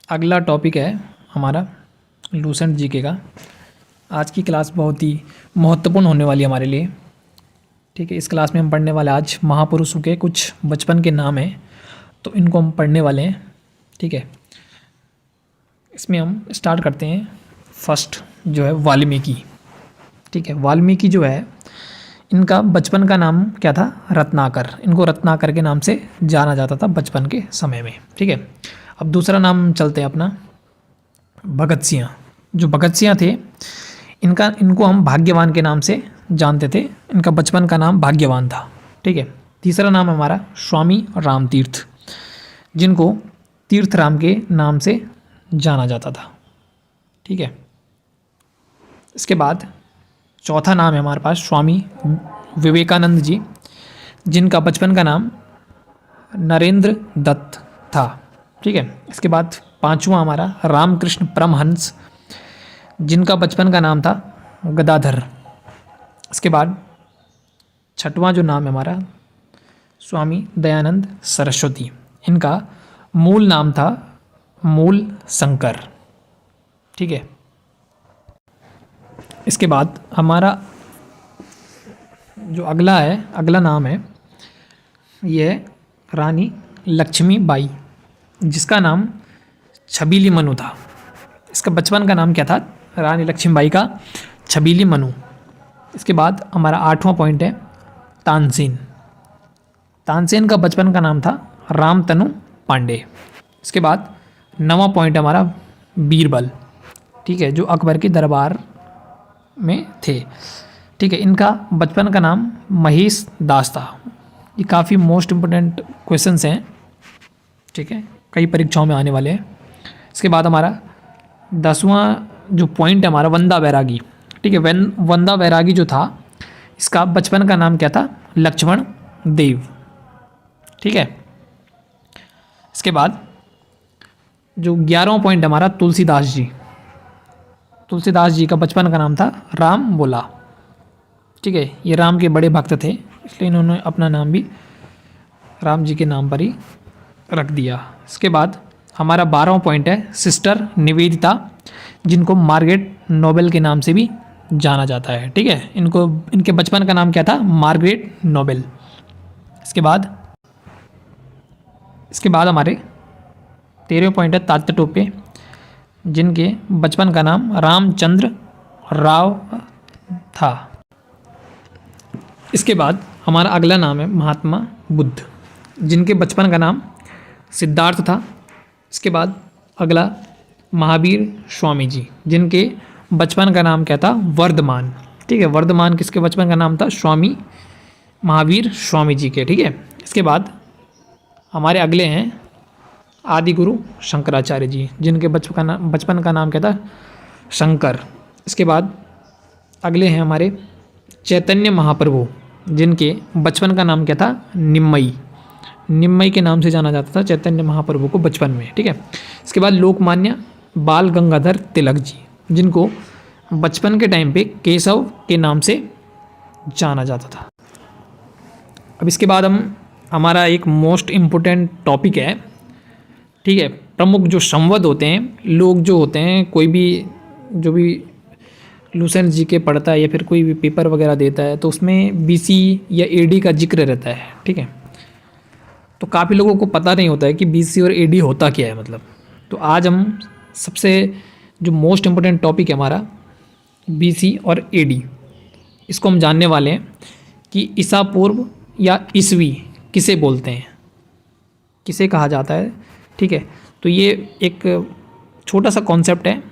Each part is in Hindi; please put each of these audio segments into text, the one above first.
अगला टॉपिक है हमारा लूसेंट जीके का। आज की क्लास बहुत ही महत्वपूर्ण होने वाली है हमारे लिए। ठीक है, इस क्लास में हम पढ़ने वाले आज महापुरुषों के कुछ बचपन के नाम हैं, तो इनको हम पढ़ने वाले हैं। ठीक है, इसमें हम स्टार्ट करते हैं। फर्स्ट जो है वाल्मीकि। ठीक है, वाल्मीकि जो है इनका बचपन का नाम क्या था? रत्नाकर। इनको रत्नाकर के नाम से जाना जाता था बचपन के समय में। ठीक है, अब दूसरा नाम चलते हैं अपना भगत सिंह। जो भगत सिंह थे इनको हम भाग्यवान के नाम से जानते थे। इनका बचपन का नाम भाग्यवान था। ठीक है, तीसरा नाम हमारा स्वामी रामतीर्थ, जिनको तीर्थ राम के नाम से जाना जाता था। ठीक है, इसके बाद चौथा नाम है हमारे पास स्वामी विवेकानंद जी, जिनका बचपन का नाम नरेंद्र दत्त था। ठीक है, इसके बाद पांचवा हमारा रामकृष्ण परमहंस, जिनका बचपन का नाम था गदाधर। इसके बाद छठवां जो नाम है हमारा स्वामी दयानंद सरस्वती। इनका मूल नाम था मूल शंकर। ठीक है, इसके बाद हमारा जो अगला नाम है ये है रानी लक्ष्मीबाई, जिसका नाम छबीली मनु था। इसका बचपन का नाम क्या था? रानी लक्ष्मीबाई का छबीली मनु। इसके बाद हमारा आठवां पॉइंट है तानसेन। तानसेन का बचपन का नाम था रामतनु पांडे। इसके बाद नवां पॉइंट हमारा बीरबल। ठीक है, जो अकबर के दरबार में थे। ठीक है, इनका बचपन का नाम महेश दास था। ये काफ़ी मोस्ट इम्पोर्टेंट क्वेश्चंस हैं। ठीक है, कई परीक्षाओं में आने वाले हैं। इसके बाद हमारा 10वां जो पॉइंट है हमारा वंदा बैरागी। ठीक है, वंदा बैरागी जो था इसका बचपन का नाम क्या था? लक्ष्मण देव। ठीक है, इसके बाद जो 11वां पॉइंट हमारा तुलसीदास जी। तुलसीदास जी का बचपन का नाम था राम बोला। ठीक है, ये राम के बड़े भक्त थे, इसलिए इन्होंने अपना नाम भी राम जी के नाम पर ही रख दिया। इसके बाद हमारा 12वां पॉइंट है सिस्टर निवेदिता, जिनको मार्गरेट नोबेल के नाम से भी जाना जाता है। ठीक है, इनके बचपन का नाम क्या था? Margaret Nobel. इसके बाद हमारे 13वें पॉइंट है तात्या टोपे, जिनके बचपन का नाम रामचंद्र राव था। इसके बाद हमारा अगला नाम है महात्मा बुद्ध, जिनके बचपन का नाम सिद्धार्थ था। इसके बाद अगला महावीर स्वामी जी, जिनके बचपन का नाम क्या था? वर्धमान। ठीक है, वर्धमान किसके बचपन का नाम था? स्वामी महावीर स्वामी जी के। ठीक है, इसके बाद हमारे अगले हैं आदि गुरु शंकराचार्य जी, जिनके बचपन का नाम क्या था? शंकर। इसके बाद अगले हैं हमारे चैतन्य महाप्रभु, जिनके बचपन का नाम क्या था? निम्मई। निम्मई के नाम से जाना जाता था चैतन्य महाप्रभु को बचपन में। ठीक है, इसके बाद लोकमान्य बाल गंगाधर तिलक जी, जिनको बचपन के टाइम पे केशव के नाम से जाना जाता था। अब इसके बाद हमारा एक मोस्ट इम्पोर्टेंट टॉपिक है। ठीक है, प्रमुख जो संवद होते हैं, लोग जो होते हैं, कोई भी जो भी लूसेंट जीके पढ़ता है या फिर कोई भी पेपर वगैरह देता है, तो उसमें बीसी या एडी का जिक्र रहता है। ठीक है, तो काफ़ी लोगों को पता नहीं होता है कि बीसी और एडी होता क्या है मतलब। तो आज हम सबसे जो मोस्ट इम्पोर्टेंट टॉपिक है हमारा बीसी और एडी, इसको हम जानने वाले हैं कि ईसा पूर्व या ईसवी किसे बोलते हैं, किसे कहा जाता है। ठीक है, तो ये एक छोटा सा कॉन्सेप्ट है,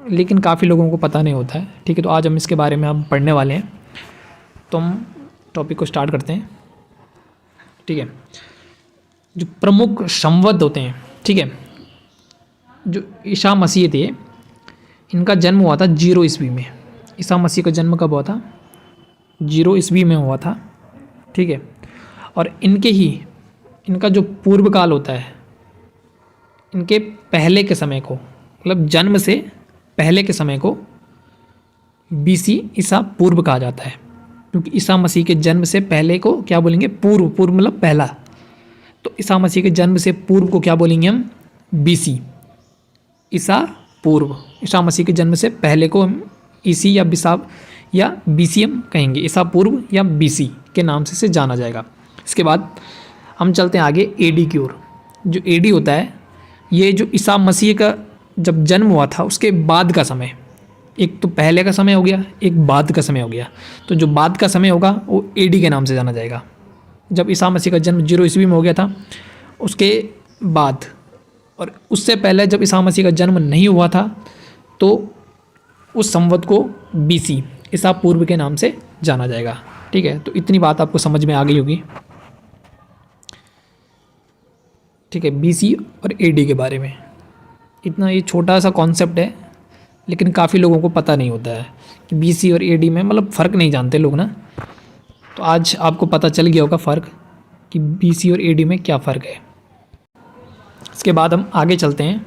लेकिन काफ़ी लोगों को पता नहीं होता है। ठीक है, तो आज हम इसके बारे में हम पढ़ने वाले हैं। तो हम टॉपिक को स्टार्ट करते हैं। ठीक है, जो प्रमुख संवद होते हैं, ठीक है, जो ईसा मसीह थे, इनका जन्म हुआ था 0 ईस्वी में। ईसा मसीह का जन्म कब हुआ था? 0 ईस्वी में हुआ था। ठीक है, और इनका जो पूर्व काल होता है, इनके पहले के समय को, मतलब जन्म से पहले के समय को बीसी ईसा पूर्व कहा जाता है, क्योंकि ईसा मसीह के जन्म से पहले को क्या बोलेंगे? पूर्व मतलब पहला। तो ईसा मसीह के जन्म से पूर्व को क्या बोलेंगे हम? बीसी। ईसा पूर्व, ईसा मसीह के जन्म से पहले को हम ईसी या बिसाब या बीसीएम कहेंगे, ईसा पूर्व या बीसी के नाम से इसे जाना जाएगा। इसके बाद हम चलते हैं आगे एडी की ओर। जो एडी होता है ये जो ईसा मसीह का जब जन्म हुआ था उसके बाद का समय, एक तो पहले का समय हो गया, एक बाद का समय हो गया। तो जो बाद का समय होगा वो एडी के नाम से जाना जाएगा। जब ईसा मसीह का जन्म 0 ईस्वी में हो गया था उसके बाद, और उससे पहले जब ईसा मसीह का जन्म नहीं हुआ था तो उस संवत को बीसी, ईसा पूर्व के नाम से जाना जाएगा। ठीक है, तो इतनी बात आपको समझ में आ गई होगी। ठीक है, बीसी और एडी के बारे में इतना, ये छोटा सा कॉन्सेप्ट है लेकिन काफ़ी लोगों को पता नहीं होता है कि बीसी और एडी में मतलब फ़र्क नहीं जानते लोग ना। तो आज आपको पता चल गया होगा फ़र्क कि बीसी और एडी में क्या फ़र्क है। इसके बाद हम आगे चलते हैं।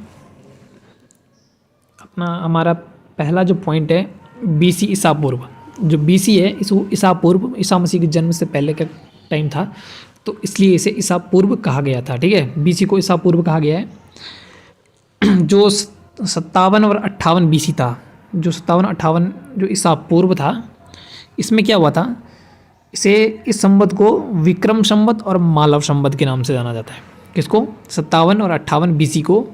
अपना हमारा पहला जो पॉइंट है बीसी ईसा पूर्व। जो बीसी है इसको ईसा पूर्व, ईसा मसीह के जन्म से पहले का टाइम था तो इसलिए इसे ईसा पूर्व कहा गया था। ठीक है, बीसी को ईसा पूर्व कहा गया है। जो 57 और 58 बीसी था, जो 57-58 जो ईसा पूर्व था, इसमें क्या हुआ था, इसे इस संवत को विक्रम संवत और मालव संवत के नाम से जाना जाता है। किसको? 57 और 58 बीसी को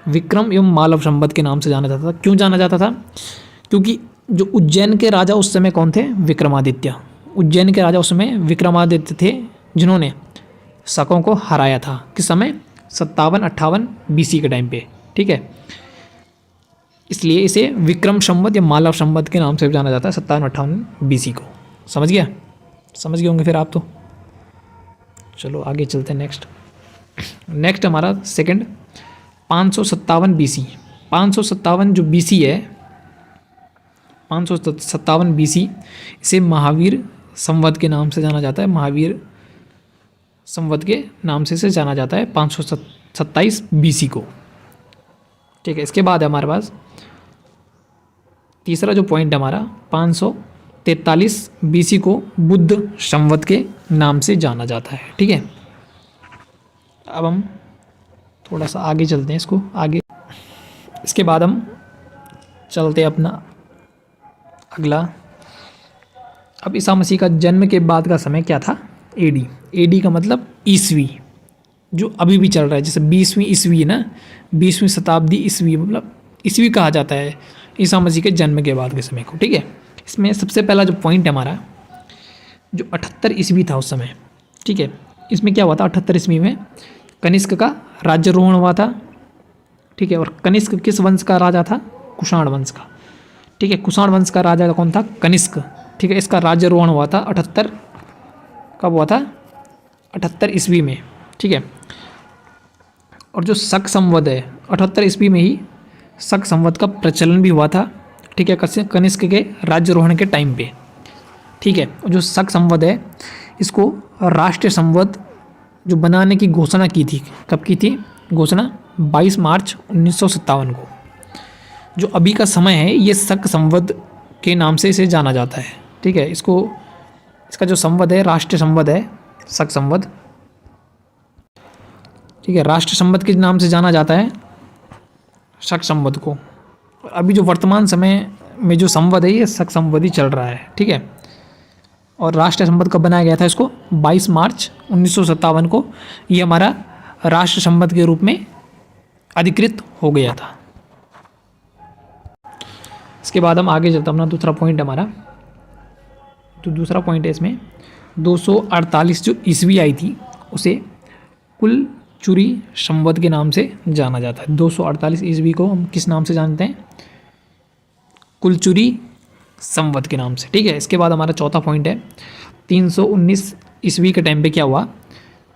विक्रम एवं मालव संवत के नाम से जाना जाता था। क्यों जाना जाता था? क्योंकि जो उज्जैन के राजा उस समय कौन थे? विक्रमादित्य। उज्जैन के राजा उस समय विक्रमादित्य थे जिन्होंने शकों को हराया था। किस समय? 57-58 बीसी के टाइम पे। ठीक है, इसलिए इसे विक्रम संवत या मालव संवत के नाम से जाना जाता है 57-58 बीसी को। समझ गया? समझ गए होंगे फिर आप तो। चलो आगे चलते हैं। नेक्स्ट हमारा सेकंड 557 बीसी। 557 जो बीसी है, 557 बीसी, इसे महावीर संवत के नाम से जाना जाता है। महावीर संवत के नाम से इसे जाना जाता है 527 बीसी को। ठीक है, इसके बाद है हमारे पास तीसरा जो पॉइंट है हमारा 543 बीसी को बुद्ध संवत के नाम से जाना जाता है। ठीक है, अब हम थोड़ा सा आगे चलते हैं इसको आगे। इसके बाद हम चलते हैं अपना अगला। अब ईसा मसीह का जन्म के बाद का समय क्या था? एडी। एडी का मतलब ईस्वी, जो अभी भी चल रहा है। जैसे 20वीं ईस्वी है ना, 20वीं शताब्दी ईस्वी, मतलब ईस्वी कहा जाता है ईसा मसीह के जन्म के बाद के समय को। ठीक है, इसमें सबसे पहला जो पॉइंट है हमारा, जो 78 ईस्वी था उस समय। ठीक है, इसमें क्या हुआ था? 78 ईस्वी में कनिष्क का राज्यारोहण हुआ था। ठीक है, और कनिष्क किस वंश का राजा था? कुषाण वंश का। ठीक है, कुषाण वंश का राजा कौन था? कनिष्क। ठीक है, इसका राज्यारोहण हुआ था 78, कब हुआ था? 78 ईस्वी में। ठीक है, और जो शक संवत है 78 ईस्वी में ही शक संवत का प्रचलन भी हुआ था। ठीक है, कनिष्क के राज्यारोहण के टाइम पे। ठीक है, जो शक संवत है इसको राष्ट्रीय संवत जो बनाने की घोषणा की थी, कब की थी घोषणा? 22 मार्च 1957 को। जो अभी का समय है ये शक संवत के नाम से इसे जाना जाता है। ठीक है, इसका जो संवत है राष्ट्रीय संवत है, शक संवत। ठीक है, राष्ट्र संवत के नाम से जाना जाता है शक संवत को। अभी जो वर्तमान समय में जो संवत है ये शक संवत ही चल रहा है। ठीक है, और राष्ट्रीय संवत कब बनाया गया था? इसको 22 मार्च 1957 को ये हमारा राष्ट्र संवत के रूप में अधिकृत हो गया था। इसके बाद हम आगे चलते हैं। अपना दूसरा पॉइंट हमारा, जो दूसरा पॉइंट है इसमें 248 जो ईस्वी आई थी उसे कुलचुरी संवत के नाम से जाना जाता है। 248 ईस्वी को हम किस नाम से जानते हैं? कुलचुरी संवत के नाम से। ठीक है, इसके बाद हमारा चौथा पॉइंट है 319 ईस्वी के टाइम पे क्या हुआ?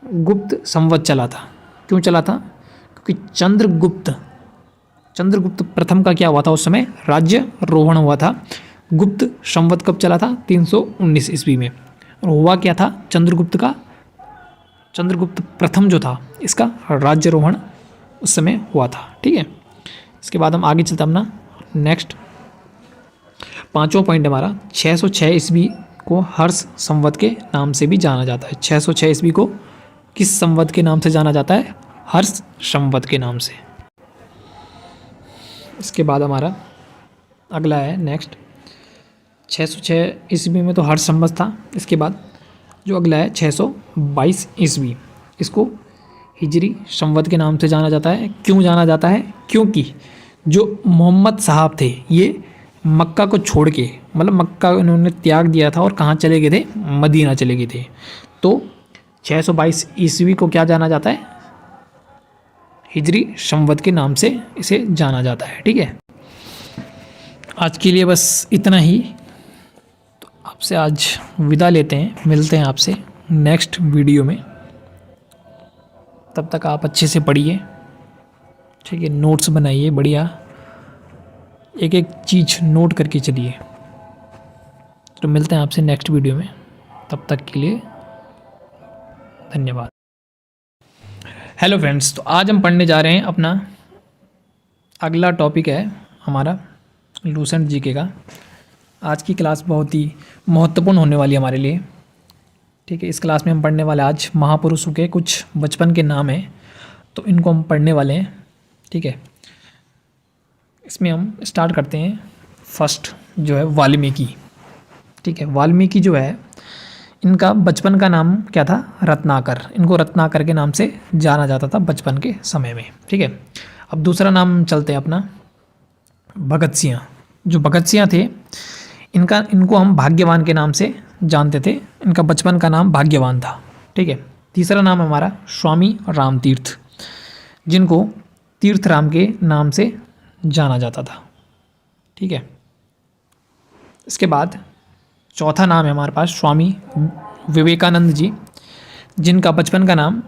गुप्त संवत चला था। क्यों चला था? क्योंकि चंद्रगुप्त प्रथम का क्या हुआ था उस समय? राज्यारोहण हुआ था। गुप्त संवत कब चला था? 319 ईस्वी में। और हुआ क्या था चंद्रगुप्त का? चंद्रगुप्त प्रथम जो था इसका राज्यारोहण उस समय हुआ था। ठीक है, इसके बाद हम आगे चलते अपना नेक्स्ट पांचवा पॉइंट हमारा 606 ईस्वी को हर्ष संवत के नाम से भी जाना जाता है। 606 ईस्वी को किस संवत के नाम से जाना जाता है? हर्ष संवत के नाम से। इसके बाद हमारा अगला है नेक्स्ट 606 ईस्वी में तो हर्ष संवत था। इसके बाद जो अगला है 622 ईस्वी, इसको हिजरी संवत के नाम से जाना जाता है। क्यों जाना जाता है? क्योंकि जो मोहम्मद साहब थे ये मक्का को छोड़ के, मतलब मक्का उन्होंने त्याग दिया था और कहाँ चले गए थे? मदीना चले गए थे। तो 622 ईस्वी को क्या जाना जाता है? हिजरी संवत के नाम से इसे जाना जाता है। ठीक है, आज के लिए बस इतना ही। तो आपसे आज विदा लेते हैं, मिलते हैं आपसे नेक्स्ट वीडियो में। तब तक आप अच्छे से पढ़िए, ठीक है, नोट्स बनाइए बढ़िया, एक एक चीज़ नोट करके चलिए। तो मिलते हैं आपसे नेक्स्ट वीडियो में, तब तक के लिए धन्यवाद। हेलो फ्रेंड्स, तो आज हम पढ़ने जा रहे हैं अपना अगला टॉपिक है हमारा लूसेंट जीके का। आज की क्लास बहुत ही महत्वपूर्ण होने वाली है हमारे लिए। ठीक है, इस क्लास में हम पढ़ने वाले आज महापुरुषों के कुछ बचपन के नाम हैं, तो इनको हम पढ़ने वाले हैं। ठीक है, इसमें हम स्टार्ट करते हैं। फर्स्ट जो है वाल्मीकि। ठीक है, वाल्मीकि जो है इनका बचपन का नाम क्या था? रत्नाकर। इनको रत्नाकर के नाम से जाना जाता था बचपन के समय में। ठीक है, अब दूसरा नाम चलते हैं अपना भगत सिंह। जो भगत सिंह थे इनको हम भाग्यवान के नाम से जानते थे। इनका बचपन का नाम भाग्यवान था। ठीक है, तीसरा नाम हमारा स्वामी रामतीर्थ, जिनको तीर्थ राम के नाम से जाना जाता था। ठीक है, इसके बाद चौथा नाम है हमारे पास स्वामी विवेकानंद जी, जिनका बचपन का नाम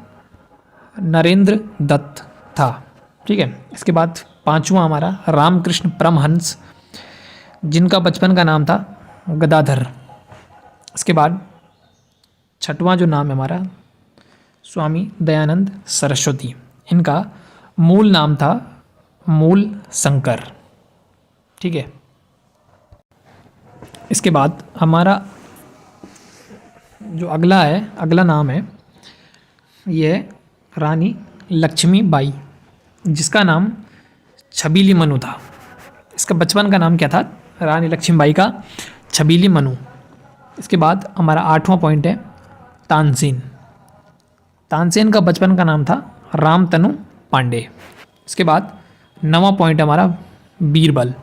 नरेंद्र दत्त था। ठीक है, इसके बाद पांचवा हमारा रामकृष्ण परमहंस, जिनका बचपन का नाम था गदाधर। इसके बाद छठवां जो नाम है हमारा स्वामी दयानंद सरस्वती, इनका मूल नाम था मूल शंकर। ठीक है, इसके बाद हमारा जो अगला नाम है ये रानी लक्ष्मीबाई, जिसका नाम छबीली मनु था। इसका बचपन का नाम क्या था? रानी लक्ष्मीबाई का छबीली मनु। इसके बाद हमारा आठवां पॉइंट है तानसेन। तानसेन का बचपन का नाम था रामतनु पांडे। इसके बाद नवां पॉइंट हमारा बीरबल।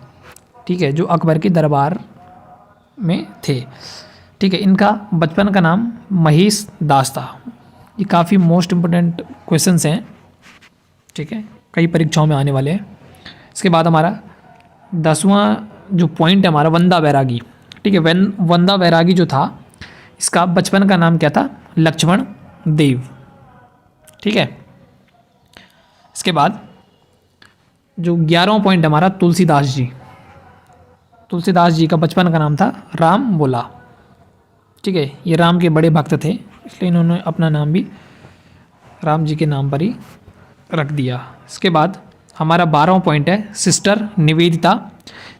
ठीक है, जो अकबर के दरबार में थे। ठीक है, इनका बचपन का नाम महेश दास था। ये काफ़ी मोस्ट इम्पोर्टेंट क्वेश्चंस हैं। ठीक है, कई परीक्षाओं में आने वाले हैं। इसके बाद हमारा 10वां जो पॉइंट है हमारा वंदा बैरागी। ठीक है, वंदा बैरागी जो था इसका बचपन का नाम क्या था? लक्ष्मण देव। ठीक है, इसके बाद जो 11वां पॉइंट हमारा तुलसीदास जी। तुलसीदास जी का बचपन का नाम था राम बोला। ठीक है, ये राम के बड़े भक्त थे, इसलिए इन्होंने अपना नाम भी राम जी के नाम पर ही रख दिया। इसके बाद हमारा 12वां पॉइंट है सिस्टर निवेदिता,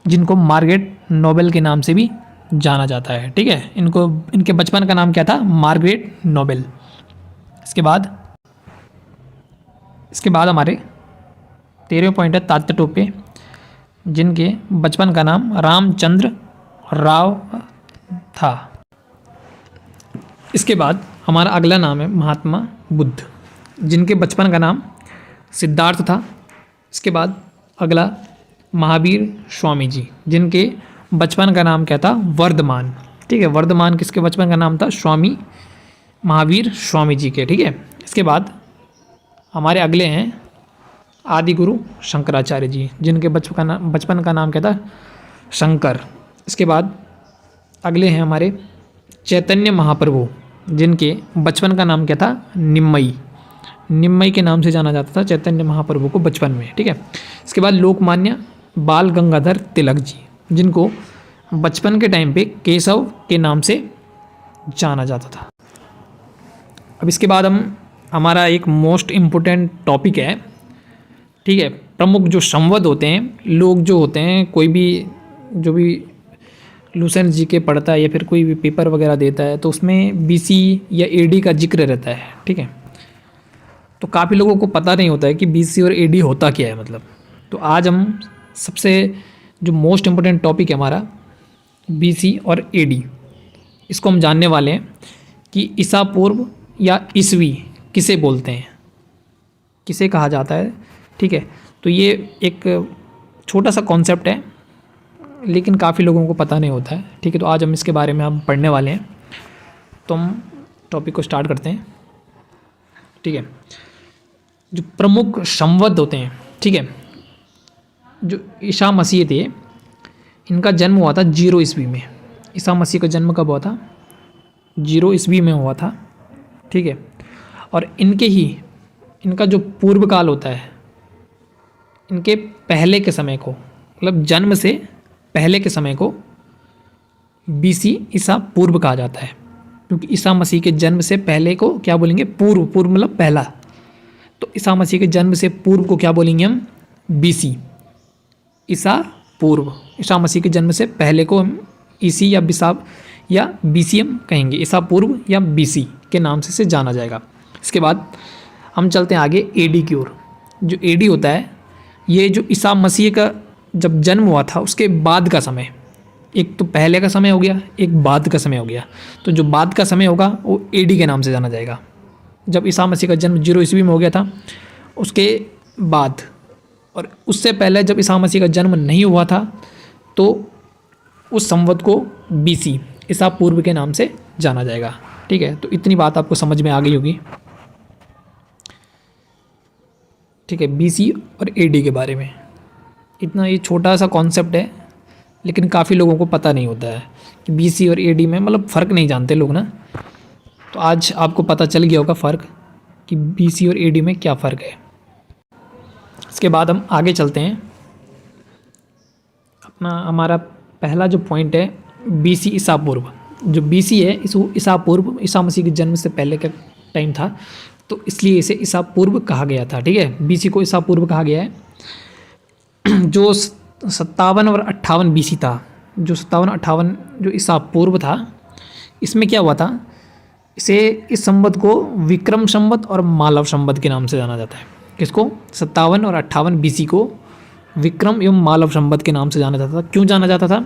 जिनको मार्गरेट नोबेल के नाम से भी जाना जाता है। ठीक है, इनके बचपन का नाम क्या था? Margaret Nobel. इसके बाद हमारे 13वें पॉइंट है तात्या टोपे, जिनके बचपन का नाम रामचंद्र राव था। इसके बाद हमारा अगला नाम है महात्मा बुद्ध, जिनके बचपन का नाम सिद्धार्थ था। इसके बाद अगला महावीर स्वामी जी, जिनके बचपन का नाम क्या था? वर्धमान। ठीक है, वर्धमान किसके बचपन का नाम था? स्वामी महावीर स्वामी जी के। ठीक है, इसके बाद हमारे अगले हैं आदि गुरु शंकराचार्य जी, जिनके बचपन का नाम क्या था? शंकर। इसके बाद अगले हैं हमारे चैतन्य महाप्रभु, जिनके बचपन का नाम क्या था? निम्मई। निम्मई के नाम से जाना जाता था चैतन्य महाप्रभु को बचपन में। ठीक है, इसके बाद लोकमान्य बाल गंगाधर तिलक जी, जिनको बचपन के टाइम पे केशव के नाम से जाना जाता था। अब इसके बाद हमारा एक मोस्ट इम्पोर्टेंट टॉपिक है। ठीक है, प्रमुख जो संवद होते हैं, लोग जो होते हैं, कोई भी जो भी लूसेंट जी के पढ़ता है या फिर कोई भी पेपर वगैरह देता है, तो उसमें बीसी या एडी का जिक्र रहता है। ठीक है, तो काफ़ी लोगों को पता नहीं होता है कि बीसी और एडी होता क्या है मतलब। तो आज हम सबसे जो मोस्ट इम्पोर्टेंट टॉपिक है हमारा BC और AD, इसको हम जानने वाले हैं कि ईसा पूर्व या ईसवी किसे बोलते हैं, किसे कहा जाता है। ठीक है, तो ये एक छोटा सा कॉन्सेप्ट है लेकिन काफ़ी लोगों को पता नहीं होता है। ठीक है, तो आज हम इसके बारे में हम पढ़ने वाले हैं, तो हम टॉपिक को स्टार्ट करते हैं। ठीक है, जो प्रमुख संवत होते हैं, ठीक है, जो ईसा मसीह थे इनका जन्म हुआ था 0 ईस्वी में। ईसा मसीह का जन्म कब हुआ था? 0 ईस्वी में हुआ था। ठीक है, और इनका जो पूर्व काल होता है, इनके पहले के समय को, मतलब जन्म से पहले के समय को BC ईसा पूर्व कहा जाता है, क्योंकि ईसा मसीह के जन्म से पहले को क्या बोलेंगे? पूर्व मतलब पहला। तो ईसा मसीह के जन्म से पूर्व को क्या बोलेंगे हम? BC, ईसा पूर्व। ईसा मसीह के जन्म से पहले को हम ईसी या बिसाब या BC हम कहेंगे, ईसा पूर्व या BC के नाम से जाना जाएगा। इसके बाद हम चलते हैं आगे AD की ओर। जो AD होता है, ये जो ईसा मसीह का जब जन्म हुआ था उसके बाद का समय, एक तो पहले का समय हो गया, एक बाद का समय हो गया। तो जो बाद का समय होगा वो AD के नाम से जाना जाएगा। जब ईसा मसीह का जन्म 0 ईस्वी में हो गया था, उसके बाद और उससे पहले जब ईसा मसीह का जन्म नहीं हुआ था, तो उस संवत को BC ईसा पूर्व के नाम से जाना जाएगा। ठीक है, तो इतनी बात आपको समझ में आ गई होगी। ठीक है, BC और AD के बारे में इतना, ये छोटा सा कॉन्सेप्ट है लेकिन काफ़ी लोगों को पता नहीं होता है कि BC और AD में मतलब फ़र्क नहीं जानते लोग ना। तो आज आपको पता चल गया होगा फ़र्क कि BC और AD में क्या फ़र्क है। इसके बाद हम आगे चलते हैं। हमारा पहला जो पॉइंट है BC ईसा पूर्व। जो BC है इसको ईसा पूर्व, ईसा मसीह के जन्म से पहले का टाइम था, तो इसलिए इसे ईसा पूर्व कहा गया था। ठीक है, BC को ईसा पूर्व कहा गया है। जो 57 और 58 BC था, जो 57-58 जो ईसा पूर्व था, इसमें क्या हुआ था? इस संवत को विक्रम संवत और मालव संवत के नाम से जाना जाता है। किसको? 57 और 58 BC को विक्रम एवं मालव संवत के नाम से जाना जाता था। क्यों जाना जाता था?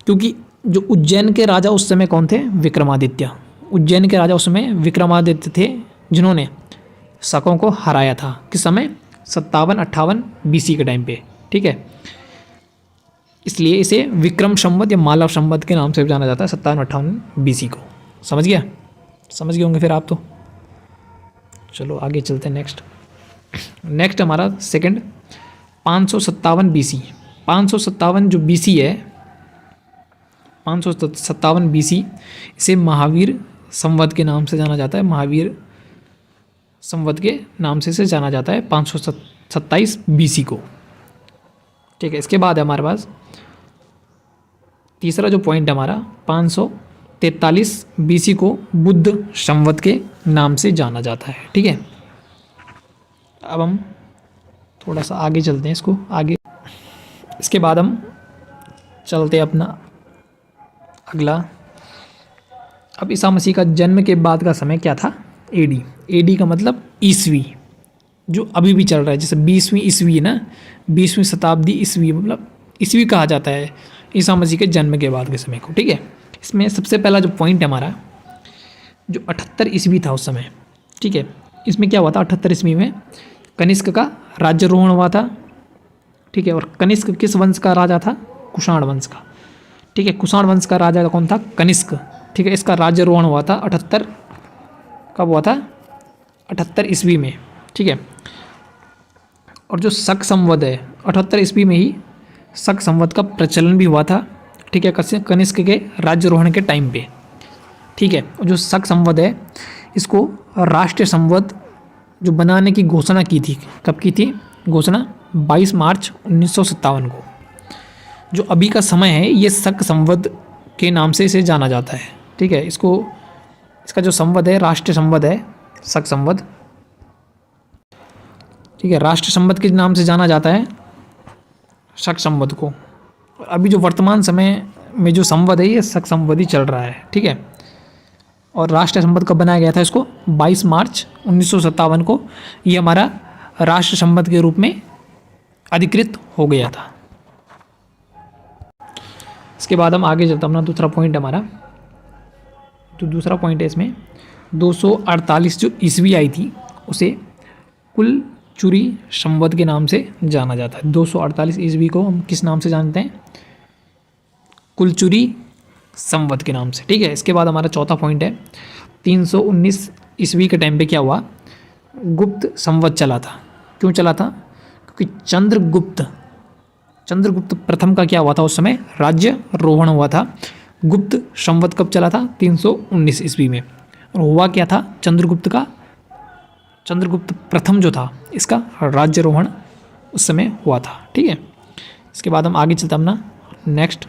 क्योंकि जो उज्जैन के राजा उस समय कौन थे? विक्रमादित्य। उज्जैन के राजा उस समय विक्रमादित्य थे, जिन्होंने शकों को हराया था। किस समय? 57-58 BC के टाइम पे। ठीक है, इसलिए इसे विक्रम संवत या मालव संवत के नाम से जाना जाता है 57-58 BC को। समझ गया? समझ गए होंगे फिर आप तो। चलो आगे चलते हैं। नेक्स्ट हमारा सेकंड 557 BC। 557 जो BC है, 557 BC, इसे महावीर संवत के नाम से जाना जाता है। महावीर संवत के नाम से इसे जाना जाता है 527 BC को। ठीक है, इसके बाद है हमारे पास तीसरा जो पॉइंट है हमारा 543 BC को बुद्ध संवत के नाम से जाना जाता है। ठीक है, अब हम थोड़ा सा आगे चलते हैं इसको आगे। इसके बाद हम चलते हैं अपना अगला। अब ईसा मसीह का जन्म के बाद का समय क्या था? AD का मतलब ईस्वी, जो अभी भी चल रहा है। जैसे 20वीं ईस्वी है ना, 20वीं शताब्दी ईस्वी, मतलब ईस्वी कहा जाता है ईसा मसीह के जन्म के बाद के समय को। ठीक है, इसमें सबसे पहला जो पॉइंट है हमारा, जो 78 ईस्वी था उस समय। ठीक है, इसमें क्या हुआ था? 78 ईस्वी में कनिष्क का राज्यारोहण हुआ था। ठीक है, और कनिष्क किस वंश का राजा था? कुषाण वंश का। ठीक है, कुषाण वंश का राजा कौन था? कनिष्क। ठीक है, इसका राज्यारोहण हुआ था 78, कब हुआ था? 78 ईस्वी में। ठीक है, और जो शक संवत है 78 ईस्वी में ही शक संवत का प्रचलन भी हुआ था। ठीक है, कनिष्क के राज्यारोहण के टाइम पे। ठीक है, और जो शक संवत है इसको राष्ट्रीय संवत जो बनाने की घोषणा की थी, कब की थी घोषणा? 22 मार्च 1957 को। जो अभी का समय है ये शक संवत के नाम से इसे जाना जाता है। ठीक है, इसका जो संवत है राष्ट्रीय संवत है, शक संवत। ठीक है, राष्ट्र संवत के नाम से जाना जाता है शक संवत को। अभी जो वर्तमान समय में जो संवत है ये शक संवत ही चल रहा है। ठीक है, और राष्ट्र संवत कब बनाया गया था? इसको 22 मार्च 1957 को ये हमारा राष्ट्र संवत के रूप में अधिकृत हो गया था। इसके बाद हम आगे चलते हैं, अपना दूसरा पॉइंट हमारा, तो दूसरा पॉइंट है इसमें 248 जो ईस्वी आई थी उसे कुलचुरी संवत के नाम से जाना जाता है। 248 ईस्वी को हम किस नाम से जानते हैं? कुलचुरी संवत के नाम से, ठीक है। इसके बाद हमारा चौथा पॉइंट है 319 ईस्वी के टाइम पे क्या हुआ? गुप्त संवत चला था। क्यों चला था? क्योंकि चंद्रगुप्त प्रथम का क्या हुआ था? उस समय राज्य रोहण हुआ था। गुप्त संवत कब चला था? 319 ईस्वी में। और हुआ क्या था? चंद्रगुप्त प्रथम जो था इसका राज्यरोहण उस समय हुआ था, ठीक है। इसके बाद हम आगे चलते हैं अपना नेक्स्ट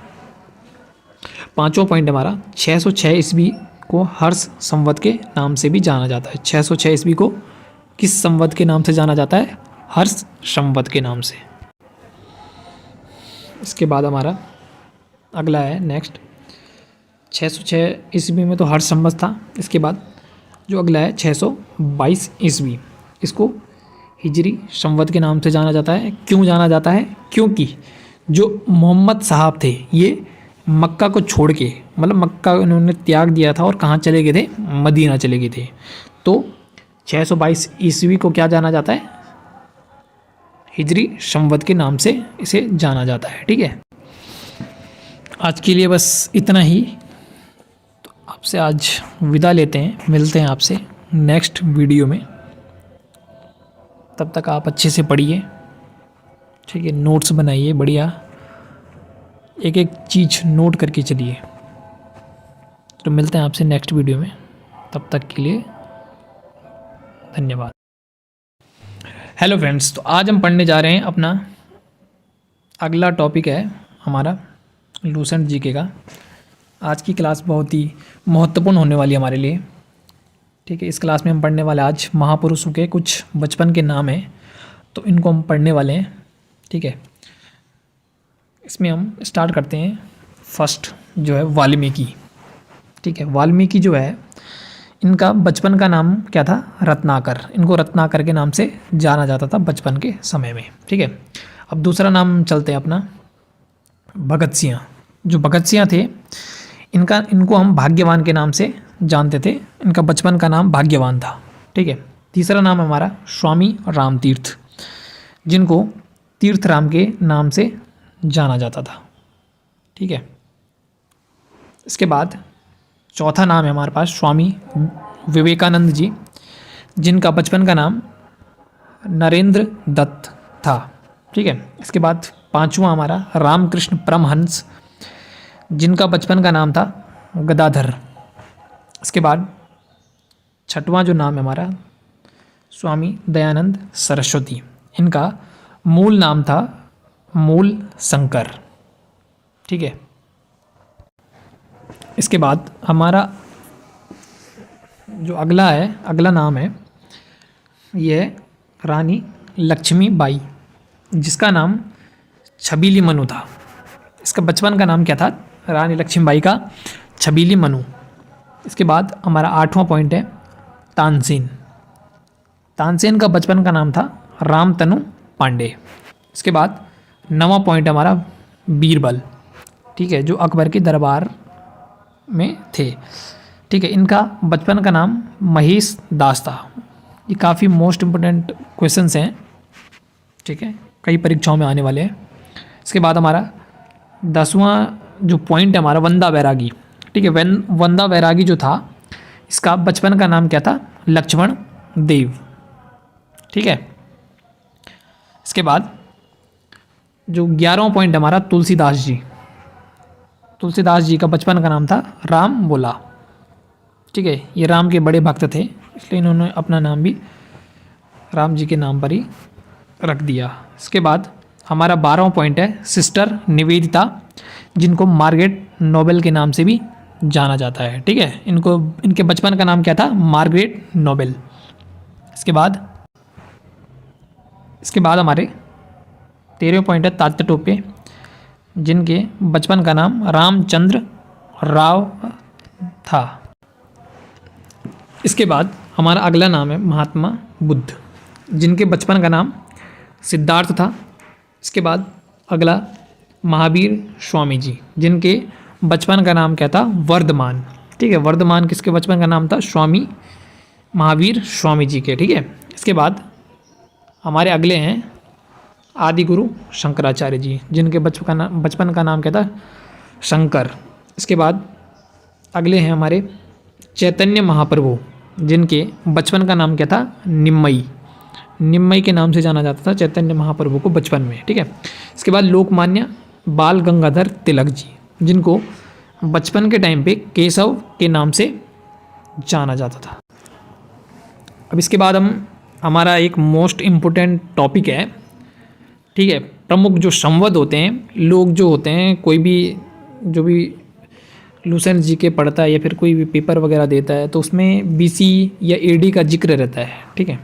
पांचवा पॉइंट हमारा 606 ईस्वी को हर्ष संवत के नाम से भी जाना जाता है। 606 ईस्वी को किस संवत के नाम से जाना जाता है? हर्ष संवत के नाम से। इसके बाद हमारा अगला है नेक्स्ट 606 ईस्वी में तो हर्ष संवत था। इसके बाद जो अगला है 622 ईस्वी, इसको हिजरी संवत के नाम से जाना जाता है। क्यों जाना जाता है? क्योंकि जो मोहम्मद साहब थे ये मक्का को छोड़ के, मतलब मक्का उन्होंने त्याग दिया था और कहाँ चले गए थे? मदीना चले गए थे। तो 622 ईस्वी को क्या जाना जाता है? हिजरी संवत के नाम से इसे जाना जाता है, ठीक है। आज के लिए बस इतना ही। तो आपसे आज विदा लेते हैं, मिलते हैं आपसे नेक्स्ट वीडियो में। तब तक आप अच्छे से पढ़िए, ठीक है, नोट्स बनाइए बढ़िया, एक एक चीज़ नोट करके चलिए। तो मिलते हैं आपसे नेक्स्ट वीडियो में, तब तक के लिए धन्यवाद। हेलो फ्रेंड्स, तो आज हम पढ़ने जा रहे हैं अपना अगला टॉपिक है हमारा लूसेंट जीके का। आज की क्लास बहुत ही महत्वपूर्ण होने वाली है हमारे लिए, ठीक है। इस क्लास में हम पढ़ने वाले आज महापुरुषों के कुछ बचपन के नाम हैं, तो इनको हम पढ़ने वाले हैं, ठीक है। इसमें हम स्टार्ट करते हैं। फर्स्ट जो है वाल्मीकि, ठीक है। वाल्मीकि जो है इनका बचपन का नाम क्या था? रत्नाकर। इनको रत्नाकर के नाम से जाना जाता था बचपन के समय में, ठीक है। अब दूसरा नाम चलते हैं अपना भगत सिंह। जो भगत सिंह थे इनको हम भाग्यवान के नाम से जानते थे। इनका बचपन का नाम भाग्यवान था, ठीक है। तीसरा नाम हमारा स्वामी रामतीर्थ, जिनको तीर्थ राम के नाम से जाना जाता था, ठीक है। इसके बाद चौथा नाम है हमारे पास स्वामी विवेकानंद जी, जिनका बचपन का नाम नरेंद्र दत्त था, ठीक है। इसके बाद पांचवा हमारा रामकृष्ण परमहंस, जिनका बचपन का नाम था गदाधर। इसके बाद छठवां जो नाम है हमारा स्वामी दयानंद सरस्वती, इनका मूल नाम था मूल शंकर, ठीक है। इसके बाद हमारा जो अगला नाम है ये है रानी लक्ष्मीबाई, जिसका नाम छबीली मनु था। इसका बचपन का नाम क्या था? रानी लक्ष्मीबाई का छबीली मनु। इसके बाद हमारा आठवां पॉइंट है तानसेन। तानसेन का बचपन का नाम था रामतनु पांडे। इसके बाद नवां पॉइंट हमारा बीरबल, ठीक है, जो अकबर के दरबार में थे, ठीक है। इनका बचपन का नाम महेश दास था। ये काफ़ी मोस्ट इम्पोर्टेंट क्वेश्चंस हैं, ठीक है, कई परीक्षाओं में आने वाले हैं। इसके बाद हमारा 10वां जो पॉइंट है हमारा वंदा बैरागी, ठीक है। वंदा बैरागी जो था इसका बचपन का नाम क्या था? लक्ष्मण देव, ठीक है। इसके बाद जो 11वां पॉइंट हमारा तुलसीदास जी। तुलसीदास जी का बचपन का नाम था राम बोला, ठीक है। ये राम के बड़े भक्त थे, इसलिए इन्होंने अपना नाम भी राम जी के नाम पर ही रख दिया। इसके बाद हमारा 12वां पॉइंट है सिस्टर निवेदिता, जिनको मार्गरेट नोबेल के नाम से भी जाना जाता है, ठीक है। इनके बचपन का नाम क्या था? Margaret Nobel. इसके बाद हमारे 13वें पॉइंट है तात्या टोपे, जिनके बचपन का नाम रामचंद्र राव था। इसके बाद हमारा अगला नाम है महात्मा बुद्ध, जिनके बचपन का नाम सिद्धार्थ था। इसके बाद अगला महावीर स्वामी जी, जिनके बचपन का नाम क्या था? वर्धमान। ठीक है, वर्धमान किसके बचपन का नाम था? स्वामी महावीर स्वामी जी के। ठीक है, इसके बाद हमारे अगले हैं आदि गुरु शंकराचार्य जी, जिनके बचपन का नाम क्या था? शंकर। इसके बाद अगले हैं हमारे चैतन्य महाप्रभु, जिनके बचपन का नाम क्या था? निम्मई। निम्मई के नाम से जाना जाता था चैतन्य महाप्रभु को बचपन में। ठीक है, इसके बाद लोकमान्य बाल गंगाधर तिलक जी, जिनको बचपन के टाइम पे केशव के नाम से जाना जाता था। अब इसके बाद हमारा एक मोस्ट इम्पोर्टेंट टॉपिक है। ठीक है, प्रमुख जो संवद होते हैं, लोग जो होते हैं, कोई भी जो भी लूसेंट जी के पढ़ता है या फिर कोई भी पेपर वगैरह देता है, तो उसमें बीसी या एडी का जिक्र रहता है। ठीक है,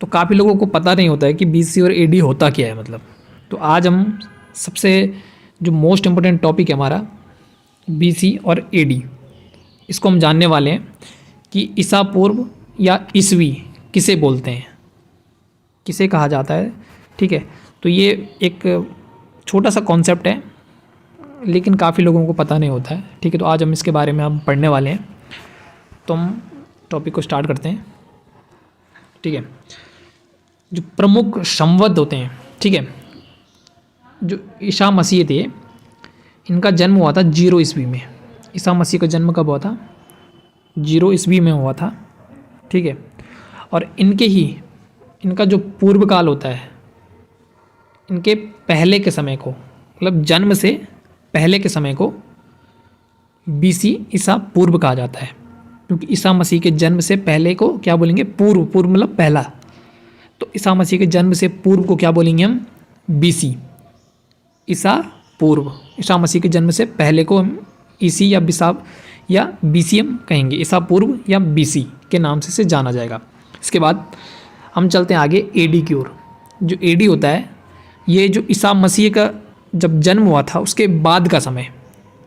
तो काफ़ी लोगों को पता नहीं होता है कि बीसी और एडी होता क्या है मतलब। तो आज हम सबसे जो मोस्ट इम्पोर्टेंट टॉपिक है हमारा बीसी और एडी, इसको हम जानने वाले हैं कि ईसा पूर्व या ईसवी किसे बोलते हैं, किसे कहा जाता है। ठीक है, तो ये एक छोटा सा कॉन्सेप्ट है, लेकिन काफ़ी लोगों को पता नहीं होता है। ठीक है, तो आज हम इसके बारे में हम पढ़ने वाले हैं, तो हम टॉपिक को स्टार्ट करते हैं। ठीक है, जो प्रमुख संवद होते हैं, ठीक है, जो ईसा मसीह थे, इनका जन्म हुआ था 0 ईस्वी में। ईसा मसीह का जन्म कब हुआ था? 0 ईस्वी में हुआ था। ठीक है, और इनका जो पूर्व काल होता है, इनके पहले के समय को, मतलब जन्म से पहले के समय को बीसी ईसा पूर्व कहा जाता है, क्योंकि ईसा मसीह के जन्म से पहले को क्या बोलेंगे? पूर्व। पूर्व मतलब पहला। तो ईसा मसीह के जन्म से पूर्व को क्या बोलेंगे हम? बीसी, ईसा पूर्व। ईसा मसीह के जन्म से पहले को हम ईसी या बिसाब या बीसीएम कहेंगे, ईसा पूर्व या बीसी के नाम से जाना जाएगा। इसके बाद हम चलते हैं आगे एडी की ओर। जो एडी होता है, ये जो ईसा मसीह का जब जन्म हुआ था उसके बाद का समय,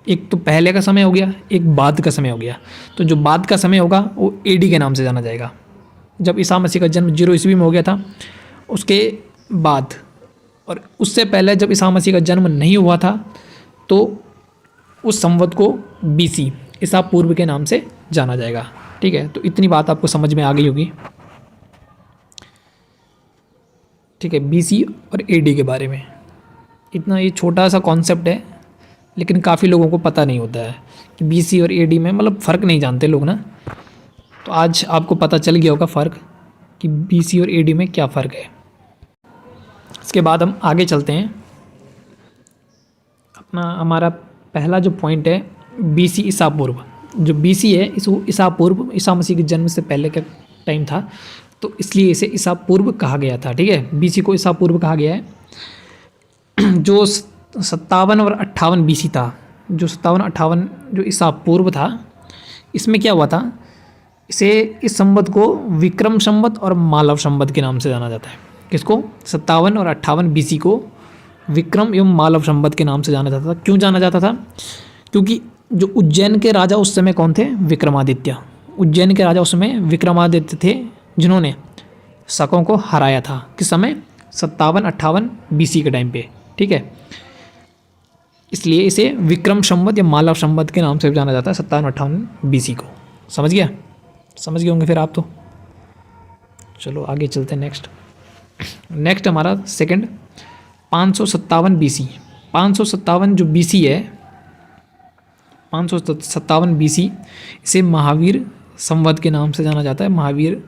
एक तो पहले का समय हो गया, एक बाद का समय हो गया। तो जो बाद का समय होगा वो एडी के नाम से जाना जाएगा। जब ईसा मसीह का जन्म 0 ईस्वी में हो गया था, उसके बाद और उससे पहले जब ईसा मसीह का जन्म नहीं हुआ था, तो उस संवत को बीसी, ईसा पूर्व के नाम से जाना जाएगा। ठीक है, तो इतनी बात आपको समझ में आ गई होगी। ठीक है, बीसी और एडी के बारे में इतना, ये छोटा सा कॉन्सेप्ट है, लेकिन काफ़ी लोगों को पता नहीं होता है कि बीसी और एडी में मतलब फ़र्क नहीं जानते लोग ना। तो आज आपको पता चल गया होगा फ़र्क कि बीसी और एडी में क्या फ़र्क है। इसके बाद हम आगे चलते हैं। हमारा पहला जो पॉइंट है बीसी ईसा पूर्व। जो बीसी है इसको ईसा पूर्व, ईसा मसीह के जन्म से पहले का टाइम था, तो इसलिए इसे ईसा पूर्व कहा गया था। ठीक है, बीसी को ईसा पूर्व कहा गया है। जो 57 और 58 बीसी था, जो 57-58 जो ईसा पूर्व था, इसमें क्या हुआ था? इस संवत को विक्रम संवत और मालव संवत के नाम से जाना जाता है। किसको? 57 और 58 बीसी को विक्रम एवं मालव संवत के नाम से जाना जाता था। क्यों जाना जाता था? क्योंकि जो उज्जैन के राजा उस समय कौन थे? विक्रमादित्य। उज्जैन के राजा उस समय विक्रमादित्य थे, जिन्होंने शकों को हराया था। किस समय? 57-58 बीसी के टाइम पे। ठीक है, इसलिए इसे विक्रम संवत या मालव संवत के नाम से जाना जाता है 57-58 बीसी को। समझ गया? समझ गए होंगे फिर आप तो। चलो आगे चलते हैं। नेक्स्ट हमारा सेकंड 557 बीसी। 557 जो बीसी है, 557 बीसी, इसे महावीर संवत के नाम से जाना जाता है। महावीर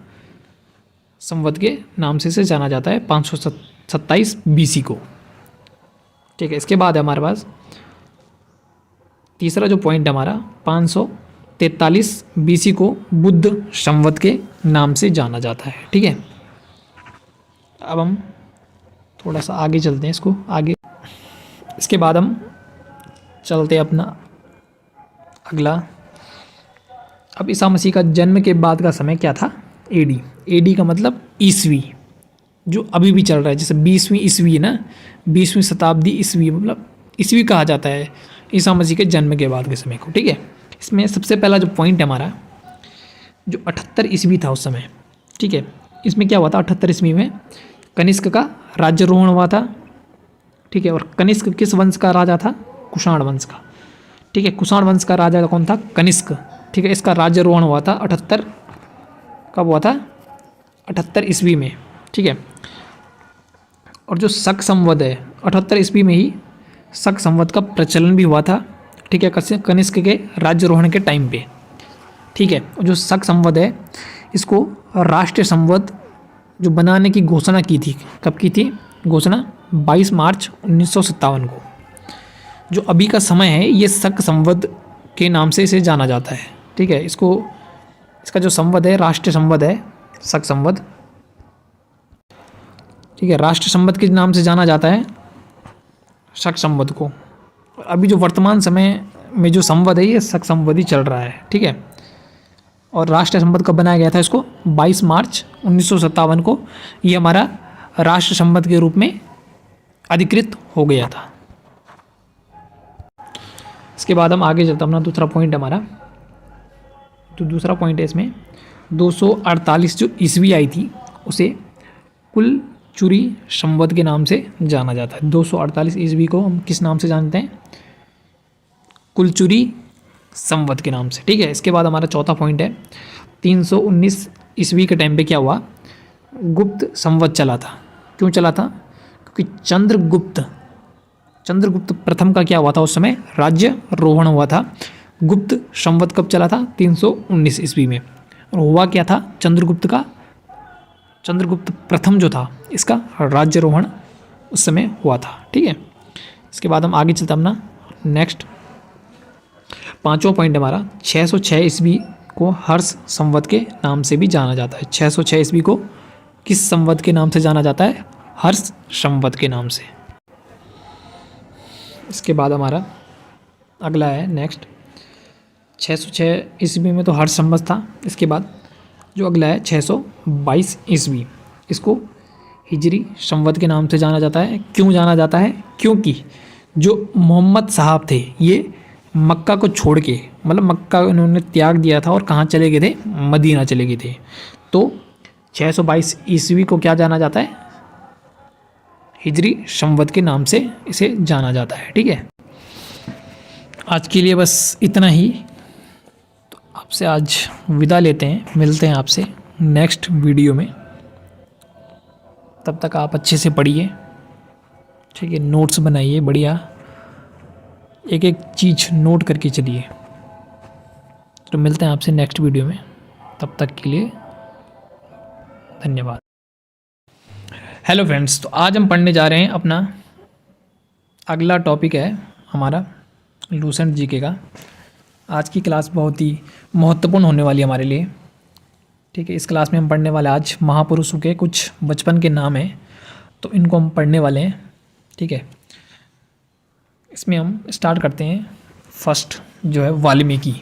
संवत के नाम से इसे जाना जाता है 527 बीसी को। ठीक है, इसके बाद है हमारे पास तीसरा जो पॉइंट है हमारा 543 बीसी को बुद्ध संवत के नाम से जाना जाता है। ठीक है, अब हम थोड़ा सा आगे चलते हैं इसको आगे। इसके बाद हम चलते हैं अपना अगला। अब ईसा मसीह का जन्म के बाद का समय क्या था? एडी। एडी का मतलब ईसवी, जो अभी भी चल रहा है। जैसे 20वीं ईस्वी है ना, 20वीं शताब्दी ईस्वी, मतलब ईस्वी कहा जाता है ईसा मसीह के जन्म के बाद के समय को। ठीक है, इसमें सबसे पहला जो पॉइंट है हमारा, जो 78 ईस्वी था उस समय। ठीक है, इसमें क्या हुआ था? 78 ईस्वी में कनिष्क का राज्यारोहण हुआ था। ठीक है। और कनिष्क किस वंश का राजा था? कुषाण वंश का, ठीक है। कुषाण वंश का राजा कौन था? कनिष्क, ठीक है। इसका राज्यारोहण हुआ था 78, कब हुआ था? 78 ईस्वी में, ठीक है। और जो शक संवत है 78 ईस्वी में ही शक संवत का प्रचलन भी हुआ था, ठीक है, कनिष्क के राज्यारोहण के टाइम पे, ठीक है। जो शक संवत है इसको राष्ट्रीय संवत जो बनाने की घोषणा की थी, कब की थी घोषणा? 22 मार्च 1957 को। जो अभी का समय है ये शक संवत के नाम से इसे जाना जाता है, ठीक है। इसका जो संवत है राष्ट्रीय संवत है शक संवत, ठीक है। राष्ट्रीय संवत के नाम से जाना जाता है शक संवत को। अभी जो वर्तमान समय में जो संवत है ये शक संवत ही चल रहा है, ठीक है। और राष्ट्रीय संवत कब बनाया गया था? इसको 22 मार्च 1957 को ये हमारा राष्ट्र संवत के रूप में अधिकृत हो गया था। इसके बाद हम आगे चलते, अपना दूसरा पॉइंट हमारा, तो दूसरा पॉइंट है इसमें 248 जो ईस्वी आई थी उसे कुलचुरी संवत के नाम से जाना जाता है। 248 ईस्वी को हम किस नाम से जानते हैं? कुलचुरी संवत के नाम से, ठीक है। इसके बाद हमारा चौथा पॉइंट है 319 ईस्वी के टाइम पे क्या हुआ? गुप्त संवत चला था। क्यों चला था? क्योंकि चंद्रगुप्त प्रथम का क्या हुआ था उस समय? राज्यारोहण हुआ था। गुप्त संवत कब चला था? 319 ईस्वी में। और हुआ क्या था चंद्रगुप्त प्रथम जो था इसका राज्यारोहण उस समय हुआ था, ठीक है। इसके बाद हम आगे चलते अपना नेक्स्ट पांचवा पॉइंट हमारा 606 ईस्वी को हर्ष संवत के नाम से भी जाना जाता है। 606 ईस्वी को किस संवत के नाम से जाना जाता है? हर्ष संवत के नाम से। इसके बाद हमारा अगला है नेक्स्ट 606 ईस्वी में तो हर्ष संवत था। इसके बाद जो अगला है 622 ईस्वी, इसको हिजरी संवत के नाम से जाना जाता है। क्यों जाना जाता है? क्योंकि जो मोहम्मद साहब थे ये मक्का को छोड़ के, मतलब मक्का उन्होंने त्याग दिया था और कहाँ चले गए थे? मदीना चले गए थे। तो 622 ईस्वी को क्या जाना जाता है? हिजरी संवत के नाम से इसे जाना जाता है, ठीक है। आज के लिए बस इतना ही। तो आपसे आज विदा लेते हैं, मिलते हैं आपसे नेक्स्ट वीडियो में। तब तक आप अच्छे से पढ़िए, ठीक है। नोट्स बनाइए बढ़िया, एक एक चीज़ नोट करके चलिए। तो मिलते हैं आपसे नेक्स्ट वीडियो में, तब तक के लिए धन्यवाद। हेलो फ्रेंड्स, तो आज हम पढ़ने जा रहे हैं अपना अगला टॉपिक है हमारा लूसेंट जीके का। आज की क्लास बहुत ही महत्वपूर्ण होने वाली है हमारे लिए, ठीक है। इस क्लास में हम पढ़ने वाले आज महापुरुषों के कुछ बचपन के नाम हैं, तो इनको हम पढ़ने वाले हैं, ठीक है। इसमें हम स्टार्ट करते हैं। फर्स्ट जो है वाल्मीकि,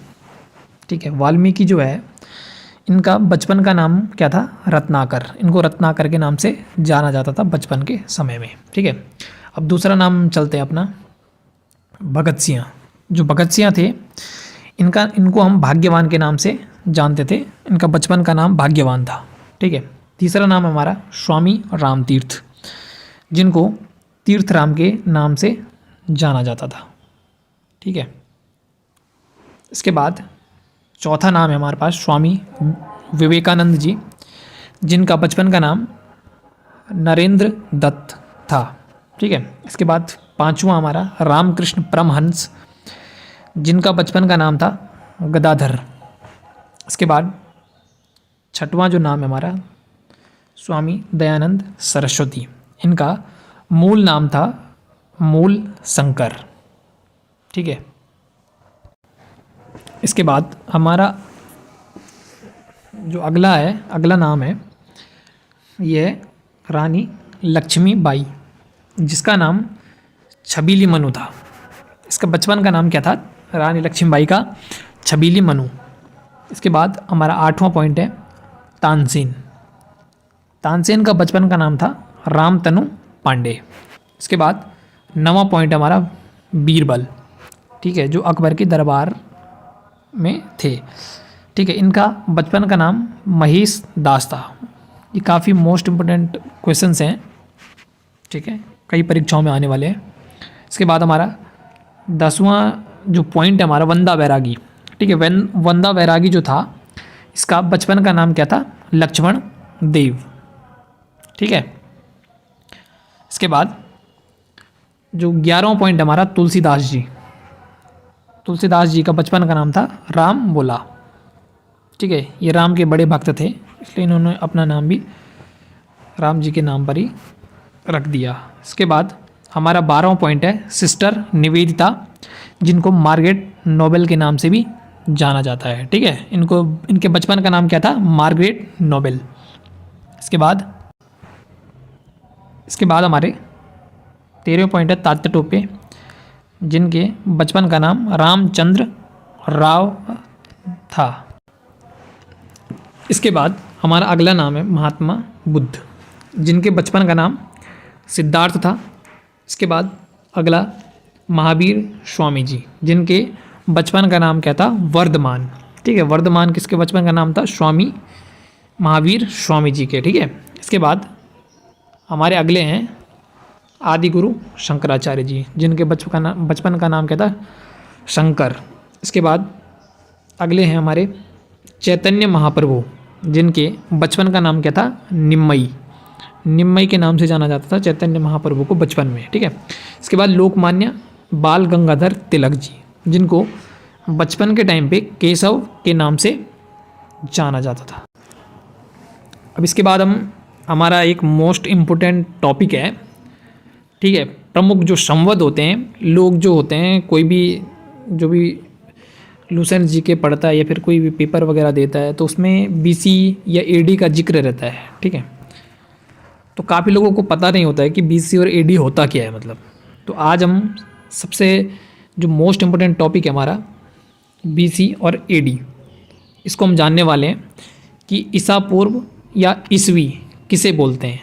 ठीक है। वाल्मीकि जो है इनका बचपन का नाम क्या था? रत्नाकर। इनको रत्नाकर के नाम से जाना जाता था बचपन के समय में, ठीक है। अब दूसरा नाम चलते हैं अपना भगत सिंह। जो भगत सिंह थे इनको हम भाग्यवान के नाम से जानते थे। इनका बचपन का नाम भाग्यवान था, ठीक है। तीसरा नाम हमारा स्वामी रामतीर्थ, जिनको तीर्थ राम के नाम से जाना जाता था, ठीक है। इसके बाद चौथा नाम है हमारे पास स्वामी विवेकानंद जी, जिनका बचपन का नाम नरेंद्र दत्त था, ठीक है। इसके बाद पांचवा हमारा रामकृष्ण परमहंस, जिनका बचपन का नाम था गदाधर। इसके बाद छठवां जो नाम है हमारा स्वामी दयानंद सरस्वती, इनका मूल नाम था मूल शंकर, ठीक है। इसके बाद हमारा जो अगला नाम है ये है रानी लक्ष्मीबाई, जिसका नाम छबीली मनु था। इसका बचपन का नाम क्या था? रानी लक्ष्मीबाई का छबीली मनु। इसके बाद हमारा आठवां पॉइंट है तानसेन। तानसेन का बचपन का नाम था रामतनु पांडे। इसके बाद नवां पॉइंट हमारा बीरबल, ठीक है, जो अकबर के दरबार में थे, ठीक है। इनका बचपन का नाम महेश दास था। ये काफ़ी मोस्ट इम्पोर्टेंट क्वेश्चंस हैं, ठीक है, कई परीक्षाओं में आने वाले हैं। इसके बाद हमारा 10वां जो पॉइंट है हमारा वंदा बैरागी। ठीक है, वंदा बैरागी जो था इसका बचपन का नाम क्या था? लक्ष्मण देव। ठीक है, इसके बाद जो 11वां पॉइंट हमारा तुलसीदास जी। तुलसीदास जी का बचपन का नाम था राम बोला। ठीक है, ये राम के बड़े भक्त थे, इसलिए इन्होंने अपना नाम भी राम जी के नाम पर ही रख दिया। इसके बाद हमारा 12वां पॉइंट है सिस्टर निवेदिता, जिनको मार्गरेट नोबेल के नाम से भी जाना जाता है। ठीक है, इनके बचपन का नाम क्या था? Margaret Nobel. इसके बाद हमारे 13वें पॉइंट है तात्या टोपे, जिनके बचपन का नाम रामचंद्र राव था। इसके बाद हमारा अगला नाम है महात्मा बुद्ध, जिनके बचपन का नाम सिद्धार्थ था। इसके बाद अगला महावीर स्वामी जी, जिनके बचपन का नाम क्या था? वर्धमान। ठीक है, वर्धमान किसके बचपन का नाम था? स्वामी महावीर स्वामी जी के। ठीक है, इसके बाद हमारे अगले हैं आदि गुरु शंकराचार्य जी, जिनके बचपन का नाम क्या था? शंकर। इसके बाद अगले हैं हमारे चैतन्य महाप्रभु, जिनके बचपन का नाम क्या था? निम्मई। निम्मई के नाम से जाना जाता था चैतन्य महाप्रभु को बचपन में। ठीक है, इसके बाद लोकमान्य बाल गंगाधर तिलक जी, जिनको बचपन के टाइम पे केशव के नाम से जाना जाता था। अब इसके बाद हमारा एक मोस्ट इम्पोर्टेंट टॉपिक है। ठीक है, प्रमुख जो संवद होते हैं, लोग जो होते हैं, कोई भी जो भी लूसेंट जी के पढ़ता है या फिर कोई भी पेपर वगैरह देता है, तो उसमें बीसी या एडी का जिक्र रहता है। ठीक है, तो काफ़ी लोगों को पता नहीं होता है कि बीसी और एडी होता क्या है मतलब। तो आज हम सबसे जो मोस्ट इम्पोर्टेंट टॉपिक है हमारा बीसी और एडी, इसको हम जानने वाले हैं कि ईसा पूर्व या ईसवी किसे बोलते हैं,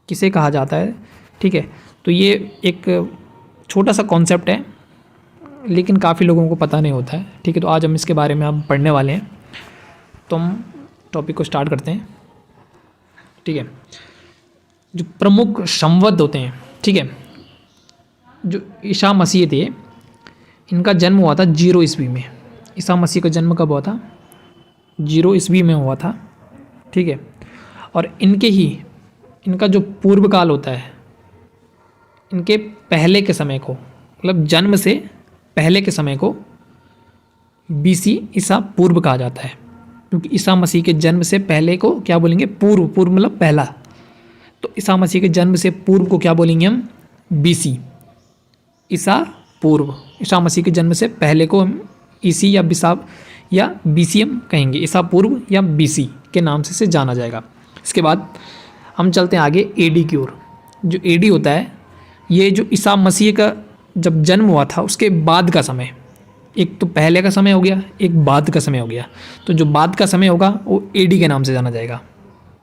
किसे कहा जाता है। ठीक है, तो ये एक छोटा सा कॉन्सेप्ट है, लेकिन काफ़ी लोगों को पता नहीं होता है। ठीक है, तो आज हम इसके बारे में हम पढ़ने वाले हैं, तो हम टॉपिक को स्टार्ट करते हैं। ठीक है, जो प्रमुख संवद होते हैं, ठीक है, जो ईसा मसीह थे, इनका जन्म हुआ था 0 ईस्वी में। ईसा मसीह का जन्म कब हुआ था? 0 ईस्वी में हुआ था। ठीक है, और इनका जो पूर्व काल होता है, इनके पहले के समय को, मतलब जन्म से पहले के समय को बीसी ईसा पूर्व कहा जाता है, क्योंकि ईसा मसीह के जन्म से पहले को क्या बोलेंगे? पूर्व। पूर्व मतलब पहला। तो ईसा मसीह के जन्म से पूर्व को क्या बोलेंगे हम? बीसी, ईसा पूर्व। ईसा मसीह के जन्म से पहले को हम ईसी या बिसाब या बीसी हम कहेंगे, ईसा पूर्व या बीसी के नाम से जाना जाएगा। इसके बाद हम चलते हैं आगे एडी की ओर। जो एडी होता है, ये जो ईसा मसीह का जब जन्म हुआ था उसके बाद का समय, एक तो पहले का समय हो गया, एक बाद का समय हो गया। तो जो बाद का समय होगा वो एडी के नाम से जाना जाएगा।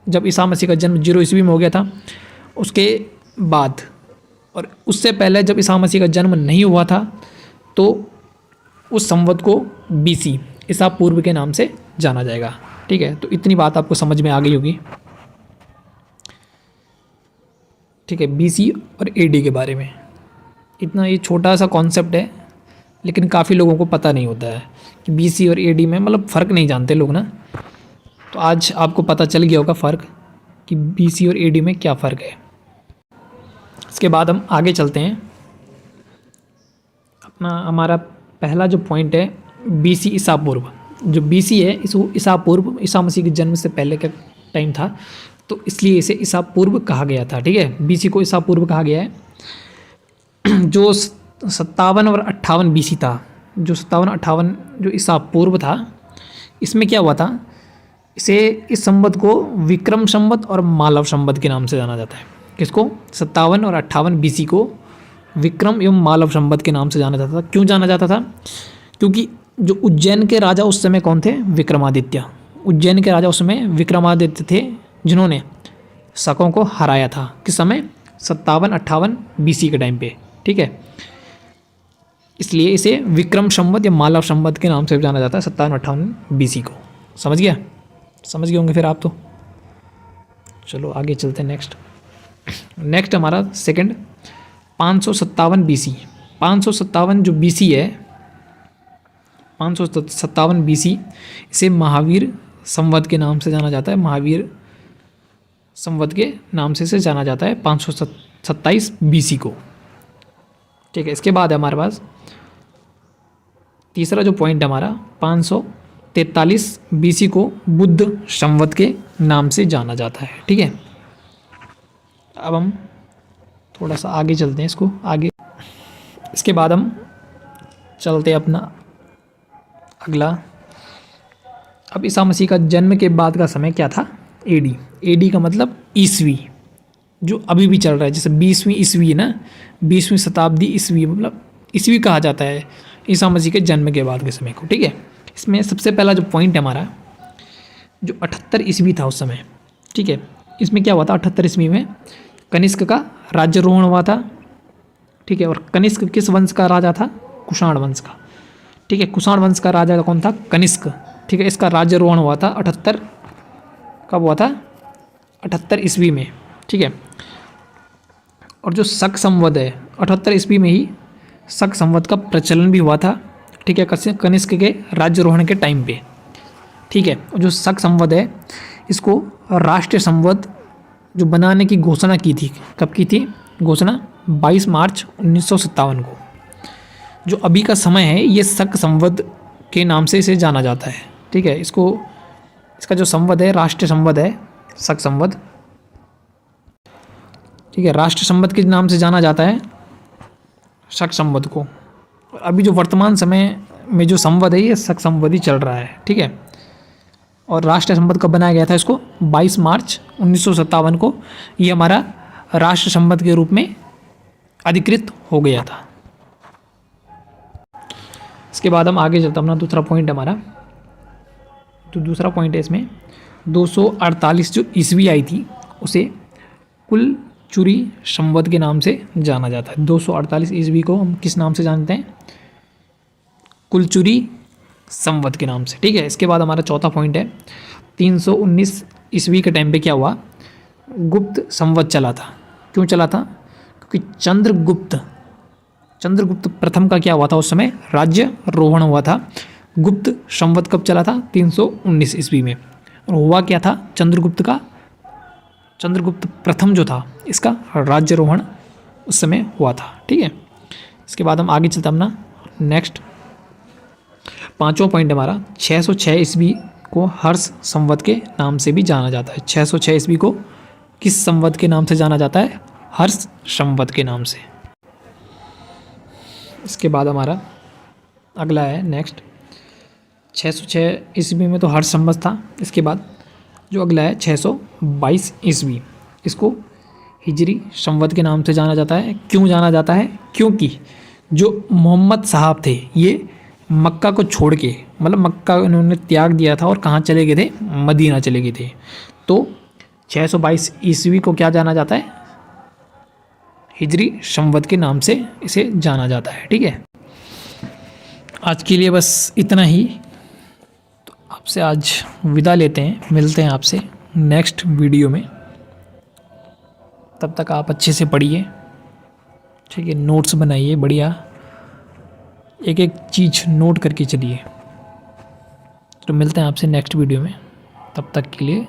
जब ईसा मसीह का जन्म 0 ईस्वी में हो गया था, उसके बाद और उससे पहले जब ईसा मसीह का जन्म नहीं हुआ था, तो उस संवत को बीसी ईसा पूर्व के नाम से जाना जाएगा। ठीक है, तो इतनी बात आपको समझ में आ गई होगी। ठीक है, बीसी और एडी के बारे में इतना, ये छोटा सा कॉन्सेप्ट है, लेकिन काफ़ी लोगों को पता नहीं होता है कि बीसी और एडी में मतलब फ़र्क नहीं जानते लोग ना। तो आज आपको पता चल गया होगा फ़र्क कि बीसी और एडी में क्या फ़र्क है। इसके बाद हम आगे चलते हैं। हमारा पहला जो पॉइंट है बीसी ईसा पूर्व। जो बीसी है इसको ईसा पूर्व, ईसा मसीह के जन्म से पहले का टाइम था, तो इसलिए इसे ईसा पूर्व कहा गया था। ठीक है, बीसी को ईसा पूर्व कहा गया है। जो 57 और 58 बीसी था, जो 57-58 जो ईसा पूर्व था, इसमें क्या हुआ था? इस संवत को विक्रम संवत और मालव संवत के नाम से जाना जाता है। किसको? 57 और 58 बीसी को विक्रम एवं मालव संवत के नाम से जाना जाता था। क्यों जाना जाता था? क्योंकि जो उज्जैन के राजा उस समय कौन थे? विक्रमादित्य। उज्जैन के राजा उस समय विक्रमादित्य थे, जिन्होंने शकों को हराया था। किस समय? 57-58 बीसी के टाइम पे। ठीक है, इसलिए इसे विक्रम संवत या मालव संवत के नाम से जाना जाता है 57-58 बीसी को। समझ गया? समझ गए होंगे फिर आप तो। चलो आगे चलते हैं। नेक्स्ट हमारा सेकंड 557 BC। 557 जो BC है, 557 BC, इसे महावीर संवत के नाम से जाना जाता है। महावीर संवत के नाम से इसे जाना जाता है 527 BC को। ठीक है, इसके बाद है हमारे पास तीसरा जो पॉइंट है हमारा, 543 BC को बुद्ध संवत के नाम से जाना जाता है। ठीक है, अब हम थोड़ा सा आगे चलते हैं, इसको आगे। इसके बाद हम चलते हैं अपना अगला। अब ईसा मसीह का जन्म के बाद का समय क्या था? एडी। एडी का मतलब ईसवी, जो अभी भी चल रहा है। जैसे 20वीं ईस्वी है ना, 20वीं शताब्दी ईस्वी, मतलब ईस्वी कहा जाता है ईसा मसीह के जन्म के बाद के समय को। ठीक है, इसमें सबसे पहला जो पॉइंट है हमारा, जो 78 ईस्वी था उस समय। ठीक है, इसमें क्या हुआ था? 78 ईस्वी में कनिष्क का राज्यारोहण हुआ था। ठीक है, और कनिष्क किस वंश का राजा था? कुषाण वंश का। ठीक है, कुषाण वंश का राजा कौन था? कनिष्क। ठीक है, इसका राज्यारोहण हुआ था 78, कब हुआ था? 78 ईस्वी में। ठीक है, और जो शक संवत है, 78 ईस्वी में ही शक संवत का प्रचलन भी हुआ था। ठीक है, कनिष्क के राज्यारोहण के टाइम पे। ठीक है, जो शक संवत है, इसको राष्ट्रीय संवत जो बनाने की घोषणा की थी, कब की थी घोषणा? 22 मार्च 1957 को। जो अभी का समय है, ये शक संवत के नाम से इसे जाना जाता है। ठीक है, इसका जो संवत है, राष्ट्रीय संवत है शक संवत। ठीक है, राष्ट्र संवत के नाम से जाना जाता है शक संवत को। अभी जो वर्तमान समय में जो संवत है, ये शक संवत ही चल रहा है। ठीक है, और राष्ट्र संवत कब बनाया गया था? इसको 22 मार्च 1957 को ये हमारा राष्ट्र संवत के रूप में अधिकृत हो गया था। इसके बाद हम आगे चलते, अपना दूसरा पॉइंट हमारा, तो दूसरा पॉइंट है इसमें 248 जो ईस्वी आई थी, उसे कुल चुरी संवत के नाम से जाना जाता है। 248 ईस्वी को हम किस नाम से जानते हैं? कुलचुरी संवत के नाम से। ठीक है, इसके बाद हमारा चौथा पॉइंट है 319 ईस्वी के टाइम पे क्या हुआ? गुप्त संवत चला था। क्यों चला था? क्योंकि चंद्रगुप्त प्रथम का क्या हुआ था? उस समय राज्यारोहण हुआ था। गुप्त संवत कब चला था? 319 ईस्वी में। और हुआ क्या था? चंद्रगुप्त प्रथम जो था, इसका राज्यारोहण उस समय हुआ था। ठीक है, इसके बाद हम आगे चलते अपना नेक्स्ट पांचवा पॉइंट हमारा, 606 ईस्वी को हर्ष संवत के नाम से भी जाना जाता है। 606 ईस्वी को किस संवत के नाम से जाना जाता है? हर्ष संवत के नाम से। इसके बाद हमारा अगला है नेक्स्ट 606 ईस्वी में तो हर्ष संवत था। इसके बाद जो अगला है 622 ईस्वी, इसको हिजरी संवत के नाम से जाना जाता है। क्यों जाना जाता है? क्योंकि जो मोहम्मद साहब थे, ये मक्का को छोड़ के, मतलब मक्का उन्होंने त्याग दिया था और कहाँ चले गए थे? मदीना चले गए थे। तो 622 ईस्वी को क्या जाना जाता है? हिजरी संवत के नाम से इसे जाना जाता है। ठीक है, आज के लिए बस इतना ही। तो आपसे आज विदा लेते हैं, मिलते हैं आपसे नेक्स्ट वीडियो में। तब तक आप अच्छे से पढ़िए। ठीक है, नोट्स बनाइए बढ़िया, एक एक चीज़ नोट करके चलिए। तो मिलते हैं आपसे नेक्स्ट वीडियो में, तब तक के लिए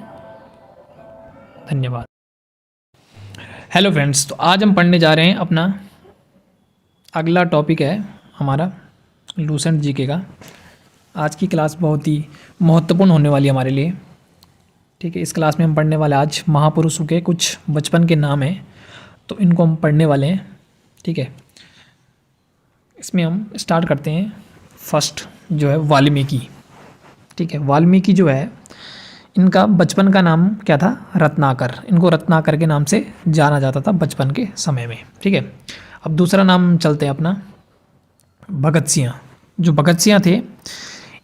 धन्यवाद। हेलो फ्रेंड्स, तो आज हम पढ़ने जा रहे हैं अपना अगला टॉपिक है हमारा लूसेंट जीके का। आज की क्लास बहुत ही महत्वपूर्ण होने वाली है हमारे लिए। ठीक है, इस क्लास में हम पढ़ने वाले आज महापुरुषों के कुछ बचपन के नाम हैं, तो इनको हम पढ़ने वाले हैं। ठीक है, इसमें हम स्टार्ट करते हैं। फर्स्ट जो है वाल्मीकि। ठीक है, वाल्मीकि जो है, इनका बचपन का नाम क्या था? रत्नाकर। इनको रत्नाकर के नाम से जाना जाता था बचपन के समय में। ठीक है, अब दूसरा नाम चलते हैं अपना भगत सिंह। जो भगत सिंह थे,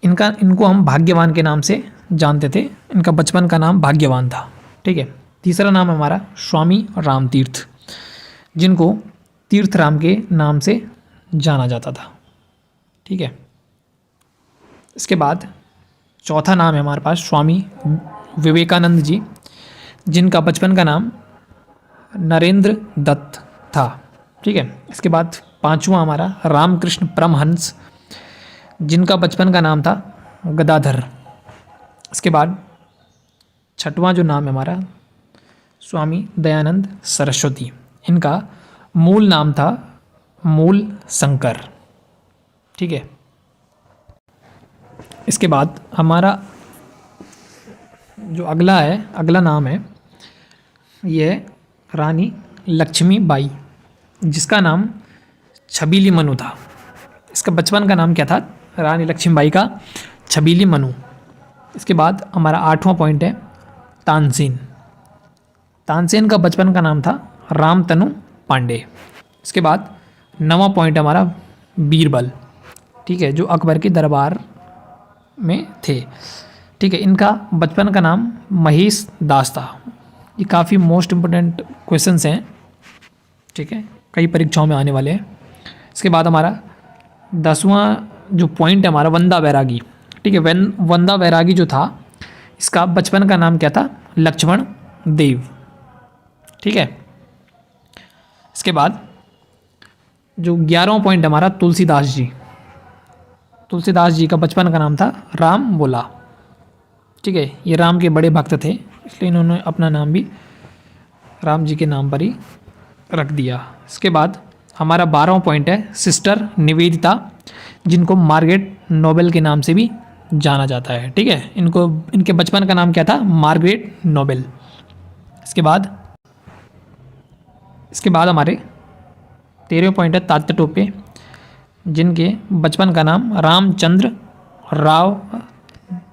इनको हम भाग्यवान के नाम से जानते थे। इनका बचपन का नाम भाग्यवान था। ठीक है, तीसरा नाम हमारा स्वामी रामतीर्थ, जिनको तीर्थ राम के नाम से जाना जाता था। ठीक है, इसके बाद चौथा नाम है हमारे पास स्वामी विवेकानंद जी, जिनका बचपन का नाम नरेंद्र दत्त था। ठीक है। इसके बाद पांचवा हमारा रामकृष्ण परमहंस, जिनका बचपन का नाम था गदाधर। इसके बाद छठवां जो नाम है हमारा स्वामी दयानंद सरस्वती, इनका मूल नाम था मूल शंकर। ठीक है। इसके बाद हमारा जो अगला नाम है ये रानी लक्ष्मीबाई, जिसका नाम छबीली मनु था। इसका बचपन का नाम क्या था? रानी लक्ष्मीबाई का छबीली मनु। इसके बाद हमारा आठवां पॉइंट है तानसेन। तानसेन का बचपन का नाम था रामतनु पांडे। इसके बाद नवां पॉइंट हमारा बीरबल, ठीक है, जो अकबर के दरबार में थे। ठीक है। इनका बचपन का नाम महेश दास था। ये काफ़ी मोस्ट इम्पोर्टेंट क्वेश्चंस हैं, ठीक है, कई परीक्षाओं में आने वाले हैं। इसके बाद हमारा 10वां जो पॉइंट है हमारा वंदा बैरागी। ठीक है। वंदा बैरागी जो था, इसका बचपन का नाम क्या था? लक्ष्मण देव। ठीक है। इसके बाद जो 11वां पॉइंट हमारा तुलसीदास जी। तुलसीदास जी का बचपन का नाम था राम बोला। ठीक है। ये राम के बड़े भक्त थे, इसलिए इन्होंने अपना नाम भी राम जी के नाम पर ही रख दिया। इसके बाद हमारा 12वां पॉइंट है सिस्टर निवेदिता, जिनको मार्गरेट नोबेल के नाम से भी जाना जाता है। ठीक है। इनके बचपन का नाम क्या था? Margaret Nobel. इसके बाद हमारे 13वें पॉइंट है तात्या टोपे, जिनके बचपन का नाम रामचंद्र राव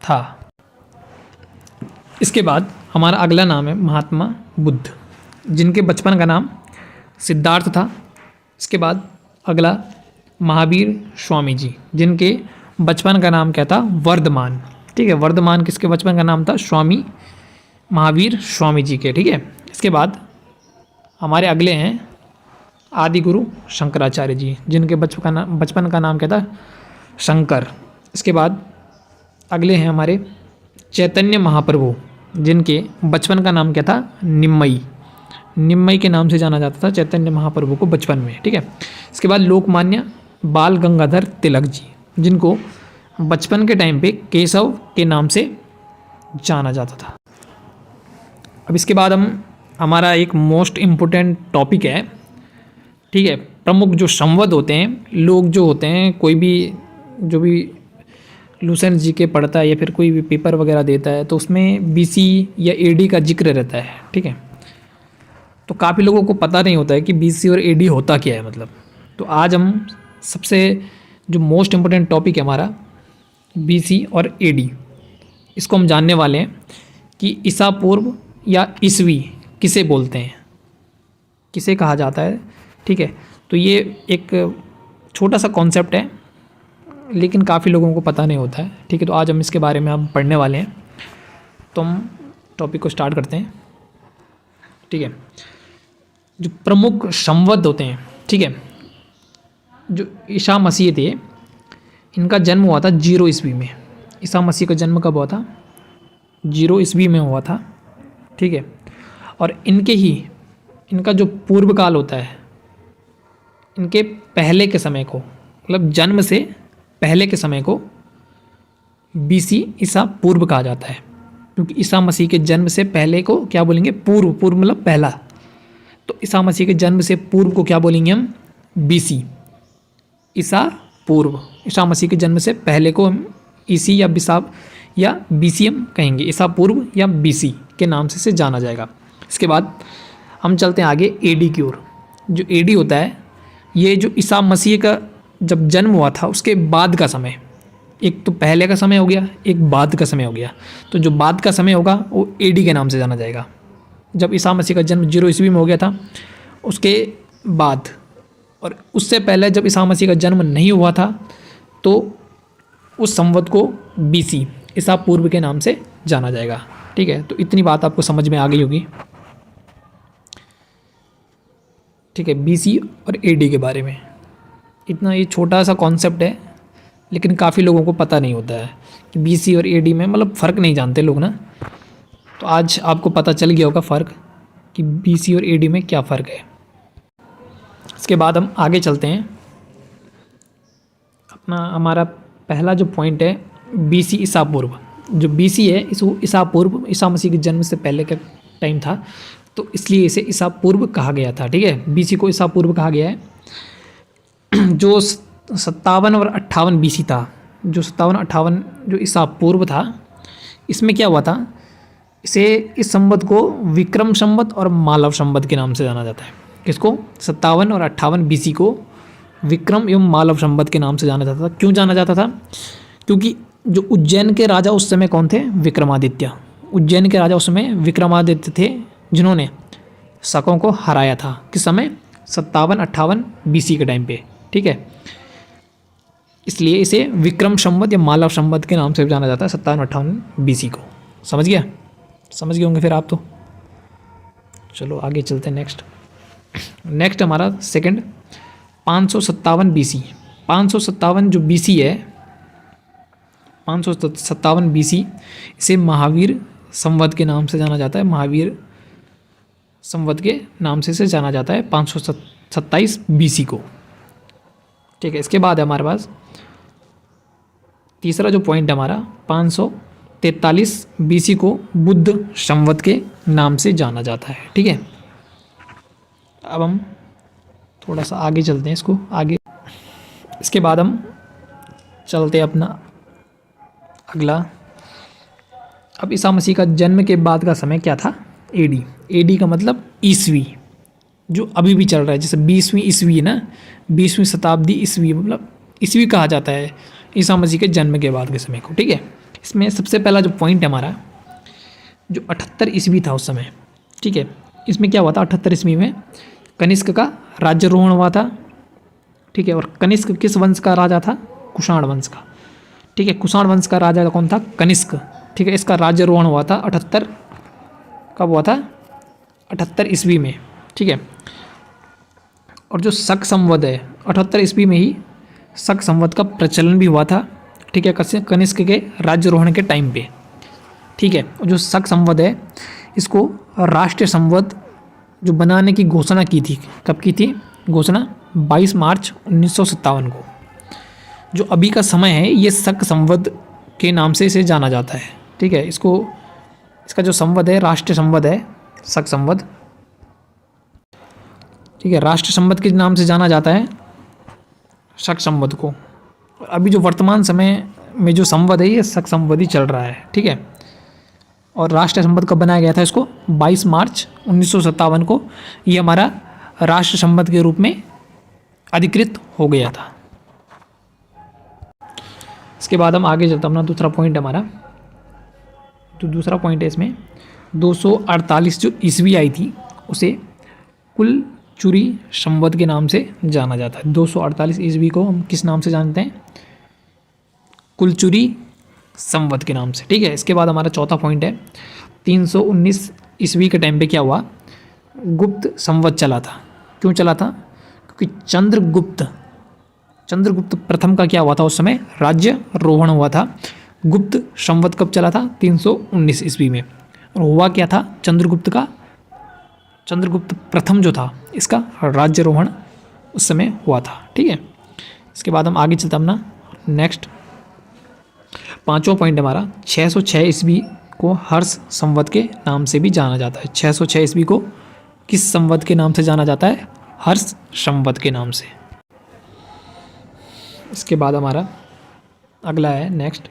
था। इसके बाद हमारा अगला नाम है महात्मा बुद्ध, जिनके बचपन का नाम सिद्धार्थ था। इसके बाद अगला महावीर स्वामी जी, जिनके बचपन का नाम क्या था? वर्धमान। ठीक है। वर्धमान किसके बचपन का नाम था? स्वामी महावीर स्वामी जी के। ठीक है। इसके बाद हमारे अगले हैं आदि गुरु शंकराचार्य जी, जिनके बचपन का नाम क्या था? शंकर। इसके बाद अगले हैं हमारे चैतन्य महाप्रभु, जिनके बचपन का नाम क्या था? निम्मई। निम्मई के नाम से जाना जाता था चैतन्य महाप्रभु को बचपन में। ठीक है। इसके बाद लोकमान्य बाल गंगाधर तिलक जी, जिनको बचपन के टाइम पे केशव के नाम से जाना जाता था। अब इसके बाद हमारा एक मोस्ट इम्पोर्टेंट टॉपिक है, ठीक है, प्रमुख जो संवद होते हैं, लोग जो होते हैं, कोई भी जो भी लूसेंट जी के पढ़ता है या फिर कोई भी पेपर वगैरह देता है, तो उसमें बीसी या एडी का जिक्र रहता है। ठीक है। तो काफ़ी लोगों को पता नहीं होता है कि बीसी और एडी होता क्या है मतलब। तो आज हम सबसे जो मोस्ट इम्पोर्टेंट टॉपिक है हमारा बीसी और एडी, इसको हम जानने वाले हैं कि ईसा पूर्व या ईसवी किसे बोलते हैं, किसे कहा जाता है। ठीक है। तो ये एक छोटा सा कॉन्सेप्ट है, लेकिन काफ़ी लोगों को पता नहीं होता है। ठीक है। तो आज हम इसके बारे में हम पढ़ने वाले हैं, तो हम टॉपिक को स्टार्ट करते हैं। ठीक है। जो प्रमुख संवद होते हैं, ठीक है, जो ईसा मसीह थे, इनका जन्म हुआ था 0 ईस्वी में। ईसा मसीह का जन्म कब हुआ था? 0 ईस्वी में हुआ था। ठीक है। और इनका जो पूर्व काल होता है, इनके पहले के समय को, मतलब जन्म से पहले के समय को बीसी ईसा पूर्व कहा जाता है, क्योंकि ईसा मसीह के जन्म से पहले को क्या बोलेंगे? पूर्व मतलब पहला। तो ईसा मसीह के जन्म से पूर्व को क्या बोलेंगे हम? बीसी, ईसा पूर्व। ईसा मसीह के जन्म से पहले को हम ईसी या बिसाब या बीसीएम कहेंगे, ईसा पूर्व या बीसी के नाम से जाना जाएगा। इसके बाद हम चलते हैं आगे एडी की ओर। जो एडी होता है, ये जो ईसा मसीह का जब जन्म हुआ था उसके बाद का समय, एक तो पहले का समय हो गया, एक बाद का समय हो गया। तो जो बाद का समय होगा वो एडी के नाम से जाना जाएगा। जब ईसा मसीह का जन्म 0 ईस्वी में हो गया था, उसके बाद और उससे पहले जब ईसा मसीह का जन्म नहीं हुआ था, तो उस संवत को बीसी ईसा पूर्व के नाम से जाना जाएगा। ठीक है। तो इतनी बात आपको समझ में आ गई होगी। ठीक है। बीसी और एडी के बारे में इतना, ये छोटा सा कॉन्सेप्ट है, लेकिन काफ़ी लोगों को पता नहीं होता है कि बीसी और एडी में मतलब फ़र्क नहीं जानते लोग ना। तो आज आपको पता चल गया होगा फ़र्क कि बीसी और एडी में क्या फ़र्क है। इसके बाद हम आगे चलते हैं। अपना हमारा पहला जो पॉइंट है बीसी ईसा पूर्व। जो बीसी है इसको ईसा पूर्व, ईसा मसीह के जन्म से पहले का टाइम था, तो इसलिए इसे ईसा पूर्व कहा गया था। ठीक है, बीसी को ईसा पूर्व कहा गया है। जो 57 और 58 बीसी था, जो 57-58 जो ईसा पूर्व था, इसमें क्या हुआ था, इसे इस संवत को विक्रम संवत और मालव संवत के नाम से जाना जाता है। किसको? 57 और 58 बीसी को विक्रम एवं मालव संवत के नाम से जाना जाता था। क्यों जाना जाता था? क्योंकि जो उज्जैन के राजा उस समय कौन थे? विक्रमादित्य। उज्जैन के राजा उस समय विक्रमादित्य थे, जिन्होंने शकों को हराया था। किस समय? 57-58 बीसी के टाइम पे। ठीक है, इसलिए इसे विक्रम संवत या मालव संवत के नाम से जाना जाता है 57-58 बीसी को। समझ गया? समझ गए होंगे फिर आप तो। चलो आगे चलते हैं। नेक्स्ट हमारा सेकंड 557 बीसी। 557 जो बीसी है, 557 बीसी, इसे महावीर संवत के नाम से जाना जाता है। महावीर संवत के नाम से इसे जाना जाता है 527 बीसी को। ठीक है, इसके बाद है हमारे पास तीसरा जो पॉइंट है हमारा 543 बीसी को बुद्ध संवत के नाम से जाना जाता है। ठीक है, अब हम थोड़ा सा आगे चलते हैं इसको आगे। इसके बाद हम चलते हैं अपना अगला। अब ईसा मसीह का जन्म के बाद का समय क्या था? एडी। एडी का मतलब ईसवी, जो अभी भी चल रहा है। जैसे 20वीं ईस्वी है ना, 20वीं शताब्दी ईस्वी, मतलब ईस्वी कहा जाता है ईसा मसीह के जन्म के बाद के समय को। ठीक है, इसमें सबसे पहला जो पॉइंट है हमारा, जो 78 ईस्वी था उस समय। ठीक है, इसमें क्या हुआ था? 78 ईस्वी में कनिष्क का राज्यारोहण हुआ था। ठीक है, और कनिष्क किस वंश का राजा था? कुषाण वंश का। ठीक है, कुषाण वंश का राजा कौन था? कनिष्क। ठीक है, इसका राज्यारोहण हुआ था 78, कब हुआ था? 78 ईस्वी में। ठीक है, और जो शक संवत है 78 ईस्वी में ही शक संवत का प्रचलन भी हुआ था। ठीक है, कनिष्क के राज्यारोहण के टाइम पे। ठीक है, और जो शक संवत है इसको राष्ट्रीय संवत जो बनाने की घोषणा की थी, कब की थी घोषणा? 22 मार्च 1957 को। जो अभी का समय है ये शक संवत के नाम से इसे जाना जाता है। ठीक है, इसका जो संवत है राष्ट्रीय संवत है, शक संवत। ठीक है, राष्ट्र संवत के नाम से जाना जाता है शक संवत को। अभी जो वर्तमान समय में जो संवत है ये शक संवत ही चल रहा है। ठीक है, और राष्ट्र संवत कब बनाया गया था? इसको 22 मार्च 1957 को ये हमारा राष्ट्र संवत के रूप में अधिकृत हो गया था। इसके बाद हम आगे चलते हैं। अपना दूसरा पॉइंट हमारा, तो दूसरा पॉइंट है इसमें 248 जो ईस्वी आई थी उसे कुल चुरी संवत के नाम से जाना जाता है। 248 ईस्वी को हम किस नाम से जानते हैं? कुलचुरी संवत के नाम से। ठीक है, इसके बाद हमारा चौथा पॉइंट है 319 ईस्वी के टाइम पे क्या हुआ? गुप्त संवत चला था। क्यों चला था? क्योंकि चंद्रगुप्त प्रथम का क्या हुआ था? उस समय राज्यारोहण हुआ था। गुप्त संवत कब चला था? 319 ईस्वी में। और हुआ क्या था? चंद्रगुप्त प्रथम जो था इसका राज्यारोहण उस समय हुआ था। ठीक है, इसके बाद हम आगे चलते हैं अपना नेक्स्ट पांचवा पॉइंट हमारा 606 ईस्वी को हर्ष संवत के नाम से भी जाना जाता है। 606 ईस्वी को किस संवत के नाम से जाना जाता है? हर्ष संवत के नाम से। इसके बाद हमारा अगला है नेक्स्ट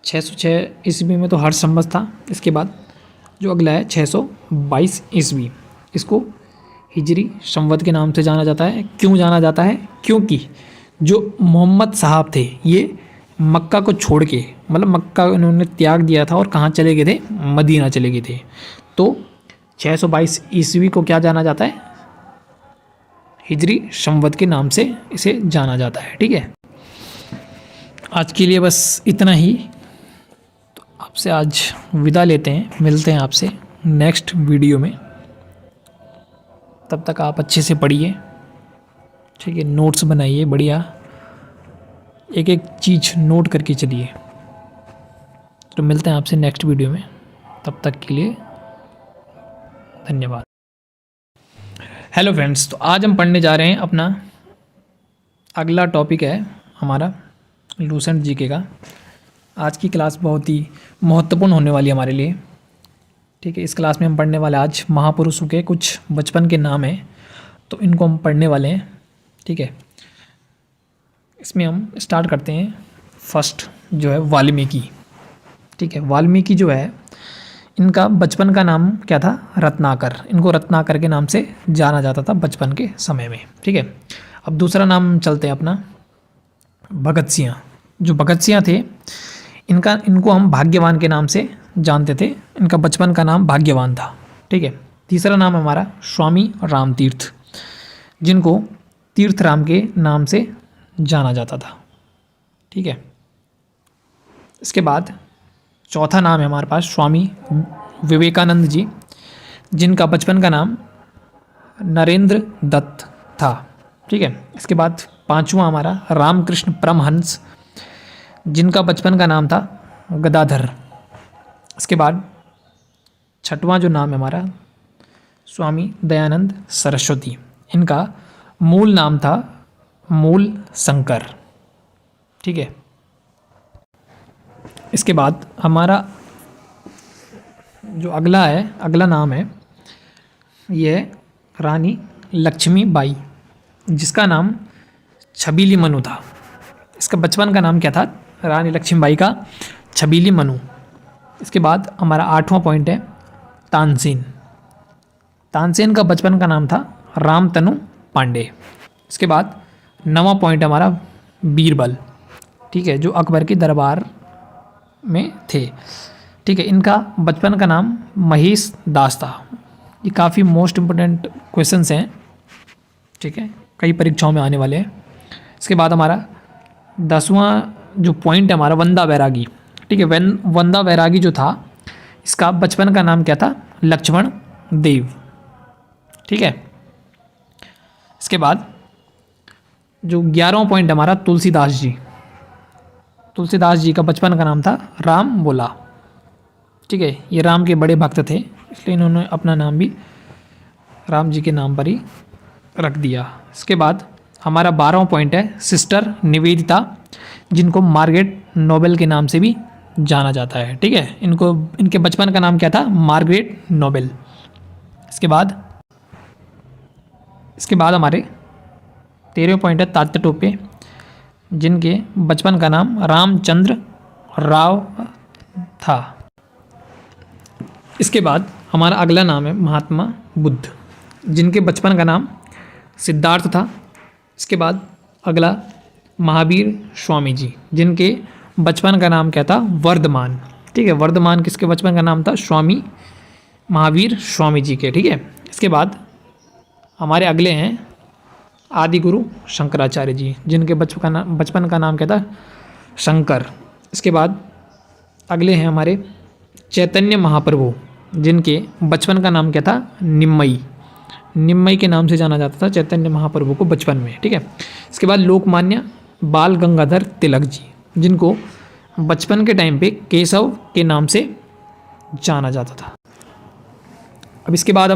606 ईस्वी में तो हर्ष संवत था। इसके बाद जो अगला है 622 ईस्वी, इसको हिजरी संवत के नाम से जाना जाता है। क्यों जाना जाता है? क्योंकि जो मोहम्मद साहब थे ये मक्का को छोड़ के, मतलब मक्का उन्होंने त्याग दिया था और कहाँ चले गए थे? मदीना चले गए थे। तो 622 ईस्वी को क्या जाना जाता है? हिजरी संवत के नाम से इसे जाना जाता है। ठीक है, आज के लिए बस इतना ही। तो आपसे आज विदा लेते हैं, मिलते हैं आपसे नेक्स्ट वीडियो में। तब तक आप अच्छे से पढ़िए। ठीक है, नोट्स बनाइए बढ़िया, एक एक चीज़ नोट करके चलिए। तो मिलते हैं आपसे नेक्स्ट वीडियो में, तब तक के लिए धन्यवाद। हेलो फ्रेंड्स, तो आज हम पढ़ने जा रहे हैं अपना अगला टॉपिक है हमारा लूसेंट जीके का। आज की क्लास बहुत ही महत्वपूर्ण होने वाली है हमारे लिए। ठीक है, इस क्लास में हम पढ़ने वाले आज महापुरुषों के कुछ बचपन के नाम हैं, तो इनको हम पढ़ने वाले हैं। ठीक है, इसमें हम स्टार्ट करते हैं। फर्स्ट जो है वाल्मीकि। ठीक है, वाल्मीकि जो है इनका बचपन का नाम क्या था? रत्नाकर। इनको रत्नाकर के नाम से जाना जाता था बचपन के समय में। ठीक है, अब दूसरा नाम चलते हैं अपना भगत सिंह। जो भगत सिंह थे इनको हम भाग्यवान के नाम से जानते थे। इनका बचपन का नाम भाग्यवान था। ठीक है, तीसरा नाम हमारा स्वामी रामतीर्थ, जिनको तीर्थ राम के नाम से जाना जाता था। ठीक है, इसके बाद चौथा नाम है हमारे पास स्वामी विवेकानंद जी, जिनका बचपन का नाम नरेंद्र दत्त था। ठीक है, इसके बाद पांचवा हमारा रामकृष्ण परमहंस, जिनका बचपन का नाम था गदाधर। इसके बाद छठवां जो नाम है हमारा स्वामी दयानंद सरस्वती। इनका मूल नाम था मूल शंकर। ठीक है, इसके बाद हमारा जो अगला नाम है ये रानी लक्ष्मीबाई, जिसका नाम छबीली मनु था। इसका बचपन का नाम क्या था? रानी लक्ष्मीबाई का छबीली मनु। इसके बाद हमारा आठवां पॉइंट है तानसेन। तानसेन का बचपन का नाम था रामतनु पांडे। इसके बाद नवां पॉइंट हमारा बीरबल। ठीक है, जो अकबर के दरबार में थे। ठीक है, इनका बचपन का नाम महेश दास था। ये काफ़ी मोस्ट इम्पोर्टेंट क्वेश्चंस हैं। ठीक है, कई परीक्षाओं में आने वाले हैं। इसके बाद हमारा 10वां जो पॉइंट है हमारा वंदा बैरागी। ठीक है, वंदा बैरागी जो था इसका बचपन का नाम क्या था? लक्ष्मण देव। ठीक है, इसके बाद जो 11वां पॉइंट हमारा तुलसीदास जी। तुलसीदास जी का बचपन का नाम था राम बोला। ठीक है, ये राम के बड़े भक्त थे, इसलिए इन्होंने अपना नाम भी राम जी के नाम पर ही रख दिया। इसके बाद हमारा 12वां पॉइंट है सिस्टर निवेदिता, जिनको मार्गरेट नोबेल के नाम से भी जाना जाता है। ठीक है, इनके बचपन का नाम क्या था? Margaret Nobel. इसके बाद हमारे 13वें पॉइंट है तात्या टोपे, जिनके बचपन का नाम रामचंद्र राव था। इसके बाद हमारा अगला नाम है महात्मा बुद्ध, जिनके बचपन का नाम सिद्धार्थ था। इसके बाद अगला महावीर स्वामी जी, जिनके बचपन का नाम क्या था? वर्धमान। ठीक है, वर्धमान किसके बचपन का नाम था? स्वामी महावीर स्वामी जी के। ठीक है, इसके बाद हमारे अगले हैं आदि गुरु शंकराचार्य जी, जिनके बचपन का नाम क्या था? शंकर। इसके बाद अगले हैं हमारे चैतन्य महाप्रभु, जिनके बचपन का नाम क्या था? निम्मई। निम्मई के नाम से जाना जाता था चैतन्य महाप्रभु को बचपन में। ठीक है, इसके बाद लोकमान्य बाल गंगाधर तिलक जी, जिनको बचपन के टाइम पे केशव के नाम से जाना जाता था। अब इसके बाद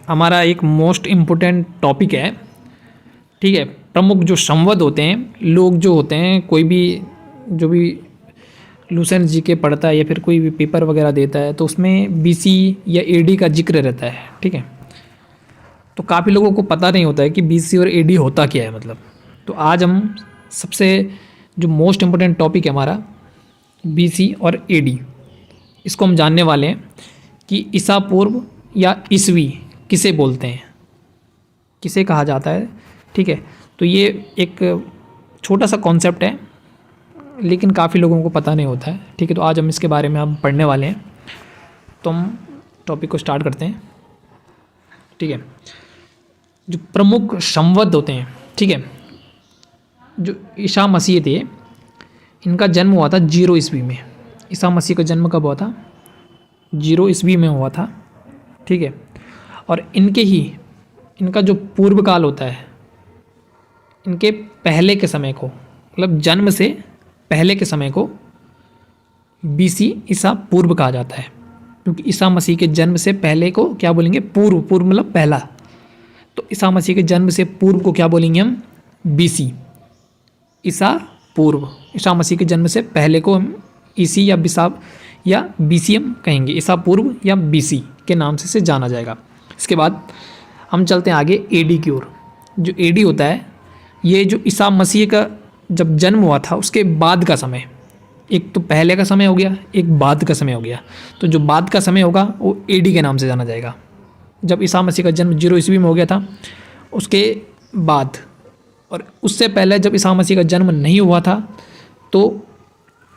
हमारा एक मोस्ट इम्पोर्टेंट टॉपिक है। ठीक है, प्रमुख जो संवद होते हैं, लोग जो होते हैं, कोई भी जो भी लूसेंट जीके पढ़ता है या फिर कोई भी पेपर वगैरह देता है, तो उसमें बीसी या एडी का जिक्र रहता है। ठीक है, तो काफ़ी लोगों को पता नहीं होता है कि बीसी और एडी होता क्या है मतलब। तो आज हम सबसे जो मोस्ट इम्पोर्टेंट टॉपिक है हमारा बीसी और एडी, इसको हम जानने वाले हैं कि ईसा पूर्व या ईसवी किसे बोलते हैं, किसे कहा जाता है। ठीक है, तो ये एक छोटा सा कॉन्सेप्ट है, लेकिन काफ़ी लोगों को पता नहीं होता है। ठीक है, तो आज हम इसके बारे में हम पढ़ने वाले हैं, तो हम टॉपिक को स्टार्ट करते हैं। ठीक है, जो प्रमुख संवद होते हैं, ठीक है, जो ईसा मसीह थे, इनका जन्म हुआ था 0 ईस्वी में। ईसा मसीह का जन्म कब हुआ था? 0 ईस्वी में हुआ था। ठीक है, और इनका जो पूर्व काल होता है, इनके पहले के समय को, मतलब जन्म से पहले के समय को बीसी ईसा पूर्व कहा जाता है, क्योंकि ईसा मसीह के जन्म से पहले को क्या बोलेंगे? पूर्व। पूर्व मतलब पहला। तो तो ईसा मसीह के जन्म से पूर्व को क्या बोलेंगे हम? बीसी, ईसा पूर्व। ईसा मसीह के जन्म से पहले को हम ईसी या बिसाब या बीसी हम कहेंगे, ईसा पूर्व या बीसी के नाम से इसे जाना जाएगा। इसके बाद हम चलते हैं आगे एडी की ओर। जो एडी होता है, ये जो ईसा मसीह का जब जन्म हुआ था उसके बाद का समय, एक तो पहले का समय हो गया, एक बाद का समय हो गया। तो जो बाद का समय होगा वो एडी के नाम से जाना जाएगा। जब ईसा मसीह का जन्म 0 ईस्वी में हो गया था, उसके बाद और उससे पहले जब ईसा मसीह का जन्म नहीं हुआ था तो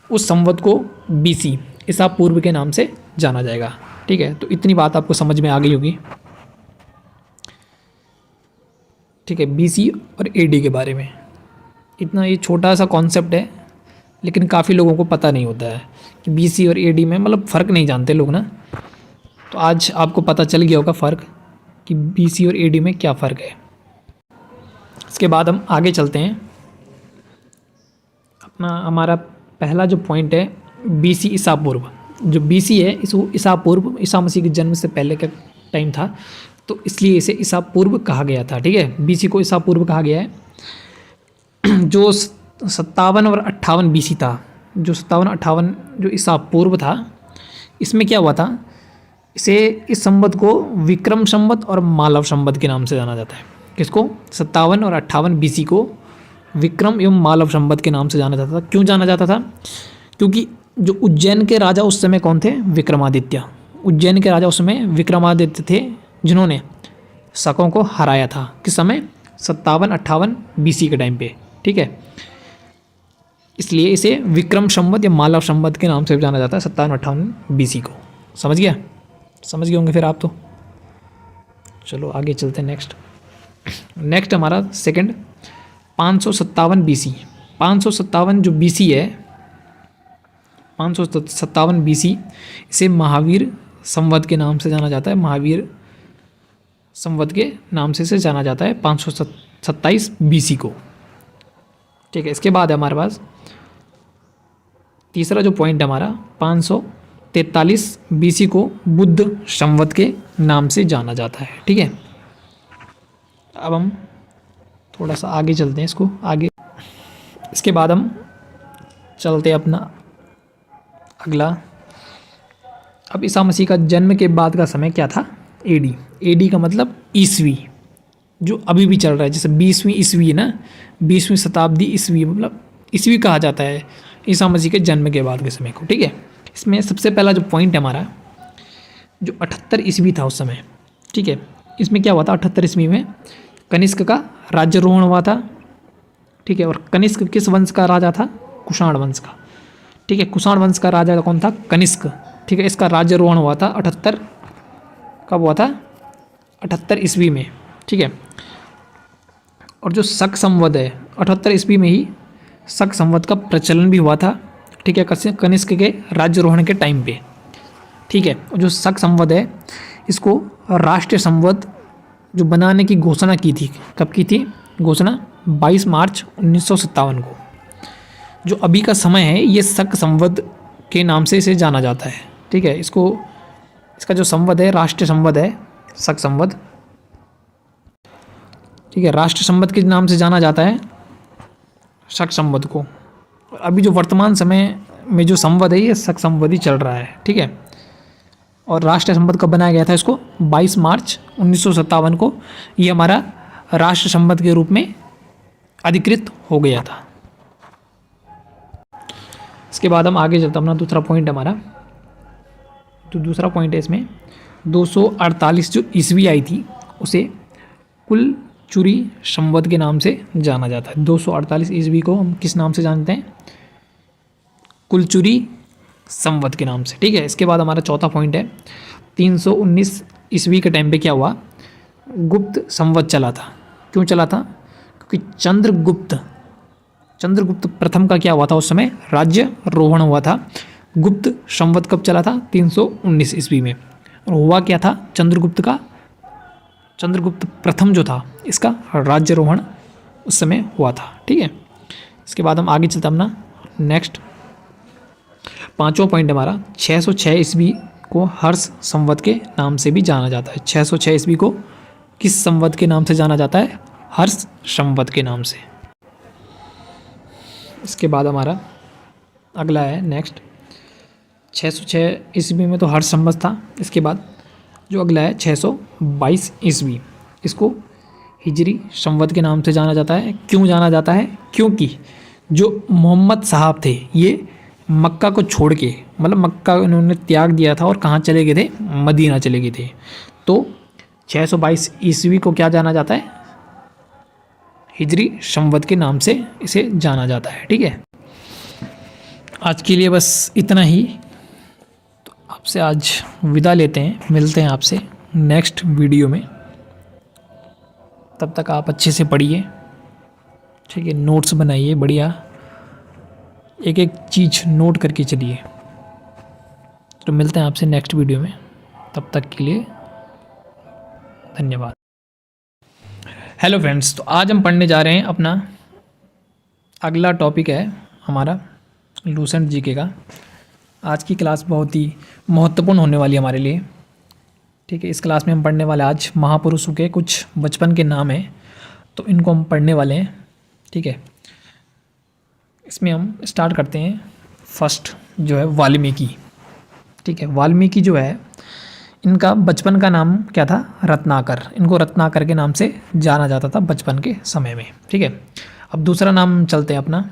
उस संवत को बीसी, ईसा पूर्व के नाम से जाना जाएगा। ठीक है, तो इतनी बात आपको समझ में आ गई होगी। ठीक है, बीसी और एडी के बारे में इतना, ये छोटा सा कॉन्सेप्ट है लेकिन काफ़ी लोगों को पता नहीं होता है कि बीसी और एडी में मतलब फ़र्क नहीं जानते लोग ना। तो आज आपको पता चल गया होगा फ़र्क कि बीसी और एडी में क्या फ़र्क है। इसके बाद हम आगे चलते हैं। हमारा पहला जो पॉइंट है बीसी ईसा पूर्व। जो बीसी है इसको ईसा पूर्व, ईसा मसीह के जन्म से पहले का टाइम था, तो इसलिए इसे ईसा पूर्व कहा गया था। ठीक है, बीसी को ईसा पूर्व कहा गया है। जो 57 और 58 बीसी था, जो 57-58 जो ईसा पूर्व था, इसमें क्या हुआ था, इसे इस संवत को विक्रम संवत और मालव संवत के नाम से जाना जाता है। किसको? 57 और 58 बीसी को विक्रम एवं मालव संवत के नाम से जाना जाता था। क्यों जाना जाता था? क्योंकि जो उज्जैन के राजा उस समय कौन थे? विक्रमादित्य। उज्जैन के राजा उस समय विक्रमादित्य थे, जिन्होंने शकों को हराया था। किस समय? 57-58 बीसी के टाइम पे। ठीक है, इसलिए इसे विक्रम संवत या मालव संवत के नाम से जाना जाता है 57-58 बीसी को। समझ गया? समझ गए होंगे फिर आप तो। चलो आगे चलते हैं। नेक्स्ट हमारा सेकंड 557 बीसी। 557 जो बीसी है, 557 बीसी, इसे महावीर संवत के नाम से जाना जाता है। महावीर संवत के नाम से इसे जाना जाता है 527 बीसी को। ठीक है, इसके बाद है हमारे पास तीसरा जो पॉइंट है हमारा 543 बीसी को बुद्ध संवत के नाम से जाना जाता है। ठीक है, अब हम थोड़ा सा आगे चलते हैं इसको आगे। इसके बाद हम चलते हैं अपना अगला। अब ईसा मसीह का जन्म के बाद का समय क्या था? एडी। एडी का मतलब ईस्वी, जो अभी भी चल रहा है। जैसे 20वीं ईस्वी है ना, 20वीं शताब्दी ईस्वी, मतलब ईस्वी कहा जाता है ईसा मसीह के जन्म के बाद के समय को। ठीक है, इसमें सबसे पहला जो पॉइंट है हमारा, जो 78 ईस्वी था उस समय। ठीक है, इसमें क्या हुआ था? 78 ईस्वी में कनिष्क का राज्यारोहण हुआ था। ठीक है, और कनिष्क किस वंश का राजा था? कुषाण वंश का। ठीक है, कुषाण वंश का राजा कौन था? कनिष्क। ठीक है, इसका राज्यारोहण हुआ था 78, कब हुआ था? 78 ईस्वी में। ठीक है, और जो शक संवत है 78 ईस्वी में ही शक संवत का प्रचलन भी हुआ था। ठीक है, कनिष्क के राज्यारोहण के टाइम पे। ठीक है, जो शक संवत है इसको राष्ट्रीय संवत जो बनाने की घोषणा की थी, कब की थी घोषणा? 22 मार्च 1957 को। जो अभी का समय है ये शक संवत के नाम से इसे जाना जाता है। ठीक है, इसका जो संवत है राष्ट्रीय संवत है, शक संवत। ठीक है, राष्ट्रीय संवत के नाम से जाना जाता है शक संवत को। अभी जो वर्तमान समय में जो संवत है ये शक संवत ही चल रहा है। ठीक है, और राष्ट्रीय संवत कब बनाया गया था? इसको 22 मार्च 1957 को ये हमारा राष्ट्र संवत के रूप में अधिकृत हो गया था। इसके बाद हम आगे चलते हैं। अपना दूसरा पॉइंट हमारा, तो दूसरा पॉइंट है इसमें 248 जो ईस्वी आई थी उसे कुल चुरी संवत के नाम से जाना जाता है। 248 ईस्वी को हम किस नाम से जानते हैं? कुलचुरी संवत के नाम से। ठीक है, इसके बाद हमारा चौथा पॉइंट है 319 ईस्वी के टाइम पे क्या हुआ? गुप्त संवत चला था। क्यों चला था? क्योंकि चंद्रगुप्त प्रथम का क्या हुआ था? उस समय राज्यारोहण हुआ था। गुप्त संवत कब चला था? 319 ईस्वी में। और हुआ क्या था? चंद्रगुप्त प्रथम जो था इसका राज्यारोहण उस समय हुआ था। ठीक है, इसके बाद हम आगे चलते हैं अपना नेक्स्ट। पांचवा पॉइंट हमारा 606 ईस्वी को हर्ष संवत के नाम से भी जाना जाता है। 606 ईस्वी को किस संवत के नाम से जाना जाता है? हर्ष संवत के नाम से। इसके बाद हमारा अगला है नेक्स्ट 606 ईस्वी में तो हर्ष संवत था। इसके बाद जो अगला है 622 ईस्वी, इसको हिजरी संवत के नाम से जाना जाता है। क्यों जाना जाता है? क्योंकि जो मोहम्मद साहब थे ये मक्का को छोड़ के, मतलब मक्का उन्होंने त्याग दिया था और कहाँ चले गए थे? मदीना चले गए थे। तो 622 ईस्वी को क्या जाना जाता है? हिजरी संवत के नाम से इसे जाना जाता है। ठीक है, आज के लिए बस इतना ही। तो आपसे आज विदा लेते हैं, मिलते हैं आपसे नेक्स्ट वीडियो में। तब तक आप अच्छे से पढ़िए, ठीक है, नोट्स बनाइए बढ़िया, एक एक चीज़ नोट करके चलिए। तो मिलते हैं आपसे नेक्स्ट वीडियो में, तब तक के लिए धन्यवाद। हेलो फ्रेंड्स, तो आज हम पढ़ने जा रहे हैं अपना अगला टॉपिक है हमारा लूसेंट जीके का। आज की क्लास बहुत ही महत्वपूर्ण होने वाली है हमारे लिए। ठीक है, इस क्लास में हम पढ़ने वाले आज महापुरुषों के कुछ बचपन के नाम हैं, तो इनको हम पढ़ने वाले हैं। ठीक है, इसमें हम स्टार्ट करते हैं। फर्स्ट जो है वाल्मीकि। ठीक है, वाल्मीकि जो है इनका बचपन का नाम क्या था? रत्नाकर। इनको रत्नाकर के नाम से जाना जाता था बचपन के समय में। ठीक है, अब दूसरा नाम चलते हैं अपना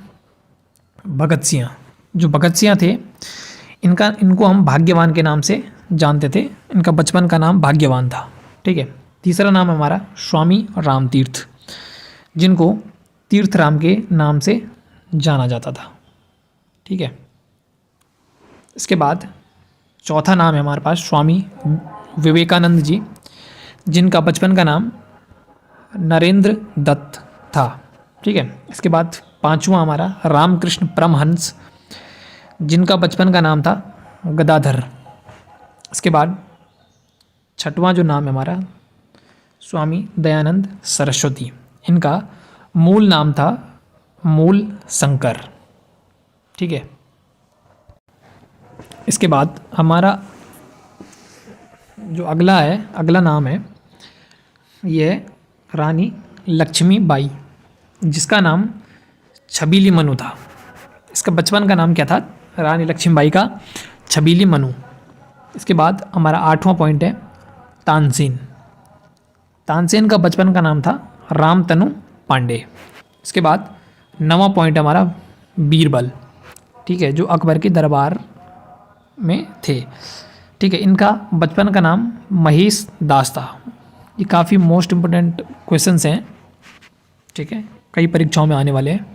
भगत सिंह। जो भगत सिंह थे इनको हम भाग्यवान के नाम से जानते थे। इनका बचपन का नाम भाग्यवान था। ठीक है, तीसरा नाम हमारा स्वामी रामतीर्थ, जिनको तीर्थ राम के नाम से जाना जाता था। ठीक है, इसके बाद चौथा नाम है हमारे पास स्वामी विवेकानंद जी, जिनका बचपन का नाम नरेंद्र दत्त था। ठीक है, इसके बाद पांचवा हमारा रामकृष्ण परमहंस, जिनका बचपन का नाम था गदाधर। इसके बाद छठवां जो नाम है हमारा स्वामी दयानंद सरस्वती, इनका मूल नाम था मूल शंकर। ठीक है, इसके बाद हमारा जो अगला नाम है ये रानी लक्ष्मीबाई, जिसका नाम छबीली मनु था। इसका बचपन का नाम क्या था? रानी लक्ष्मीबाई का छबीली मनु। इसके बाद हमारा आठवां पॉइंट है तानसेन। तानसेन का बचपन का नाम था रामतनु पांडे। इसके बाद नवां पॉइंट हमारा बीरबल। ठीक है, जो अकबर के दरबार में थे। ठीक है, इनका बचपन का नाम महेश दास था। ये काफ़ी मोस्ट इम्पोर्टेंट क्वेश्चंस हैं। ठीक है, कई परीक्षाओं में आने वाले हैं।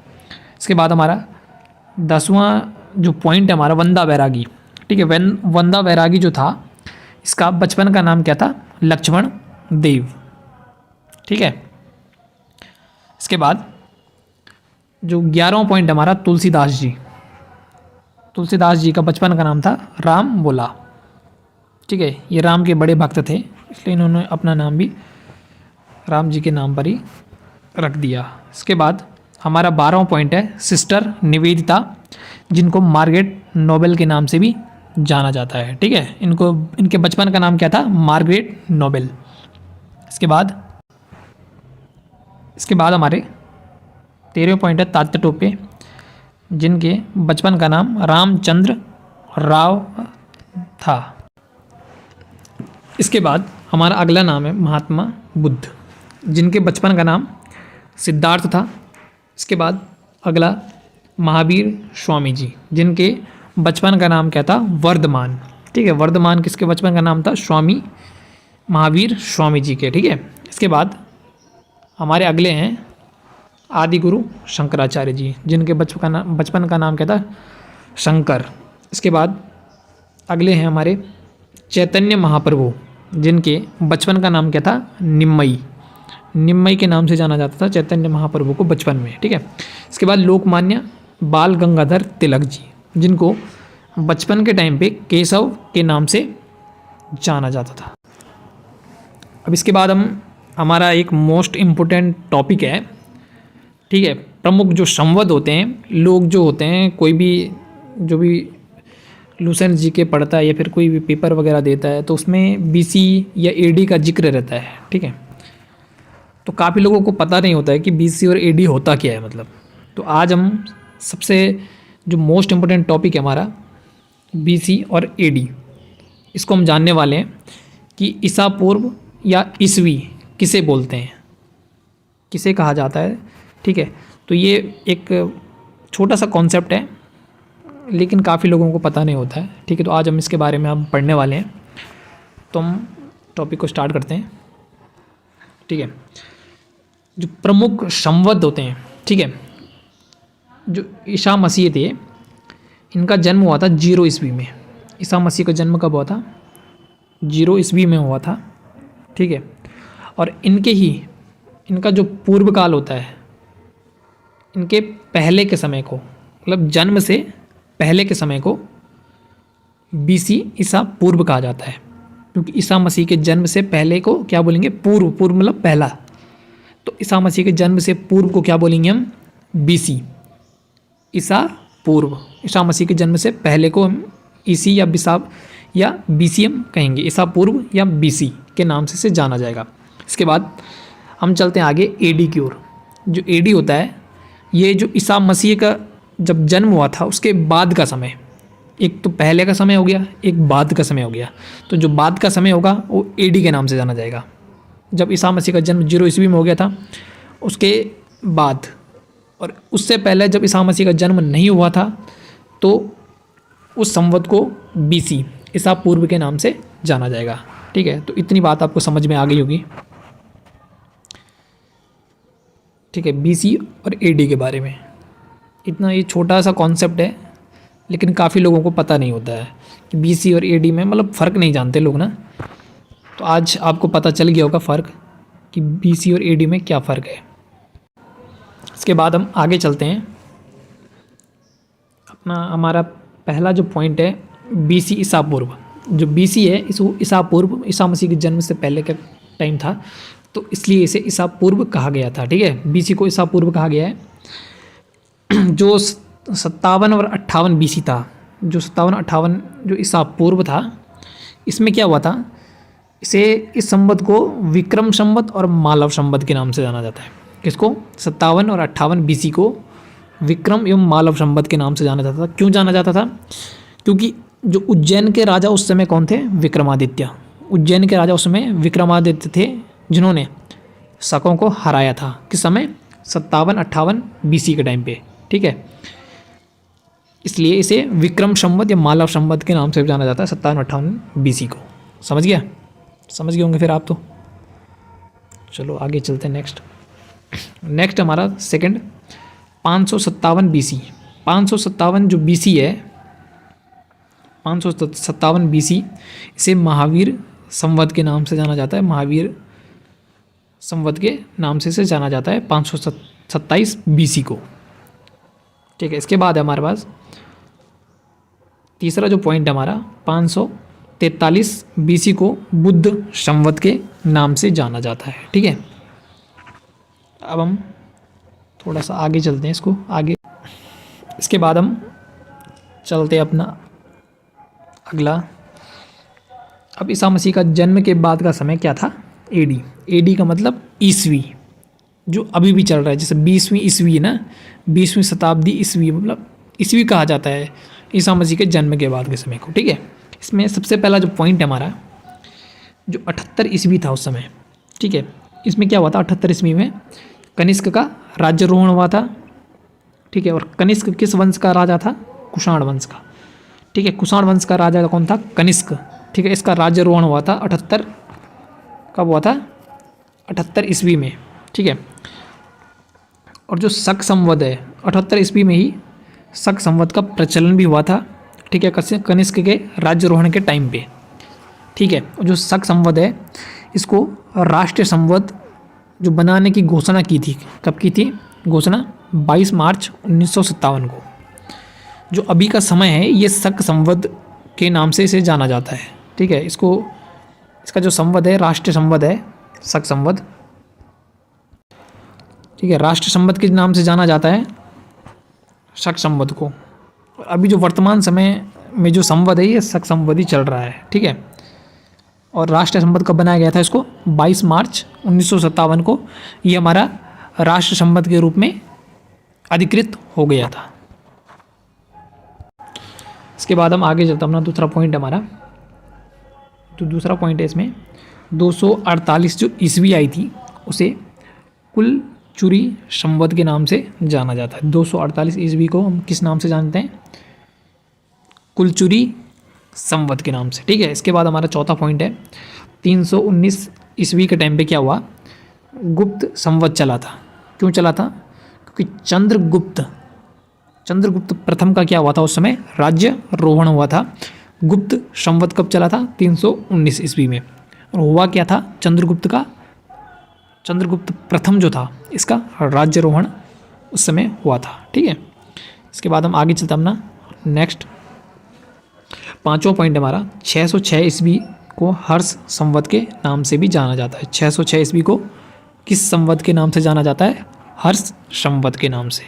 इसके बाद हमारा 10वां जो पॉइंट है हमारा वंदा बैरागी। ठीक है, वंदा बैरागी जो था इसका बचपन का नाम क्या था? लक्ष्मण देव। ठीक है, इसके बाद जो 11वां पॉइंट हमारा तुलसीदास जी। तुलसीदास जी का बचपन का नाम था राम बोला। ठीक है, ये राम के बड़े भक्त थे, इसलिए इन्होंने अपना नाम भी राम जी के नाम पर ही रख दिया। इसके बाद हमारा 12वां पॉइंट है सिस्टर निवेदिता, जिनको मार्गरेट नोबेल के नाम से भी जाना जाता है। ठीक है, इनके बचपन का नाम क्या था? Margaret Nobel. इसके बाद हमारे 13वें पॉइंट है तात्या टोपे, जिनके बचपन का नाम रामचंद्र राव था। इसके बाद हमारा अगला नाम है महात्मा बुद्ध, जिनके बचपन का नाम सिद्धार्थ था। इसके बाद अगला महावीर स्वामी जी, जिनके बचपन का नाम क्या था? वर्धमान। ठीक है, वर्धमान किसके बचपन का नाम था? स्वामी महावीर स्वामी जी के। ठीक है, इसके बाद हमारे अगले हैं आदि गुरु शंकराचार्य जी, जिनके बचपन का नाम क्या था? शंकर। इसके बाद अगले हैं हमारे चैतन्य महाप्रभु, जिनके बचपन का नाम क्या था? निम्मई। निम्मई के नाम से जाना जाता था चैतन्य महाप्रभु को बचपन में। ठीक है, इसके बाद लोकमान्य बाल गंगाधर तिलक जी, जिनको बचपन के टाइम पे केशव के नाम से जाना जाता था। अब इसके बाद हमारा एक मोस्ट इम्पोर्टेंट टॉपिक है। ठीक है, प्रमुख जो संवद होते हैं, लोग जो होते हैं, कोई भी जो भी लूसेंट जी के पढ़ता है या फिर कोई भी पेपर वगैरह देता है, तो उसमें BC या AD का जिक्र रहता है। ठीक है, तो काफ़ी लोगों को पता नहीं होता है कि BC और AD होता क्या है मतलब। तो आज हम सबसे जो मोस्ट इम्पोर्टेंट टॉपिक है हमारा BC और AD, इसको हम जानने वाले हैं कि ईसा पूर्व या ईसवी किसे बोलते हैं, किसे कहा जाता है। ठीक है, तो ये एक छोटा सा कॉन्सेप्ट है लेकिन काफ़ी लोगों को पता नहीं होता है। ठीक है, तो आज हम इसके बारे में हम पढ़ने वाले हैं। तो हम टॉपिक को स्टार्ट करते हैं। ठीक है, जो प्रमुख संवत होते हैं, ठीक है, जो ईसा मसीह थे इनका जन्म हुआ था 0 ईस्वी में। ईसा मसीह का जन्म कब हुआ था? 0 ईस्वी में हुआ था। ठीक है, और इनका जो पूर्व काल होता है, इनके पहले के समय को, मतलब जन्म से पहले के समय को BC ईसा पूर्व कहा जाता है, क्योंकि ईसा मसीह के जन्म से पहले को क्या बोलेंगे? पूर्व मतलब पहला। तो ईसा मसीह के जन्म से पूर्व को क्या बोलेंगे हम? BC, ईसा पूर्व। ईसा मसीह के जन्म से पहले को हम ईसी या बिसाब या BC हम कहेंगे, ईसा पूर्व या BC के नाम से जाना जाएगा। इसके बाद हम चलते हैं आगे AD की ओर। जो AD होता है, ये जो ईसा मसीह का जब जन्म हुआ था उसके बाद का समय, एक तो पहले का समय हो गया, एक बाद का समय हो गया। तो जो बाद का समय होगा वो AD के नाम से जाना जाएगा। जब ईसा मसीह का जन्म 0 ईस्वी में हो गया था, उसके बाद और उससे पहले जब ईसा मसीह का जन्म नहीं हुआ था, तो उस संवत को BC ईसा पूर्व के नाम से जाना जाएगा। ठीक है, तो इतनी बात आपको समझ में आ गई होगी। ठीक है, BC और AD के बारे में इतना, ये छोटा सा कॉन्सेप्ट है लेकिन काफ़ी लोगों को पता नहीं होता है कि BC और AD में मतलब फ़र्क नहीं जानते लोग ना। तो आज आपको पता चल गया होगा फ़र्क कि BC और AD में क्या फ़र्क है। इसके बाद हम आगे चलते हैं। हमारा पहला जो पॉइंट है BC ईसा पूर्व। जो BC है इसको ईसा पूर्व, ईसा मसीह के जन्म से पहले का टाइम था, तो इसलिए इसे ईसा पूर्व कहा गया था। ठीक है, BC को ईसा पूर्व कहा गया है। जो 57 और 58 BC था, जो 57-58 जो ईसा पूर्व था, इसमें क्या हुआ था? इस संवत को विक्रम संवत और मालव संवत के नाम से जाना जाता है। किसको? 57 और 58 BC को विक्रम एवं मालव संवत के नाम से जाना जाता था। क्यों जाना जाता था? क्योंकि जो उज्जैन के राजा उस समय कौन थे? विक्रमादित्य। उज्जैन के राजा उस समय विक्रमादित्य थे, जिन्होंने शकों को हराया था। किस समय? 57-58 BC के टाइम पे। ठीक है, इसलिए इसे विक्रम संवत या मालव संवत के नाम से जाना जाता है 57-58 BC को। समझ गया? समझ गए होंगे फिर आप तो। चलो आगे चलते हैं। नेक्स्ट हमारा सेकंड 557 BC। 557 जो BC है, 557 BC, इसे महावीर संवत के नाम से जाना जाता है। महावीर संवत के नाम से इसे जाना जाता है 527 BC को। ठीक है, इसके बाद है हमारे पास तीसरा जो पॉइंट है हमारा 543 BC को बुद्ध संवत के नाम से जाना जाता है। ठीक है, अब हम थोड़ा सा आगे चलते हैं इसको आगे। इसके बाद हम चलते हैं अपना अगला। अब ईसा मसीह का जन्म के बाद का समय क्या था? AD का मतलब ईस्वी, जो अभी भी चल रहा है। जैसे 20वीं ईस्वी है ना, 20वीं शताब्दी ईस्वी, मतलब ईस्वी कहा जाता है ईसा मसीह के जन्म के बाद के समय को। ठीक है, इसमें सबसे पहला जो पॉइंट है हमारा, जो 78 ईस्वी था उस समय। ठीक है, इसमें क्या हुआ था? 78 ईस्वी में कनिष्क का राज्यारोहण हुआ था। ठीक है, और कनिष्क किस वंश का राजा था? कुषाण वंश का। ठीक है, कुषाण वंश का राजा कौन था? कनिष्क। ठीक है, इसका राज्यारोहण हुआ था 78, कब हुआ था? 78 ईस्वी में। ठीक है, और जो शक संवत है 78 ईस्वी में ही शक संवत का प्रचलन भी हुआ था। ठीक है, कनिष्क के राज्यारोहण के टाइम पे। ठीक है, और जो शक संवत है इसको राष्ट्रीय संवत जो बनाने की घोषणा की थी, कब की थी घोषणा? 22 मार्च 1957 को। जो अभी का समय है ये शक संवत के नाम से इसे जाना जाता है। ठीक है, इसका जो संवत है राष्ट्रीय संवत है, शक संवत। ठीक है, राष्ट्र संवत के नाम से जाना जाता है शक संवत को। अभी जो वर्तमान समय में जो संवत है ये शक संवत ही चल रहा है। ठीक है, और राष्ट्र संपद कब बनाया गया था इसको? 22 मार्च 1957 को ये हमारा राष्ट्र संपद के रूप में अधिकृत हो गया था। इसके बाद हम आगे चलते हैं, अपना दूसरा पॉइंट हमारा, तो दूसरा पॉइंट है इसमें 248 जो ईस्वी आई थी उसे कुलचुरी संवत के नाम से जाना जाता है। 248 ईस्वी को हम किस नाम से जानते हैं? कुलचुरी संवत के नाम से, ठीक है। इसके बाद हमारा चौथा पॉइंट है 319 ईस्वी के टाइम पे क्या हुआ? गुप्त संवत चला था। क्यों चला था? क्योंकि चंद्रगुप्त प्रथम का क्या हुआ था? उस समय राज्यारोहण हुआ था। गुप्त संवत कब चला था? 319 ईस्वी में। और हुआ क्या था? चंद्रगुप्त प्रथम जो था इसका राज्यारोहण उस समय हुआ था, ठीक है। इसके बाद हम आगे चलते हैं अपना नेक्स्ट पांचवा पॉइंट हमारा 606 ईस्वी को हर्ष संवत के नाम से भी जाना जाता है। 606 ईस्वी को किस संवत के नाम से जाना जाता है? हर्ष संवत के नाम से।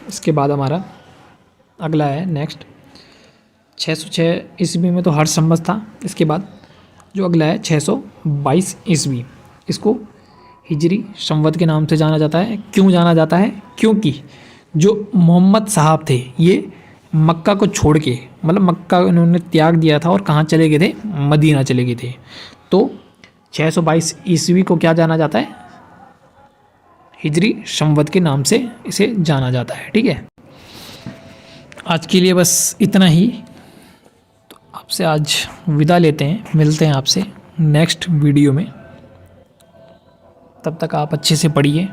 इसके बाद हमारा अगला है नेक्स्ट 606 ईस्वी में तो हर्ष संवत था। इसके बाद जो अगला है 622 ईस्वी, इसको हिजरी संवत के नाम से जाना जाता है। क्यों जाना जाता है? क्योंकि जो मोहम्मद साहब थे ये मक्का को छोड़ के, मतलब मक्का उन्होंने त्याग दिया था और कहाँ चले गए थे? मदीना चले गए थे। तो 622 ईस्वी को क्या जाना जाता है? हिजरी संवत के नाम से इसे जाना जाता है, ठीक है। आज के लिए बस इतना ही। तो आपसे आज विदा लेते हैं, मिलते हैं आपसे नेक्स्ट वीडियो में। तब तक आप अच्छे से पढ़िए,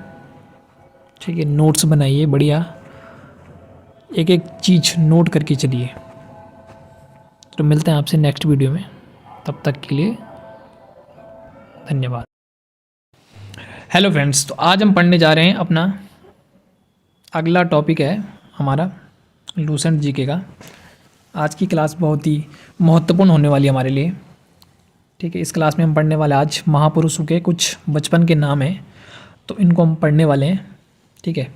ठीक है, नोट्स बनाइए बढ़िया, एक एक चीज़ नोट करके चलिए। तो मिलते हैं आपसे नेक्स्ट वीडियो में, तब तक के लिए धन्यवाद। हेलो फ्रेंड्स, तो आज हम पढ़ने जा रहे हैं अपना अगला टॉपिक है हमारा लूसेंट जीके का। आज की क्लास बहुत ही महत्वपूर्ण होने वाली है हमारे लिए, ठीक है। इस क्लास में हम पढ़ने वाले आज महापुरुषों के कुछ बचपन के नाम हैं, तो इनको हम पढ़ने वाले हैं, ठीक है।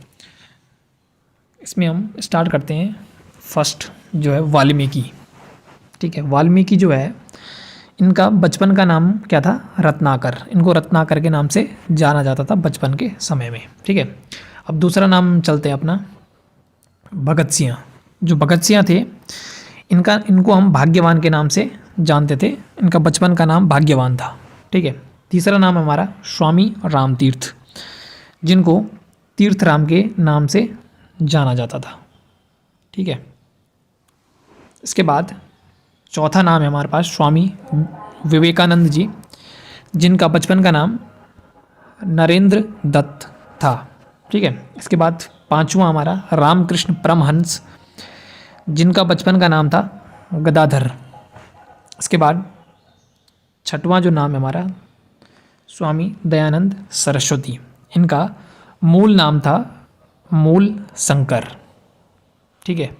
इसमें हम स्टार्ट करते हैं। फर्स्ट जो है वाल्मीकि, ठीक है। वाल्मीकि जो है इनका बचपन का नाम क्या था? रत्नाकर। इनको रत्नाकर के नाम से जाना जाता था बचपन के समय में, ठीक है। अब दूसरा नाम चलते हैं अपना भगत सिंह। जो भगत सिंह थे इनको हम भाग्यवान के नाम से जानते थे। इनका बचपन का नाम भाग्यवान था, ठीक है। तीसरा नाम हमारा स्वामी रामतीर्थ, जिनको तीर्थराम के नाम से जाना जाता था, ठीक है। इसके बाद चौथा नाम है हमारे पास स्वामी विवेकानंद जी, जिनका बचपन का नाम नरेंद्र दत्त था, ठीक है। इसके बाद पांचवा हमारा रामकृष्ण परमहंस, जिनका बचपन का नाम था गदाधर। इसके बाद छठवां जो नाम है हमारा स्वामी दयानंद सरस्वती, इनका मूल नाम था मूल शंकर, ठीक है।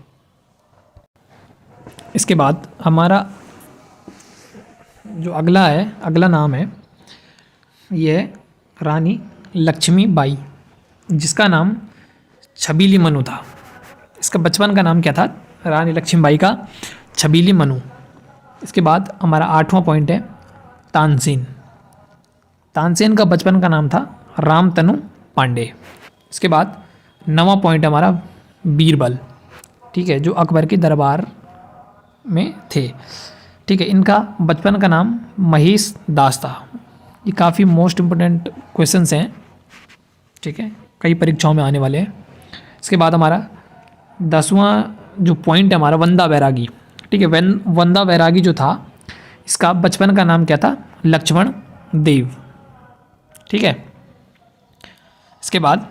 इसके बाद हमारा जो अगला नाम है ये है रानी लक्ष्मीबाई, जिसका नाम छबीली मनु था। इसका बचपन का नाम क्या था? रानी लक्ष्मीबाई का छबीली मनु। इसके बाद हमारा आठवां पॉइंट है तानसेन। तानसेन का बचपन का नाम था रामतनु पांडे। इसके बाद नवां पॉइंट हमारा बीरबल, ठीक है, जो अकबर के दरबार में थे, ठीक है। इनका बचपन का नाम महेश दास था। ये काफ़ी मोस्ट इम्पोर्टेंट क्वेश्चंस हैं, ठीक है, कई परीक्षाओं में आने वाले हैं। इसके बाद हमारा 10वां जो पॉइंट है हमारा वंदा बैरागी, ठीक है। वंदा बैरागी जो था इसका बचपन का नाम क्या था? लक्ष्मण देव, ठीक है। इसके बाद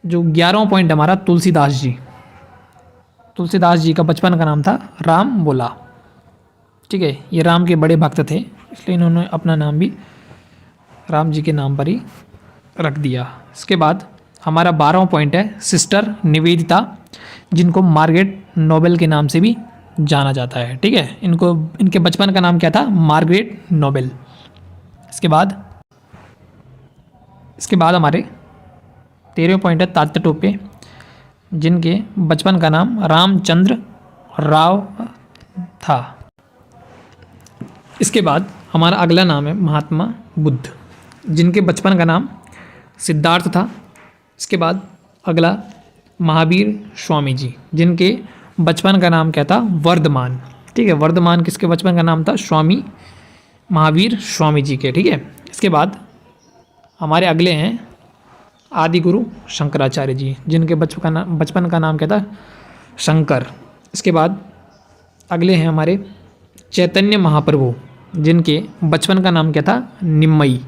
जो 11वां पॉइंट हमारा तुलसीदास जी। तुलसीदास जी का बचपन का नाम था राम बोला, ठीक है। ये राम के बड़े भक्त थे, इसलिए इन्होंने अपना नाम भी राम जी के नाम पर ही रख दिया। इसके बाद हमारा 12वां पॉइंट है सिस्टर निवेदिता, जिनको मार्गरेट नोबेल के नाम से भी जाना जाता है, ठीक है। इनके बचपन का नाम क्या था? Margaret Nobel. इसके बाद हमारे 13वें पॉइंट है तात्या टोपे, जिनके बचपन का नाम रामचंद्र राव था। इसके बाद हमारा अगला नाम है महात्मा बुद्ध, जिनके बचपन का नाम सिद्धार्थ था। इसके बाद अगला महावीर स्वामी जी, जिनके बचपन का नाम क्या था, वर्धमान। ठीक है, वर्धमान किसके बचपन का नाम था, स्वामी महावीर स्वामी जी के। ठीक है, इसके बाद हमारे अगले हैं आदि गुरु शंकराचार्य जी, जिनके बचपन का नाम क्या था, शंकर। इसके बाद अगले हैं हमारे चैतन्य महाप्रभु, जिनके बचपन का नाम क्या था, निम्मई।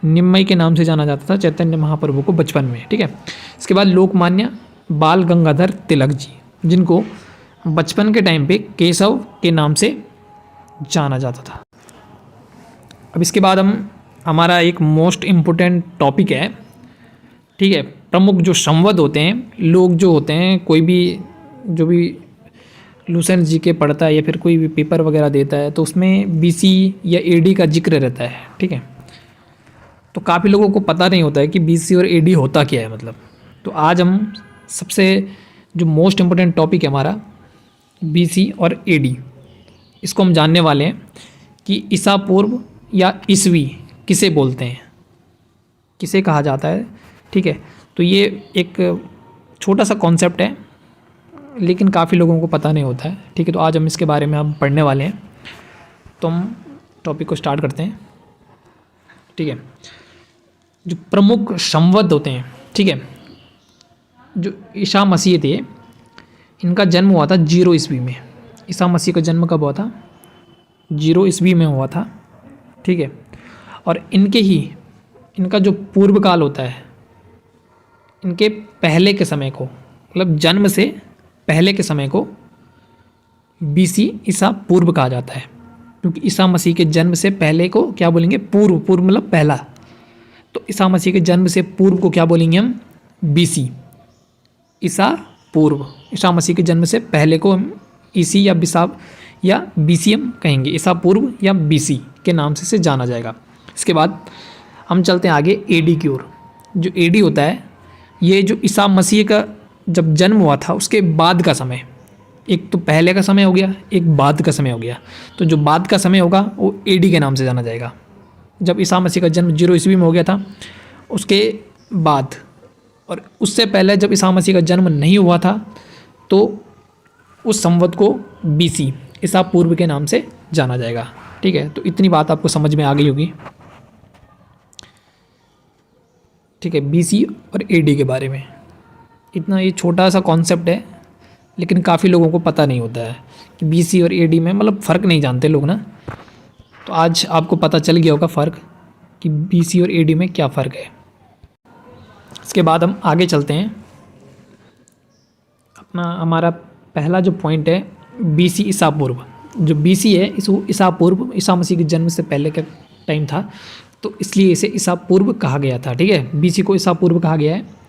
निम्मई के नाम से जाना जाता था चैतन्य महाप्रभु को बचपन में। ठीक है, इसके बाद लोकमान्य बाल गंगाधर तिलक जी, जिनको बचपन के टाइम पे केशव के नाम से जाना जाता था। अब इसके बाद हमारा एक मोस्ट इम्पोर्टेंट टॉपिक है। ठीक है, प्रमुख जो संवद होते हैं, लोग जो होते हैं, कोई भी जो भी लूसेंट जी के पढ़ता है या फिर कोई भी पेपर वगैरह देता है, तो उसमें बीसी या एडी का जिक्र रहता है। ठीक है, तो काफ़ी लोगों को पता नहीं होता है कि बीसी और एडी होता क्या है मतलब। तो आज हम सबसे जो मोस्ट इम्पोर्टेंट टॉपिक है हमारा, बीसी और एडी, इसको हम जानने वाले हैं कि ईसा पूर्व या ईसवी किसे बोलते हैं, किसे कहा जाता है। ठीक है, तो ये एक छोटा सा कॉन्सेप्ट है, लेकिन काफ़ी लोगों को पता नहीं होता है। ठीक है, तो आज हम इसके बारे में हम पढ़ने वाले हैं। तो हम टॉपिक को स्टार्ट करते हैं। ठीक है, जो प्रमुख संवद होते हैं, ठीक है, जो ईसा मसीह थे, इनका जन्म हुआ था 0 ईस्वी में। ईसा मसीह का जन्म कब हुआ था, 0 ईस्वी में हुआ था। ठीक है, और इनका जो पूर्व काल होता है, इनके पहले के समय को, मतलब जन्म से पहले के समय को बीसी ईसा पूर्व कहा जाता है, क्योंकि ईसा मसीह के जन्म से पहले को क्या बोलेंगे, पूर्व। पूर्व मतलब पहला। तो ईसा मसीह के जन्म से पूर्व को क्या बोलेंगे हम, बीसी, ईसा पूर्व। ईसा मसीह के जन्म से पहले को हम ईसी या बिसाब या बीसी हम कहेंगे, ईसा पूर्व या बीसी के नाम से जाना जाएगा। इसके बाद हम चलते हैं आगे एडी की ओर। जो एडी होता है, ये जो ईसा मसीह का जब जन्म हुआ था उसके बाद का समय, एक तो पहले का समय हो गया, एक बाद का समय हो गया। तो जो बाद का समय होगा वो एडी के नाम से जाना जाएगा। जब ईसा मसीह का जन्म 0 ईस्वी में हो गया था, उसके बाद और उससे पहले जब ईसा मसीह का जन्म नहीं हुआ था, तो उस संवत को बीसी, ईसा पूर्व के नाम से जाना जाएगा। ठीक है, तो इतनी बात आपको समझ में आ गई होगी। ठीक है, बीसी और एडी के बारे में इतना, ये छोटा सा कॉन्सेप्ट है, लेकिन काफ़ी लोगों को पता नहीं होता है कि बीसी और एडी में मतलब फ़र्क नहीं जानते लोग ना। तो आज आपको पता चल गया होगा फ़र्क कि बीसी और एडी में क्या फ़र्क है। इसके बाद हम आगे चलते हैं। हमारा पहला जो पॉइंट है बीसी ईसा पूर्व। जो बीसी है इसको ईसा पूर्व, ईसा मसीह के जन्म से पहले का टाइम था, तो इसलिए इसे ईसा पूर्व कहा गया था। ठीक है, बीसी को ईसा पूर्व कहा गया है।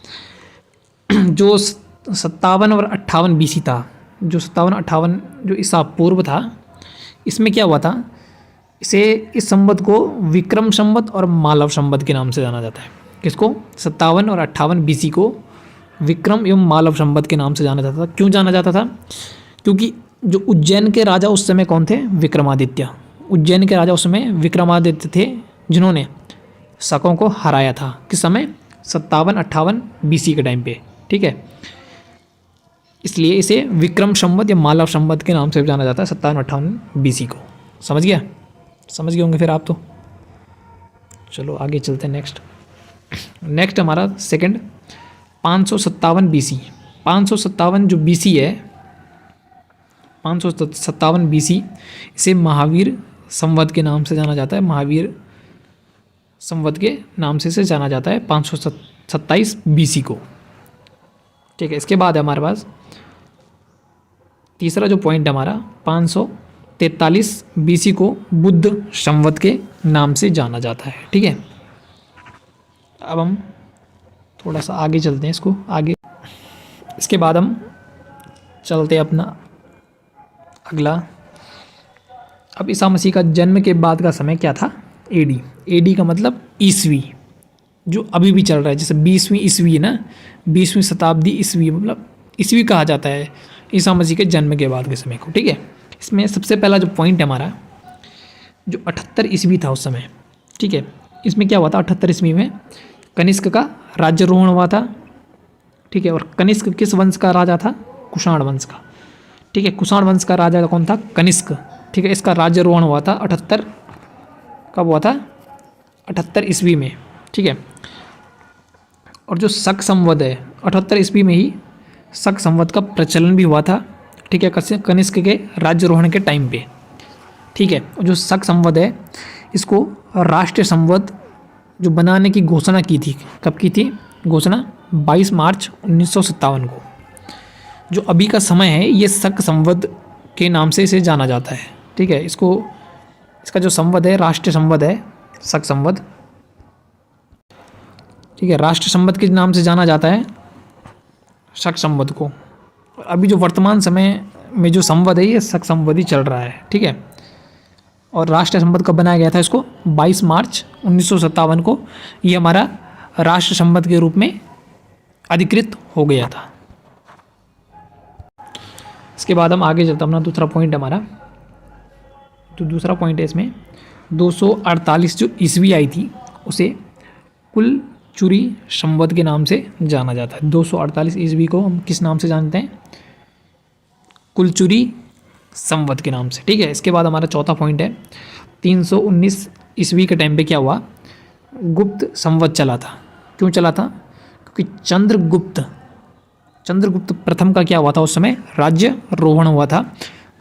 जो 57 और 58 बीसी था, जो 57-58 जो ईसा पूर्व था, इसमें क्या हुआ था, इस संवत को विक्रम संवत और मालव संवत के नाम से जाना जाता है। किसको, 57 और 58 बीसी को विक्रम एवं मालव संवत के नाम से जाना जाता था। क्यों जाना जाता था, क्योंकि जो उज्जैन के राजा उस समय कौन थे, विक्रमादित्य। उज्जैन के राजा उस समय विक्रमादित्य थे, जिन्होंने शकों को हराया था। किस समय, 57-58 बीसी के टाइम पे। ठीक है, इसलिए इसे विक्रम संवत या मालव संवत के नाम से जाना जाता है, 57-58 बीसी को। समझ गया, समझ गए होंगे फिर आप तो। चलो आगे चलते हैं। नेक्स्ट हमारा सेकंड 557 बीसी। 557 जो बीसी है, 557 बीसी, इसे महावीर संवत के नाम से जाना जाता है। महावीर संवत के नाम से इसे जाना जाता है 527 बीसी को। ठीक है, इसके बाद है हमारे पास तीसरा जो पॉइंट है हमारा 543 बीसी को बुद्ध संवत के नाम से जाना जाता है। ठीक है, अब हम थोड़ा सा आगे चलते हैं इसको आगे। इसके बाद हम चलते हैं अपना अगला। अब ईसा मसीह का जन्म के बाद का समय क्या था, एडी। एडी का मतलब ईसवी, जो अभी भी चल रहा है। जैसे 20वीं ईस्वी है ना, 20वीं शताब्दी ईस्वी, मतलब ईस्वी कहा जाता है ईसा मसीह के जन्म के बाद के समय को। ठीक है, इसमें सबसे पहला जो पॉइंट है हमारा, जो 78 ईस्वी था उस समय, ठीक है, इसमें क्या हुआ था, 78 ईस्वी में कनिष्क का राज्यारोहण हुआ था, ठीक है। और कनिष्क किस वंश का राजा था, कुषाण वंश का, ठीक है। कुषाण वंश का राजा कौन था, कनिष्क, ठीक है। इसका राज्यारोहण हुआ था 78, कब हुआ था, 78 ईस्वी में, ठीक है। और जो शक संवत है, 78 ईस्वी में ही शक संवत का प्रचलन भी हुआ था, ठीक है, कनिष्क के राज्यारोहण के टाइम पे, ठीक है। जो शक संवत है इसको राष्ट्रीय संवत जो बनाने की घोषणा की थी, कब की थी घोषणा, 22 मार्च 1957 को। जो अभी का समय है ये शक संवत के नाम से इसे जाना जाता है, ठीक है। इसका जो संवत है राष्ट्रीय संवत है, शक संवत, ठीक है, राष्ट्र संवत के नाम से जाना जाता है शक संवत को। अभी जो वर्तमान समय में जो संवत है ये शक संवत ही चल रहा है, ठीक है। और राष्ट्रीय संवत कब बनाया गया था इसको, 22 मार्च 1957 को ये हमारा राष्ट्र संवत के रूप में अधिकृत हो गया था। इसके बाद हम आगे चलते, अपना दूसरा पॉइंट हमारा, तो दूसरा पॉइंट है इसमें 248 जो ईस्वी आई थी उसे कुलचुरी संवत के नाम से जाना जाता है। 248 ईस्वी को हम किस नाम से जानते हैं, कुलचुरी संवत के नाम से, ठीक है। इसके बाद हमारा चौथा पॉइंट है 319 ईस्वी के टाइम पे क्या हुआ, गुप्त संवत चला था। क्यों चला था, क्योंकि चंद्रगुप्त प्रथम का क्या हुआ था उस समय, राज्यारोहण हुआ था।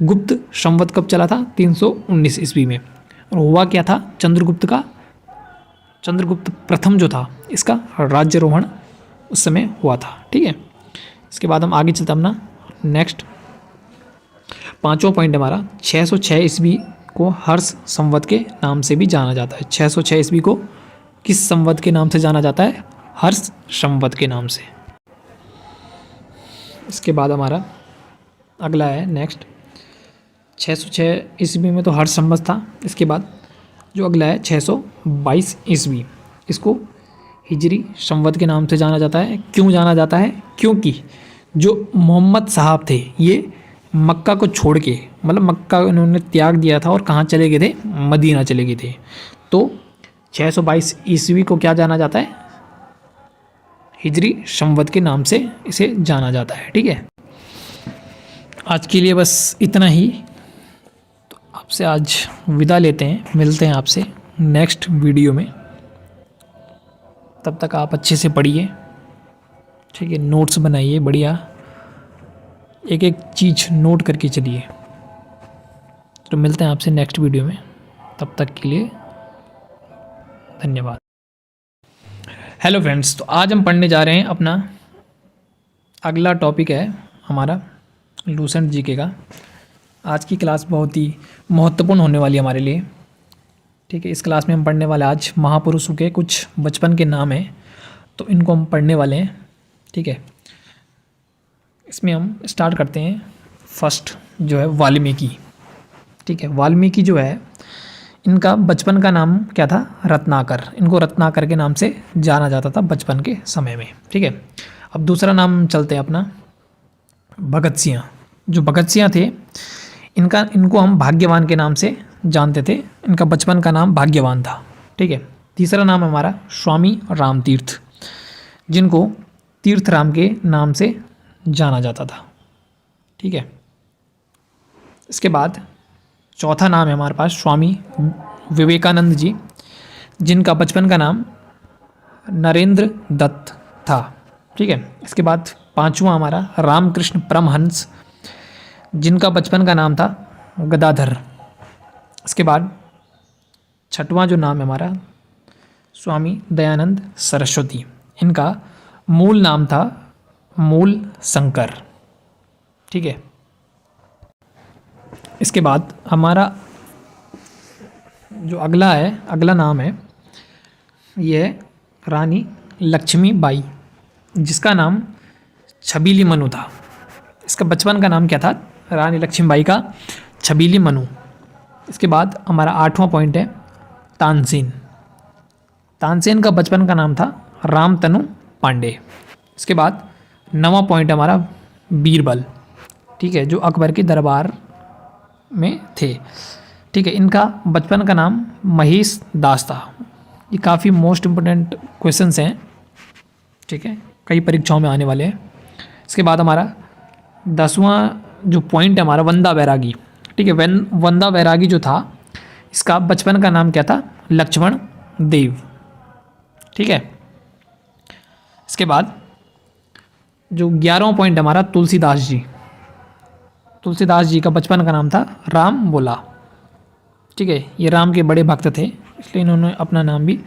गुप्त संवत कब चला था, 319 ईस्वी में। और हुआ क्या था, चंद्रगुप्त प्रथम जो था इसका राज्यारोहण उस समय हुआ था, ठीक है। इसके बाद हम आगे चलते अपना नेक्स्ट पांचवा पॉइंट हमारा 606 ईस्वी को हर्ष संवत के नाम से भी जाना जाता है। 606 ईस्वी को किस संवत के नाम से जाना जाता है, हर्ष संवत के नाम से। इसके बाद हमारा अगला है नेक्स्ट 606 ईस्वी में तो हर्ष संवत था। इसके बाद जो अगला है 622 ईस्वी, इसको हिजरी संवत के नाम से जाना जाता है। क्यों जाना जाता है, क्योंकि जो मोहम्मद साहब थे ये मक्का को छोड़ के, मतलब मक्का उन्होंने त्याग दिया था और कहाँ चले गए थे, मदीना चले गए थे। तो 622 ईस्वी को क्या जाना जाता है, हिजरी संवत के नाम से इसे जाना जाता है, ठीक है। आज के लिए बस इतना ही, तो आपसे आज विदा लेते हैं, मिलते हैं आपसे नेक्स्ट वीडियो में। तब तक आप अच्छे से पढ़िए, ठीक है, नोट्स बनाइए बढ़िया, एक एक चीज़ नोट करके चलिए। तो मिलते हैं आपसे नेक्स्ट वीडियो में, तब तक के लिए धन्यवाद। हेलो फ्रेंड्स, तो आज हम पढ़ने जा रहे हैं अपना अगला टॉपिक है हमारा लूसेंट जीके का। आज की क्लास बहुत ही महत्वपूर्ण होने वाली है हमारे लिए, ठीक है। इस क्लास में हम पढ़ने वाले आज महापुरुषों के कुछ बचपन के नाम हैं, तो इनको हम पढ़ने वाले हैं, ठीक है। इसमें हम स्टार्ट करते हैं। फर्स्ट जो है वाल्मीकि, ठीक है। वाल्मीकि जो है इनका बचपन का नाम क्या था, रत्नाकर। इनको रत्नाकर के नाम से जाना जाता था बचपन के समय में, ठीक है। अब दूसरा नाम चलते हैं अपना भगत सिंह। जो भगत सिंह थे इनको हम भाग्यवान के नाम से जानते थे। इनका बचपन का नाम भाग्यवान था, ठीक है। तीसरा नाम हमारा स्वामी रामतीर्थ, जिनको तीर्थ राम के नाम से जाना जाता था, ठीक है। इसके बाद चौथा नाम है हमारे पास स्वामी विवेकानंद जी, जिनका बचपन का नाम नरेंद्र दत्त था, ठीक है। इसके बाद पांचवा हमारा रामकृष्ण परमहंस, जिनका बचपन का नाम था गदाधर। इसके बाद छठवां जो नाम है हमारा स्वामी दयानंद सरस्वती, इनका मूल नाम था मूल शंकर, ठीक है। इसके बाद हमारा जो अगला नाम है ये है रानी लक्ष्मीबाई, जिसका नाम छबीली मनु था। इसका बचपन का नाम क्या था, रानी लक्ष्मीबाई का छबीली मनु। इसके बाद हमारा आठवां पॉइंट है तानसेन। तानसेन का बचपन का नाम था रामतनु पांडे। इसके बाद नवां पॉइंट हमारा बीरबल, ठीक है, जो अकबर के दरबार में थे। ठीक है। इनका बचपन का नाम महेश दास था। ये काफ़ी मोस्ट इम्पोर्टेंट क्वेश्चंस हैं, ठीक है, कई परीक्षाओं में आने वाले हैं। इसके बाद हमारा 10वां जो पॉइंट है हमारा वंदा बैरागी, ठीक है। वंदा बैरागी जो था इसका बचपन का नाम क्या था? लक्ष्मण देव, ठीक है। इसके बाद जो 11वां पॉइंट है हमारा तुलसीदास जी। तुलसीदास जी का बचपन का नाम था राम बोला, ठीक है। ये राम के बड़े भक्त थे, इसलिए इन्होंने अपना नाम भी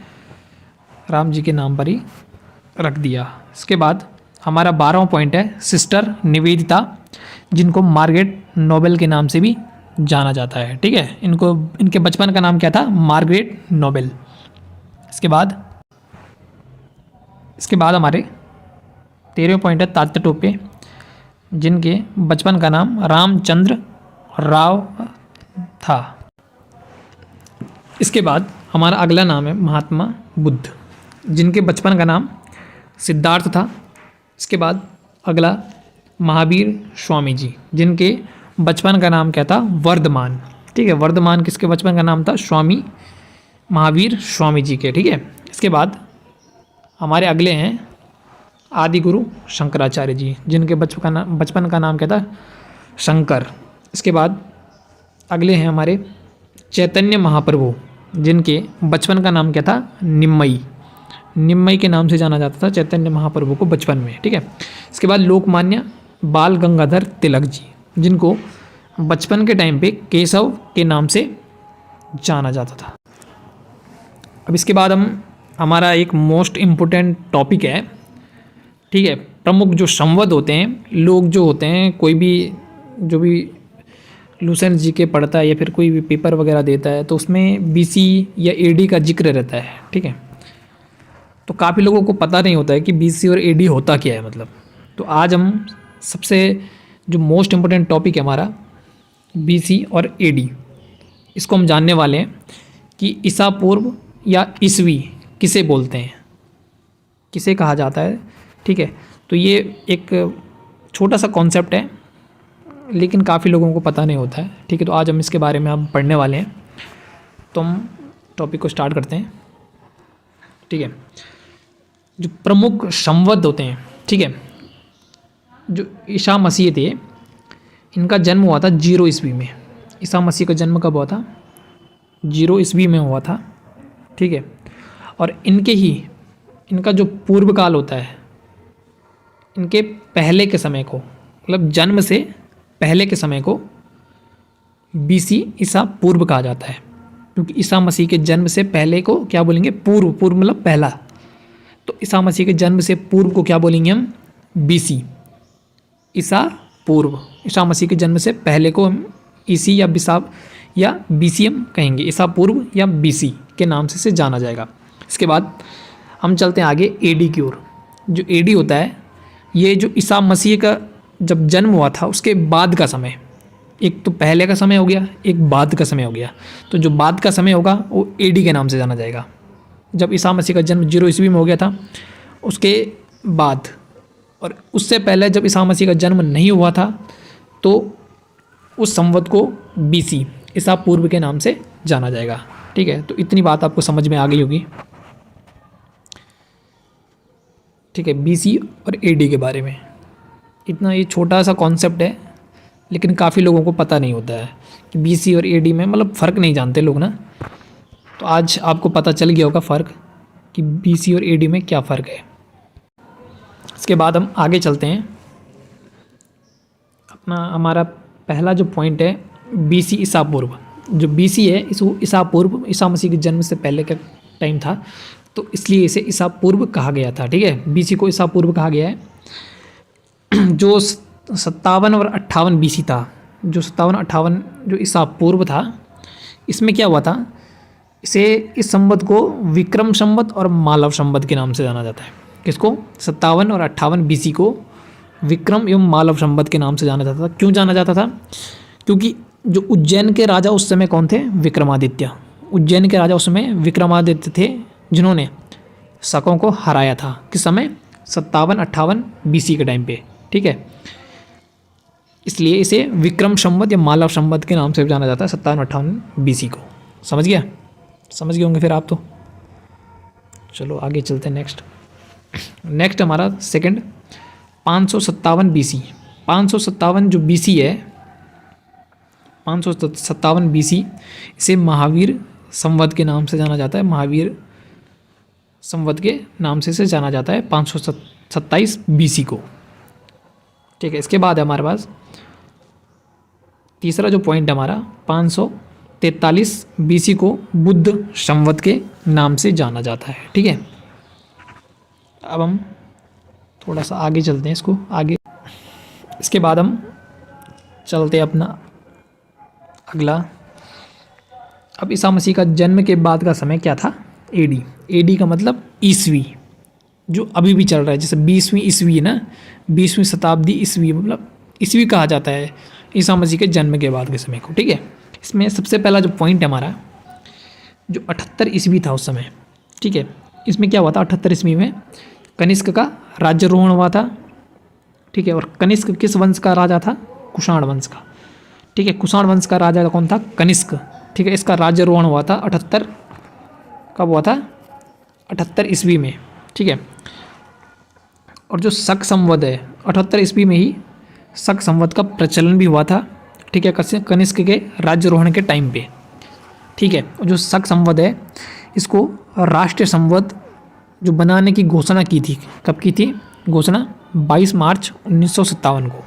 राम जी के नाम पर ही रख दिया। इसके बाद हमारा 12वां पॉइंट है सिस्टर निवेदिता, जिनको मार्गरेट नोबेल के नाम से भी जाना जाता है, ठीक है। इनके बचपन का नाम क्या था? Margaret Nobel. इसके बाद हमारे 13वें पॉइंट है तात्या टोपे, जिनके बचपन का नाम रामचंद्र राव था। इसके बाद हमारा अगला नाम है महात्मा बुद्ध, जिनके बचपन का नाम सिद्धार्थ था। इसके बाद अगला महावीर स्वामी जी, जिनके बचपन का नाम क्या था? वर्धमान, ठीक है। वर्धमान किसके बचपन का नाम था? स्वामी महावीर स्वामी जी के, ठीक है। इसके बाद हमारे अगले हैं आदि गुरु शंकराचार्य जी, जिनके बचपन का नाम क्या था? शंकर। इसके बाद अगले हैं हमारे चैतन्य महाप्रभु, जिनके बचपन का नाम क्या था? निम्मई। निम्मई के नाम से जाना जाता था चैतन्य महाप्रभु को बचपन में, ठीक है। इसके बाद लोकमान्य बाल गंगाधर तिलक जी, जिनको बचपन के टाइम पे केशव के नाम से जाना जाता था। अब इसके बाद हमारा एक मोस्ट इम्पोर्टेंट टॉपिक है, ठीक है। प्रमुख जो संवद होते हैं, लोग जो होते हैं, कोई भी जो भी लूसेंट जी के पढ़ता है या फिर कोई भी पेपर वगैरह देता है, तो उसमें बीसी या एडी का जिक्र रहता है, ठीक है। तो काफ़ी लोगों को पता नहीं होता है कि बीसी और एडी होता क्या है, मतलब। तो आज हम सबसे जो मोस्ट इम्पोर्टेंट टॉपिक है हमारा बीसी और एडी, इसको हम जानने वाले हैं कि ईसा पूर्व या ईसवी किसे बोलते हैं, किसे कहा जाता है, ठीक है। तो ये एक छोटा सा कॉन्सेप्ट है, लेकिन काफ़ी लोगों को पता नहीं होता है, ठीक है। तो आज हम इसके बारे में हम पढ़ने वाले हैं, तो हम टॉपिक को स्टार्ट करते हैं, ठीक है। जो प्रमुख संवद होते हैं, ठीक है, जो ईसा मसीह थे, इनका जन्म हुआ था 0 ईस्वी में। ईसा मसीह का जन्म कब हुआ था? 0 ईस्वी में हुआ था, ठीक है। और इनका जो पूर्व काल होता है, इनके पहले के समय को, मतलब जन्म से पहले के समय को बीसी ईसा पूर्व कहा जाता है, क्योंकि ईसा मसीह के जन्म से पहले को क्या बोलेंगे? पूर्व मतलब पहला। तो ईसा मसीह के जन्म से पूर्व को क्या बोलेंगे हम? बीसी, ईसा पूर्व। ईसा मसीह के जन्म से पहले को हम ईसी या बिसाब या बीसी हम कहेंगे, ईसा पूर्व या बीसी के नाम से जाना जाएगा। इसके बाद हम चलते हैं आगे एडी की ओर। जो एडी होता है, ये जो ईसा मसीह का जब जन्म हुआ था उसके बाद का समय, एक तो पहले का समय हो गया, एक बाद का समय हो गया। तो जो बाद का समय होगा वो एडी के नाम से जाना जाएगा। जब ईसा मसीह का जन्म 0 ईस्वी में हो गया था, उसके बाद और उससे पहले जब ईसा मसीह का जन्म नहीं हुआ था, तो उस संवत को बीसी ईसा पूर्व के नाम से जाना जाएगा, ठीक है। तो इतनी बात आपको समझ में आ गई होगी, ठीक है, बीसी और एडी के बारे में। इतना ये छोटा सा कॉन्सेप्ट है, लेकिन काफ़ी लोगों को पता नहीं होता है कि बीसी और एडी में मतलब फ़र्क नहीं जानते लोग ना। तो आज आपको पता चल गया होगा फ़र्क कि बीसी और एडी में क्या फ़र्क है। इसके बाद हम आगे चलते हैं। हमारा पहला जो पॉइंट है बीसी ईसा पूर्व। जो बीसी है इसको ईसा पूर्व, ईसा मसीह के जन्म से पहले का टाइम था, तो इसलिए इसे ईसा पूर्व कहा गया था, ठीक है। बीसी को ईसा पूर्व कहा गया है। जो 57 और 58 बीसी था, जो 57-58 जो ईसा पूर्व था, इसमें क्या हुआ था? इस संवत को विक्रम संवत और मालव संवत के नाम से जाना जाता है। किसको? 57 और 58 बीसी को विक्रम एवं मालव संवत के नाम से जाना जाता था। क्यों जाना जाता था? क्योंकि जो उज्जैन के राजा उस समय कौन थे? विक्रमादित्य। उज्जैन के राजा उस समय विक्रमादित्य थे, जिन्होंने शकों को हराया था। किस समय? 57-58 बीसी के टाइम पे, ठीक है। इसलिए इसे विक्रम संवत या मालव संवत के नाम से जाना जाता है 57-58 BC को। समझ गया? समझ गए होंगे फिर आप तो। चलो आगे चलते हैं नेक्स्ट हमारा सेकंड 557 BC। 557 जो BC है, 557 BC, इसे महावीर संवत के नाम से जाना जाता है। महावीर संवत के नाम से इसे जाना जाता है 527 BC को। ठीक है, इसके बाद है हमारे पास तीसरा जो पॉइंट है हमारा 543 BC को बुद्ध संवत के नाम से जाना जाता है। ठीक है, अब हम थोड़ा सा आगे चलते हैं इसको आगे। इसके बाद हम चलते हैं अपना अगला। अब ईसा मसीह का जन्म के बाद का समय क्या था? AD। AD का मतलब ईसवी, जो अभी भी चल रहा है। जैसे 20वीं ईस्वी है ना, 20वीं शताब्दी ईस्वी, मतलब ईस्वी कहा जाता है ईसा मसीह के जन्म के बाद के समय को। ठीक है, इसमें सबसे पहला जो पॉइंट है हमारा, जो 78 ईस्वी था उस समय। ठीक है, इसमें क्या हुआ था? 78 ईस्वी में कनिष्क का राज्यारोहण हुआ था। ठीक है, और कनिष्क किस वंश का राजा था? कुषाण वंश का। ठीक है, कुषाण वंश का राजा कौन था? कनिष्क। ठीक है, इसका राज्यारोहण हुआ था 78, कब हुआ था? 78 ईस्वी में। ठीक है, और जो शक संवत है 78 ईस्वी में ही शक संवत का प्रचलन भी हुआ था। ठीक है, कनिष्क के राज्यारोहण के टाइम पे। ठीक है, जो शक संवत है इसको राष्ट्रीय संवत जो बनाने की घोषणा की थी, कब की थी घोषणा? 22 मार्च 1957 को।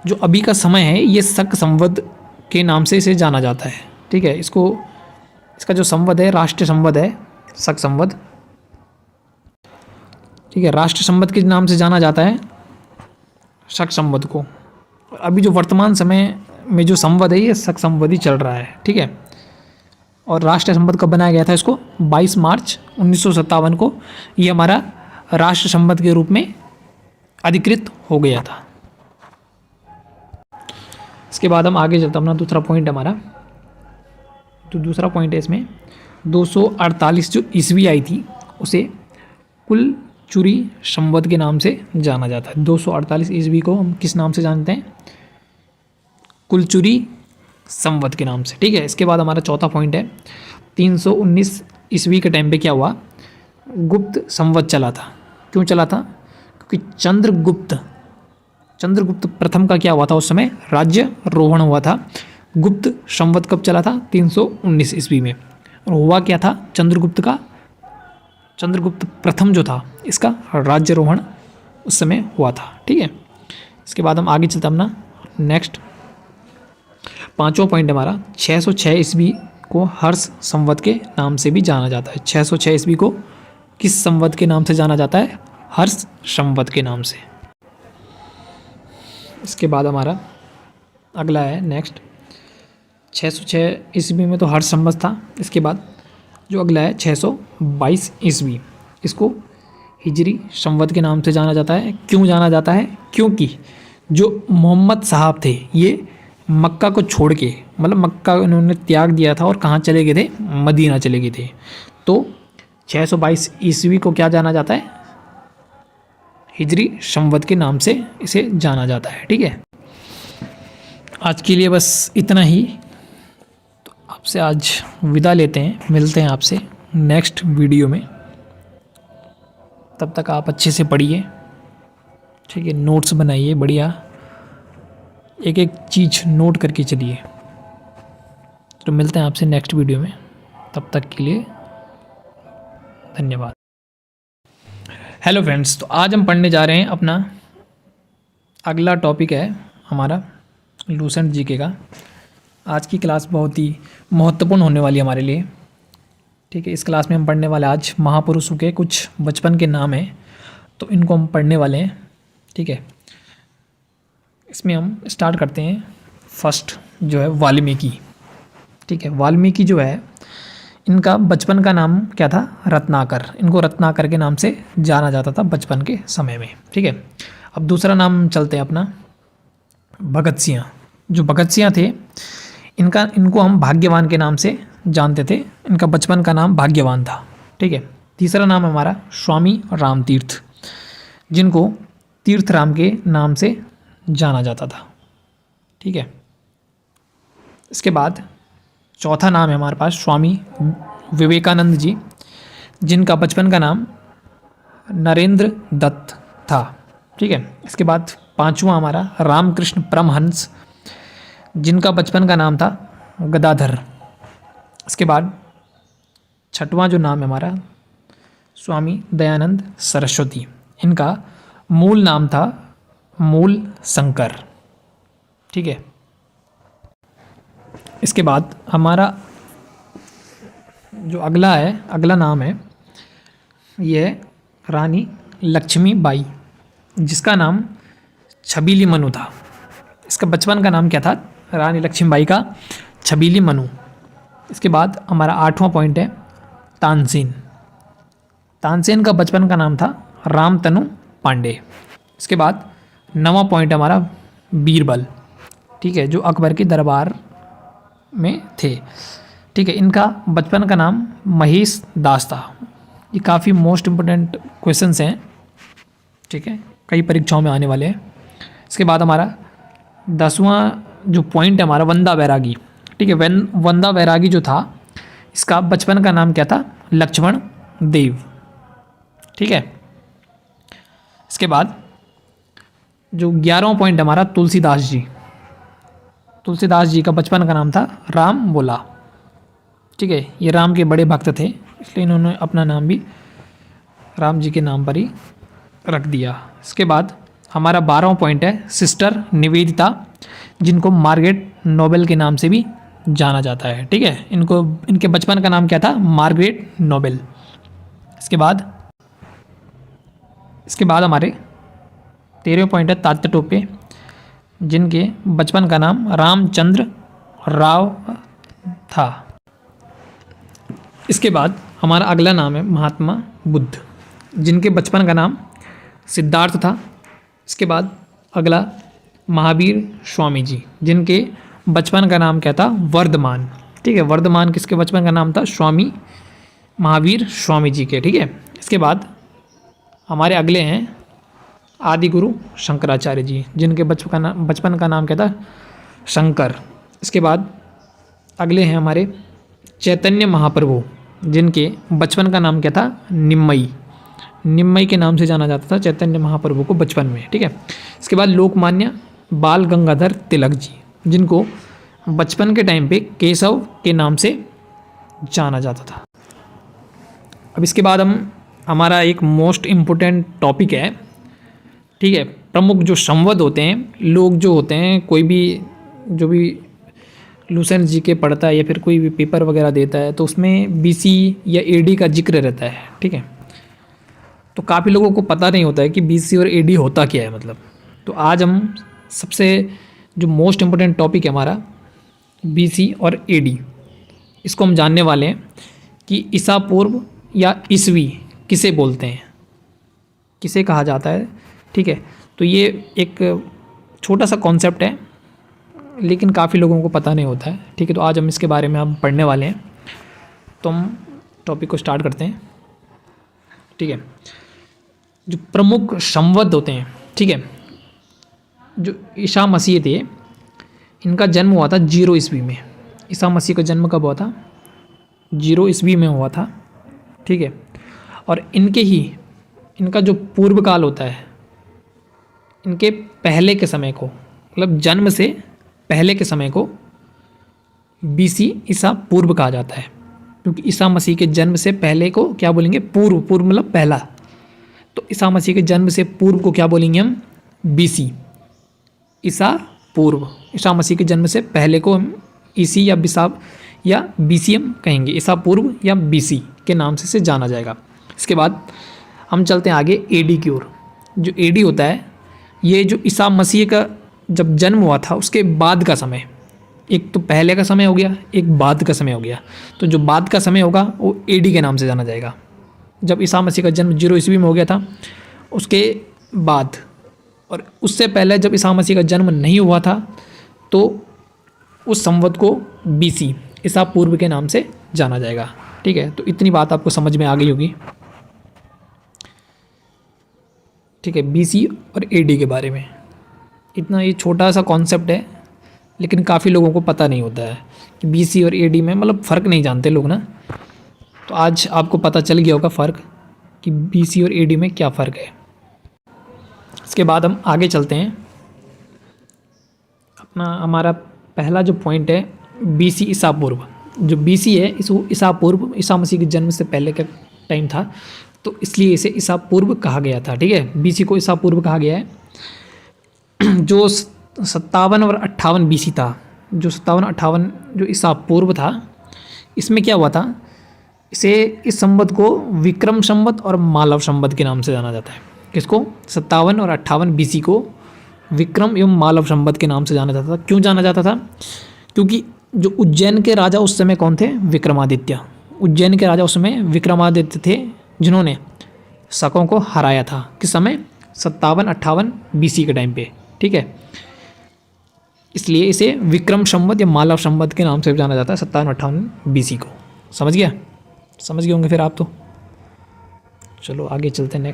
जो अभी का समय है ये शक संवत के नाम से इसे जाना जाता है। ठीक है, इसका जो संवत है राष्ट्रीय संवत है शक संवत। ठीक है, राष्ट्र संवत के नाम से जाना जाता है शक संवत को। अभी जो वर्तमान समय में जो संवत है ये शक संवत ही चल रहा है। ठीक है, और राष्ट्र संवत कब बनाया गया था? इसको 22 मार्च 1957 को ये हमारा राष्ट्र संवत के रूप में अधिकृत हो गया था। इसके बाद हम आगे चलते, अपना दूसरा पॉइंट हमारा, तो दूसरा पॉइंट है इसमें 248 जो ईस्वी आई थी उसे कुल चुरी संवत के नाम से जाना जाता है। 248 ईस्वी को हम किस नाम से जानते हैं? कुलचुरी संवत के नाम से। ठीक है, इसके बाद हमारा चौथा पॉइंट है 319 ईस्वी के टाइम पे क्या हुआ? गुप्त संवत चला था। क्यों चला था? क्योंकि चंद्रगुप्त प्रथम का क्या हुआ था उस समय? राज्यारोहण हुआ था। गुप्त संवत कब चला था? 319 ईस्वी में। और हुआ क्या था? चंद्रगुप्त प्रथम जो था इसका राज्यारोहण उस समय हुआ था। ठीक है, इसके बाद हम आगे चलते अपना नेक्स्ट पांचवा पॉइंट हमारा 606 ईस्वी को हर्ष संवत के नाम से भी जाना जाता है। 606 ईस्वी को किस संवत के नाम से जाना जाता है? हर्ष संवत के नाम से। इसके बाद हमारा अगला है नेक्स्ट 606 ईस्वी में तो हर्ष संवत था। इसके बाद जो अगला है 622 ईस्वी, इसको हिजरी संवत के नाम से जाना जाता है। क्यों जाना जाता है? क्योंकि जो मोहम्मद साहब थे ये मक्का को छोड़ के, मतलब मक्का उन्होंने त्याग दिया था और कहाँ चले गए थे? मदीना चले गए थे। तो 622 ईस्वी को क्या जाना जाता है? हिजरी संवत के नाम से इसे जाना जाता है। ठीक है, आज के लिए बस इतना ही। तो आपसे आज विदा लेते हैं, मिलते हैं आपसे नेक्स्ट वीडियो में। तब तक आप अच्छे से पढ़िए। ठीक है, नोट्स बनाइए बढ़िया, एक एक चीज़ नोट करके चलिए। तो मिलते हैं आपसे नेक्स्ट वीडियो में, तब तक के लिए धन्यवाद। हेलो फ्रेंड्स, तो आज हम पढ़ने जा रहे हैं अपना अगला टॉपिक है हमारा लूसेंट जीके का। आज की क्लास बहुत ही महत्वपूर्ण होने वाली है हमारे लिए। ठीक है, इस क्लास में हम पढ़ने वाले आज महापुरुषों के कुछ बचपन के नाम हैं, तो इनको हम पढ़ने वाले हैं। ठीक है, इसमें हम स्टार्ट करते हैं। फर्स्ट जो है वाल्मीकि। ठीक है, वाल्मीकि जो है इनका बचपन का नाम क्या था? रत्नाकर। इनको रत्नाकर के नाम से जाना जाता था बचपन के समय में। ठीक है, अब दूसरा नाम चलते हैं अपना भगत सिंह। जो भगत सिंह थे इनको हम भाग्यवान के नाम से जानते थे। इनका बचपन का नाम भाग्यवान था। ठीक है, तीसरा नाम हमारा स्वामी रामतीर्थ, जिनको तीर्थ राम के नाम से जाना जाता था। ठीक है। इसके बाद चौथा नाम है हमारे पास स्वामी विवेकानंद जी, जिनका बचपन का नाम नरेंद्र दत्त था। ठीक है। इसके बाद पांचवा हमारा रामकृष्ण परमहंस, जिनका बचपन का नाम था गदाधर। इसके बाद छठवां जो नाम है हमारा स्वामी दयानंद सरस्वती, इनका मूल नाम था मूल शंकर। ठीक है। इसके बाद हमारा जो अगला नाम है ये है रानी लक्ष्मीबाई, जिसका नाम छबीली मनु था। इसका बचपन का नाम क्या था? रानी लक्ष्मीबाई का छबीली मनु। इसके बाद हमारा आठवां पॉइंट है तानसेन। तानसेन का बचपन का नाम था रामतनु पांडे। इसके बाद नवां पॉइंट हमारा बीरबल, ठीक है, जो अकबर के दरबार में थे। ठीक है। इनका बचपन का नाम महेश दास था। ये काफ़ी मोस्ट इम्पोर्टेंट क्वेश्चंस हैं। ठीक है, कई परीक्षाओं में आने वाले हैं। इसके बाद हमारा 10वां जो पॉइंट है हमारा वंदा बैरागी। ठीक है। वंदा बैरागी जो था, इसका बचपन का नाम क्या था? लक्ष्मण देव। ठीक है। इसके बाद जो 11वां पॉइंट हमारा तुलसीदास जी। तुलसीदास जी का बचपन का नाम था राम बोला। ठीक है। ये राम के बड़े भक्त थे, इसलिए इन्होंने अपना नाम भी राम जी के नाम पर ही रख दिया। इसके बाद हमारा 12वां पॉइंट है सिस्टर निवेदिता, जिनको मार्गरेट नोबेल के नाम से भी जाना जाता है। ठीक है। इनके बचपन का नाम क्या था? Margaret Nobel. इसके बाद हमारे 13वें पॉइंट है तात्या टोपे, जिनके बचपन का नाम रामचंद्र राव था। इसके बाद हमारा अगला नाम है महात्मा बुद्ध, जिनके बचपन का नाम सिद्धार्थ था। इसके बाद अगला महावीर स्वामी जी, जिनके बचपन का नाम क्या था? वर्धमान। ठीक है। वर्धमान किसके बचपन का नाम था? स्वामी महावीर स्वामी जी के। ठीक है। इसके बाद हमारे अगले हैं आदि गुरु शंकराचार्य जी, जिनके बचपन का नाम क्या था? शंकर। इसके बाद अगले हैं हमारे चैतन्य महाप्रभु, जिनके बचपन का नाम क्या था? निम्मई। निम्मई के नाम से जाना जाता था चैतन्य महाप्रभु को बचपन में। ठीक है। इसके बाद लोकमान्य बाल गंगाधर तिलक जी, जिनको बचपन के टाइम पे केशव के नाम से जाना जाता था। अब इसके बाद हमारा एक मोस्ट इम्पोर्टेंट टॉपिक है। ठीक है। प्रमुख जो संवद होते हैं, लोग जो होते हैं, कोई भी जो भी लूसेंट जी के पढ़ता है या फिर कोई भी पेपर वगैरह देता है, तो उसमें बीसी या एडी का जिक्र रहता है। ठीक है। तो काफ़ी लोगों को पता नहीं होता है कि बीसी और एडी होता क्या है मतलब। तो आज हम सबसे जो मोस्ट इम्पोर्टेंट टॉपिक है हमारा बीसी और एडी, इसको हम जानने वाले हैं कि ईसा पूर्व या ईसवी किसे बोलते हैं, किसे कहा जाता है। ठीक है। तो ये एक छोटा सा कॉन्सेप्ट है, लेकिन काफ़ी लोगों को पता नहीं होता है। ठीक है। तो आज हम इसके बारे में हम पढ़ने वाले हैं, तो हम टॉपिक को स्टार्ट करते हैं। ठीक है। जो प्रमुख संवद होते हैं, ठीक है, जो ईसा मसीह थे, इनका जन्म हुआ था 0 ईस्वी में। ईसा मसीह का जन्म कब हुआ था? 0 ईस्वी में हुआ था। ठीक है। और इनका जो पूर्व काल होता है, इनके पहले के समय को, मतलब जन्म से पहले के समय को बीसी ईसा पूर्व कहा जाता है, क्योंकि ईसा मसीह के जन्म से पहले को क्या बोलेंगे? पूर्व मतलब पहला। तो ईसा मसीह के जन्म से पूर्व को क्या बोलेंगे हम? बीसी, ईसा पूर्व। ईसा मसीह के जन्म से पहले को हम ईसी या बिसाब या बीसीएम कहेंगे, ईसा पूर्व या बीसी के नाम से जाना जाएगा। इसके बाद हम चलते हैं आगे एडी की ओर। जो एडी होता है, ये जो ईसा मसीह का जब जन्म हुआ था उसके बाद का समय, एक तो पहले का समय हो गया, एक बाद का समय हो गया। तो जो बाद का समय होगा वो एडी के नाम से जाना जाएगा। जब ईसा मसीह का जन्म 0 ईस्वी में हो गया था, उसके बाद और उससे पहले जब ईसा मसीह का जन्म नहीं हुआ था, तो उस संवत को बीसी ईसा पूर्व के नाम से जाना जाएगा। ठीक है। तो इतनी बात आपको समझ में आ गई होगी। ठीक है। बीसी और एडी के बारे में इतना, ये छोटा सा कॉन्सेप्ट है, लेकिन काफ़ी लोगों को पता नहीं होता है कि BC और AD में मतलब फ़र्क नहीं जानते लोग ना। तो आज आपको पता चल गया होगा फ़र्क कि BC और AD में क्या फ़र्क है। इसके बाद हम आगे चलते हैं। अपना हमारा पहला जो पॉइंट है BC ईसा पूर्व। जो BC है इसको ईसा पूर्व, ईसा मसीह के जन्म से पहले का टाइम था, तो इसलिए इसे ईसा पूर्व कहा गया था। ठीक है, BC को ईसा पूर्व कहा गया है। जो 57 और 58 BC था, जो 57-58 जो ईसा पूर्व था, इसमें क्या हुआ था, इसे इस संवत को विक्रम संवत और मालव संवत के नाम से जाना जाता है। किसको? 57 और 58 BC को विक्रम एवं मालव संवत के नाम से जाना जाता था। क्यों जाना जाता था? क्योंकि जो उज्जैन के राजा उस समय कौन थे? विक्रमादित्य। उज्जैन के राजा उस समय विक्रमादित्य थे, जिन्होंने शकों को हराया था। किस समय? 57-58 BC के टाइम पे। ठीक है, इसलिए इसे विक्रम संवत या मालव संवत के नाम से जाना जाता है 57-58 BC को। समझ गया? समझ गए होंगे फिर आप तो। चलो आगे चलते हैं।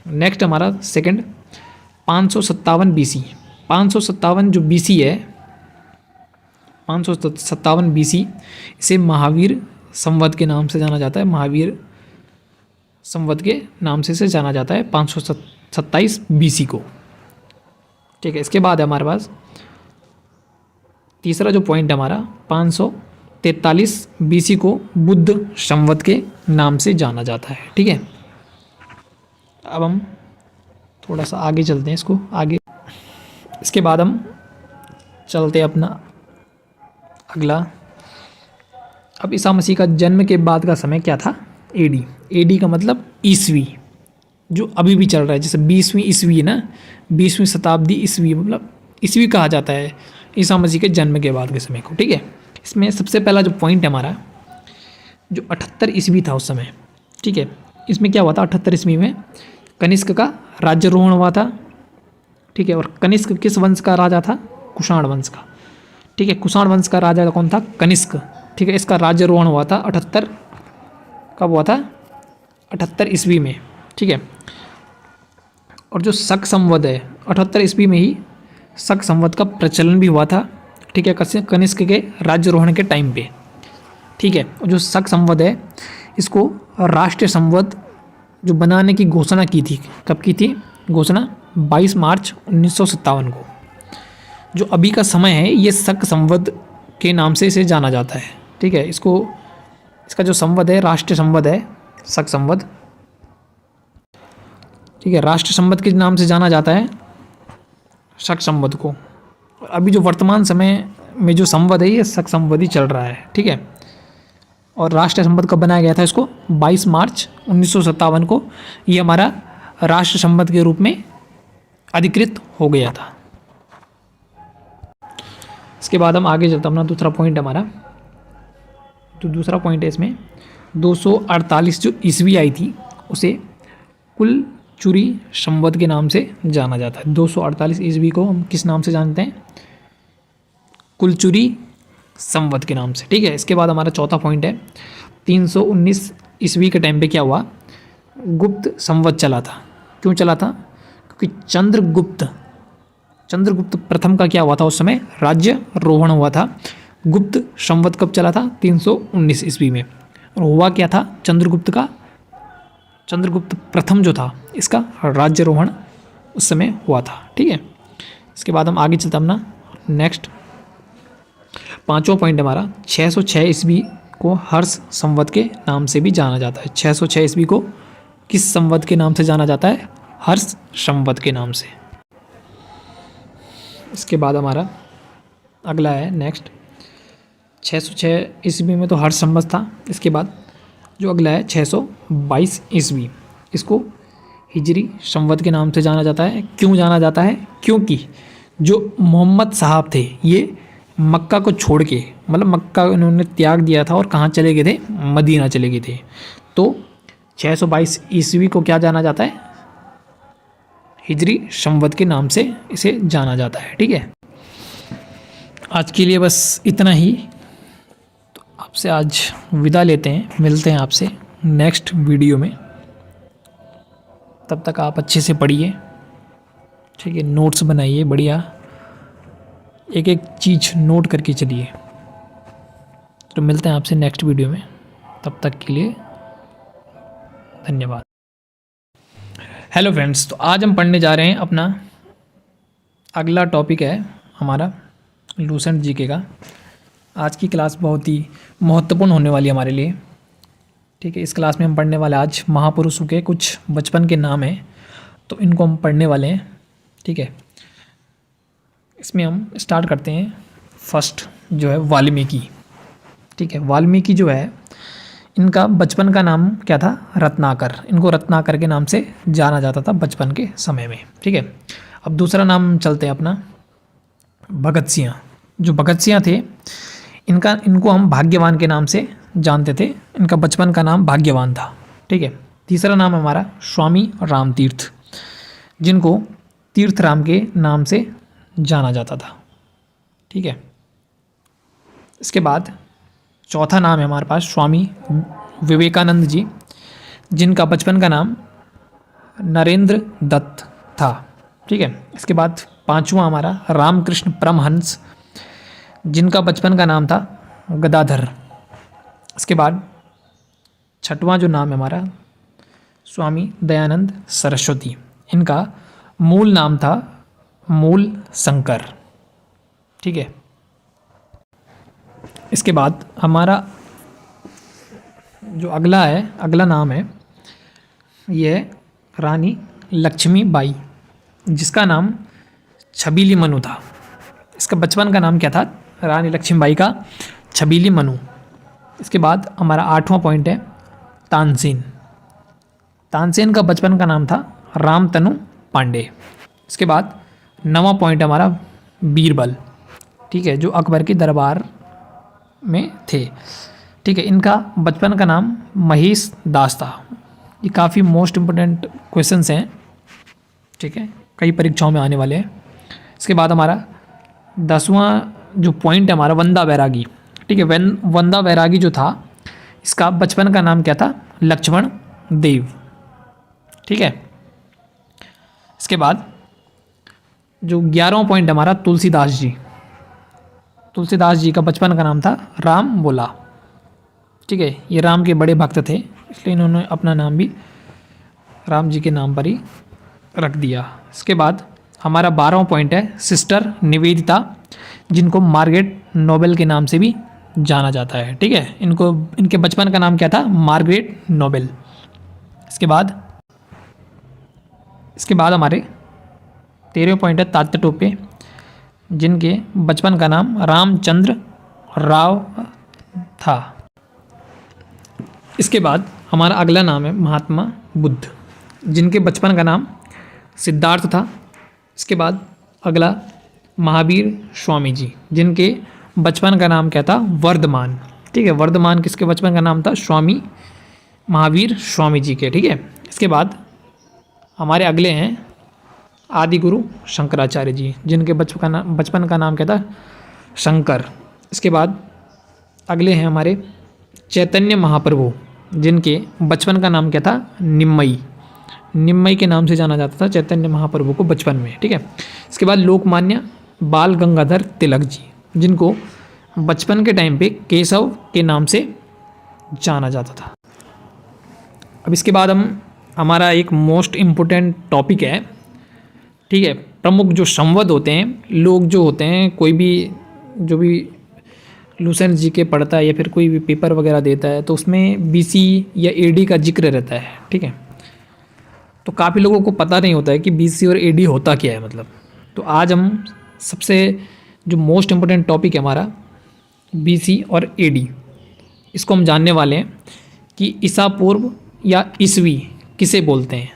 नेक्स्ट हमारा सेकंड 557 BC। 557 जो BC है, 557 BC, इसे महावीर संवत के नाम से जाना जाता है। महावीर संवत के नाम से इसे जाना जाता है 527 BC को। ठीक है, इसके बाद है हमारे पास तीसरा जो पॉइंट है हमारा 543 BC को बुद्ध संवत के नाम से जाना जाता है। ठीक है, अब हम थोड़ा सा आगे चलते हैं इसको आगे। इसके बाद हम चलते हैं अपना अगला। अब ईसा मसीह का जन्म के बाद का समय क्या था? AD। AD का मतलब ईसवी, जो अभी भी चल रहा है। जैसे 20वीं ईस्वी है ना, 20वीं शताब्दी ईस्वी, मतलब ईस्वी कहा जाता है ईसा मसीह के जन्म के बाद के समय को। ठीक है, इसमें सबसे पहला जो पॉइंट है हमारा, जो 78 ईस्वी था उस समय। ठीक है, इसमें क्या हुआ था? 78 ईस्वी में कनिष्क का राज्यारोहण हुआ था। ठीक है, और कनिष्क किस वंश का राजा था? कुषाण वंश का। ठीक है, कुषाण वंश का राजा कौन था? कनिष्क। ठीक है, इसका राज्यारोहण हुआ था 78, कब हुआ था? 78 ईस्वी में। ठीक है, और जो शक संवत है 78 ईस्वी में ही शक संवत का प्रचलन भी हुआ था। ठीक है, कनिष्क के राज्यारोहण के टाइम पे। ठीक है, और जो शक संवत है इसको राष्ट्रीय संवत जो बनाने की घोषणा की थी, कब की थी घोषणा? 22 मार्च 1957 को। जो अभी का समय है ये शक संवत के नाम से इसे जाना जाता है। ठीक है, इसका जो संवत है राष्ट्रीय संवत है, शक संवत। ठीक है, राष्ट्र संवत के नाम से जाना जाता है शक संवत को। अभी जो वर्तमान समय में जो संवत है ये शक संवत ही चल रहा है। ठीक है, और राष्ट्र संवत कब बनाया गया था? इसको 22 मार्च 1957 को ये हमारा राष्ट्र संवत के रूप में अधिकृत हो गया था। इसके बाद हम आगे चलते हैं। अपना दूसरा पॉइंट हमारा, तो दूसरा पॉइंट है इसमें 248 जो ईस्वी आई थी उसे कुल चुरी संवत के नाम से जाना जाता है। 248 ईस्वी को हम किस नाम से जानते हैं? कुलचुरी संवत के नाम से। ठीक है, इसके बाद हमारा चौथा पॉइंट है 319 ईस्वी के टाइम पे क्या हुआ? गुप्त संवत चला था। क्यों चला था? क्योंकि चंद्रगुप्त प्रथम का क्या हुआ था? उस समय राज्यारोहण हुआ था। गुप्त संवत कब चला था? 319 ईस्वी में। और हुआ क्या था? चंद्रगुप्त प्रथम जो था इसका राज्यारोहण उस समय हुआ था। ठीक है, इसके बाद हम आगे चलते हैं अपना नेक्स्ट पांचवा पॉइंट हमारा 606 ईस्वी को हर्ष संवत के नाम से भी जाना जाता है। 606 ईस्वी को किस संवत के नाम से जाना जाता है? हर्ष संवत के नाम से। इसके बाद हमारा अगला है नेक्स्ट 606 ईस्वी में तो हर्ष संवत था। इसके बाद जो अगला है 622 ईस्वी, इसको हिजरी संवत के नाम से जाना जाता है। क्यों जाना जाता है? क्योंकि जो मोहम्मद साहब थे ये मक्का को छोड़ के, मतलब मक्का उन्होंने त्याग दिया था और कहाँ चले गए थे? मदीना चले गए थे। तो 622 ईस्वी को क्या जाना जाता है? हिजरी संवत के नाम से इसे जाना जाता है। ठीक है, आज के लिए बस इतना ही। तो आपसे आज विदा लेते हैं, मिलते हैं आपसे नेक्स्ट वीडियो में। तब तक आप अच्छे से पढ़िए। ठीक है, नोट्स बनाइए बढ़िया, एक एक चीज़ नोट करके चलिए। तो मिलते हैं आपसे नेक्स्ट वीडियो में, तब तक के लिए धन्यवाद। हेलो फ्रेंड्स, तो आज हम पढ़ने जा रहे हैं अपना अगला टॉपिक है हमारा लूसेंट जीके का। आज की क्लास बहुत ही महत्वपूर्ण होने वाली है हमारे लिए। ठीक है, इस क्लास में हम पढ़ने वाले आज महापुरुषों के कुछ बचपन के नाम हैं, तो इनको हम पढ़ने वाले हैं। ठीक है, इसमें हम स्टार्ट करते हैं। फर्स्ट जो है वाल्मीकि। ठीक है, वाल्मीकि जो है इनका बचपन का नाम क्या था? रत्नाकर। इनको रत्नाकर के नाम से जाना जाता था बचपन के समय में। ठीक है, अब दूसरा नाम चलते हैं अपना भगत सिंह। जो भगत सिंह थे इनको हम भाग्यवान के नाम से जानते थे। इनका बचपन का नाम भाग्यवान था। ठीक है, तीसरा नाम हमारा स्वामी रामतीर्थ, जिनको तीर्थ राम के नाम से जाना जाता था। ठीक है, इसके बाद चौथा नाम है हमारे पास स्वामी विवेकानंद जी, जिनका बचपन का नाम नरेंद्र दत्त था। ठीक है, इसके बाद पांचवा हमारा रामकृष्ण परमहंस, जिनका बचपन का नाम था गदाधर। इसके बाद छठवां जो नाम है हमारा स्वामी दयानंद सरस्वती, इनका मूल नाम था मूल शंकर। ठीक है, इसके बाद हमारा जो अगला नाम है ये है रानी लक्ष्मीबाई, जिसका नाम छबीली मनु था। इसका बचपन का नाम क्या था? रानी लक्ष्मीबाई का छबीली मनु। इसके बाद हमारा आठवां पॉइंट है तानसेन। तानसेन का बचपन का नाम था रामतनु पांडे। इसके बाद नवां पॉइंट हमारा बीरबल। ठीक है, जो अकबर के दरबार में थे। ठीक है, इनका बचपन का नाम महेश दास था। ये काफ़ी मोस्ट इम्पोर्टेंट क्वेश्चंस हैं। ठीक है, कई परीक्षाओं में आने वाले हैं। इसके बाद हमारा 10वां जो पॉइंट है हमारा वंदा बैरागी। ठीक है, वंदा बैरागी जो था इसका बचपन का नाम क्या था? लक्ष्मण देव। ठीक है, इसके बाद जो 11वां पॉइंट हमारा तुलसीदास जी। तुलसीदास जी का बचपन का नाम था राम बोला। ठीक है, ये राम के बड़े भक्त थे, इसलिए इन्होंने अपना नाम भी राम जी के नाम पर ही रख दिया। इसके बाद हमारा 12वां पॉइंट है सिस्टर निवेदिता, जिनको मार्गरेट नोबेल के नाम से भी जाना जाता है। ठीक है, इनके बचपन का नाम क्या था? Margaret Nobel. इसके बाद हमारे 13वें पॉइंट है तात्या टोपे, जिनके बचपन का नाम रामचंद्र राव था। इसके बाद हमारा अगला नाम है महात्मा बुद्ध, जिनके बचपन का नाम सिद्धार्थ था। इसके बाद अगला महावीर स्वामी जी, जिनके बचपन का नाम क्या था? वर्धमान। ठीक है, वर्धमान किसके बचपन का नाम था? स्वामी महावीर स्वामी जी के। ठीक है, इसके बाद हमारे अगले हैं आदि गुरु शंकराचार्य जी, जिनके बचपन का नाम क्या था? शंकर। इसके बाद अगले हैं हमारे चैतन्य महाप्रभु, जिनके बचपन का नाम क्या था? निम्मई। निम्मई के नाम से जाना जाता था चैतन्य महाप्रभु को बचपन में। ठीक है, इसके बाद लोकमान्य बाल गंगाधर तिलक जी, जिनको बचपन के टाइम पे केशव के नाम से जाना जाता था। अब इसके बाद हमारा एक मोस्ट इम्पोर्टेंट टॉपिक है। ठीक है, प्रमुख जो संवद होते हैं, लोग जो होते हैं, कोई भी जो भी लूसेंट जीके पढ़ता है या फिर कोई भी पेपर वगैरह देता है, तो उसमें बीसी या एडी का जिक्र रहता है। ठीक है, तो काफ़ी लोगों को पता नहीं होता है कि बीसी और एडी होता क्या है मतलब। तो आज हम सबसे जो मोस्ट इम्पोर्टेंट टॉपिक है हमारा बीसी और एडी, इसको हम जानने वाले हैं कि ईसा पूर्व या ईसवी किसे बोलते हैं,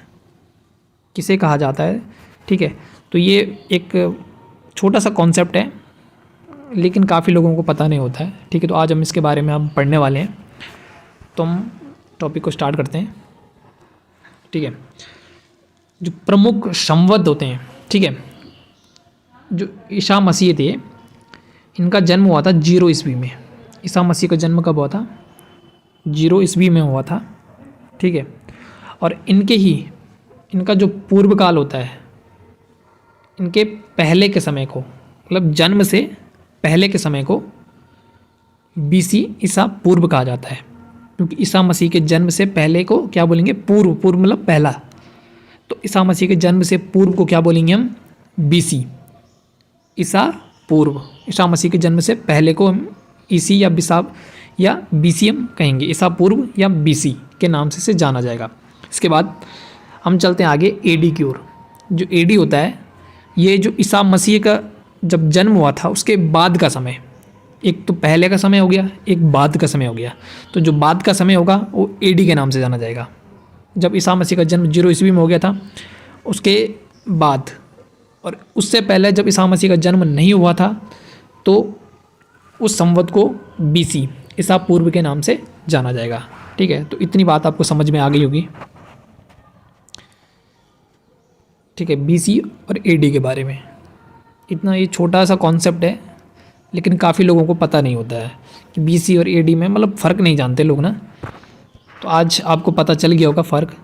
किसे कहा जाता है। ठीक है, तो ये एक छोटा सा कॉन्सेप्ट है, लेकिन काफ़ी लोगों को पता नहीं होता है। ठीक है, तो आज हम इसके बारे में हम पढ़ने वाले हैं। तो हम टॉपिक को स्टार्ट करते हैं। ठीक है, जो प्रमुख संवद होते हैं, ठीक है, जो ईसा मसीह थे, इनका जन्म हुआ था 0 ईस्वी में। ईसा मसीह का जन्म कब हुआ था? 0 ईस्वी में हुआ था। ठीक है, और इनका जो पूर्व काल होता है, इनके पहले के समय को मतलब जन्म से पहले के समय को BC ईसा पूर्व कहा जाता है, क्योंकि ईसा मसीह के जन्म से पहले को क्या बोलेंगे? पूर्व। पूर्व मतलब पहला। तो ईसा मसीह के जन्म से पूर्व को क्या बोलेंगे हम? BC, ईसा पूर्व। ईसा मसीह के जन्म से पहले को हम ईसी या बिसाब या BC हम कहेंगे, ईसा पूर्व या BC के नाम से इसे जाना जाएगा। इसके बाद हम चलते हैं आगे AD की ओर। जो AD होता है, ये जो ईसा मसीह का जब जन्म हुआ था उसके बाद का समय, एक तो पहले का समय हो गया, एक बाद का समय हो गया। तो जो बाद का समय होगा वो AD के नाम से जाना जाएगा। जब ईसा मसीह का जन्म 0 ईस्वी में हो गया था, उसके बाद और उससे पहले जब ईसा मसीह का जन्म नहीं हुआ था, तो उस संवत को BC, ईसा पूर्व के नाम से जाना जाएगा। ठीक है, तो इतनी बात आपको समझ में आ गई होगी। ठीक है, BC और AD के बारे में इतना, ये छोटा सा कॉन्सेप्ट है, लेकिन काफ़ी लोगों को पता नहीं होता है कि BC और AD में मतलब फ़र्क नहीं जानते लोग ना। तो आज आपको पता चल गया होगा फ़र्क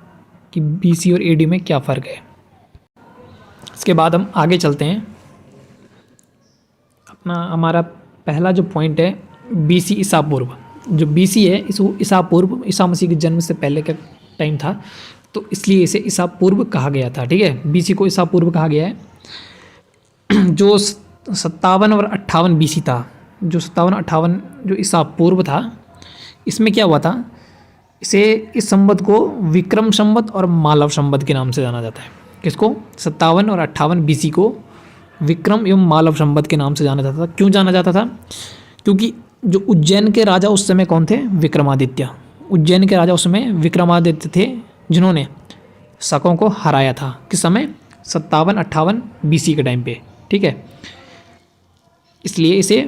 कि BC और AD में क्या फ़र्क है। इसके बाद हम आगे चलते हैं। हमारा पहला जो पॉइंट है BC ईसा पूर्व। जो BC है इसको ईसा पूर्व, ईसा मसीह के जन्म से पहले का टाइम था, तो इसलिए इसे ईसा पूर्व कहा गया था। ठीक है, BC को ईसा पूर्व कहा गया है। जो 57 और 58 BC था, जो 57-58 जो ईसा पूर्व था, इसमें क्या हुआ था? इस संवत को विक्रम संवत और मालव संवत के नाम से जाना जाता है। किसको? 57 और 58 BC को विक्रम एवं मालव संवत के नाम से जाना जाता था। क्यों जाना जाता था? क्योंकि जो उज्जैन के राजा उस समय कौन थे? विक्रमादित्य। उज्जैन के राजा उस समय विक्रमादित्य थे, जिन्होंने शकों को हराया था। किस समय? 57-58 BC के टाइम पे। ठीक है, इसलिए इसे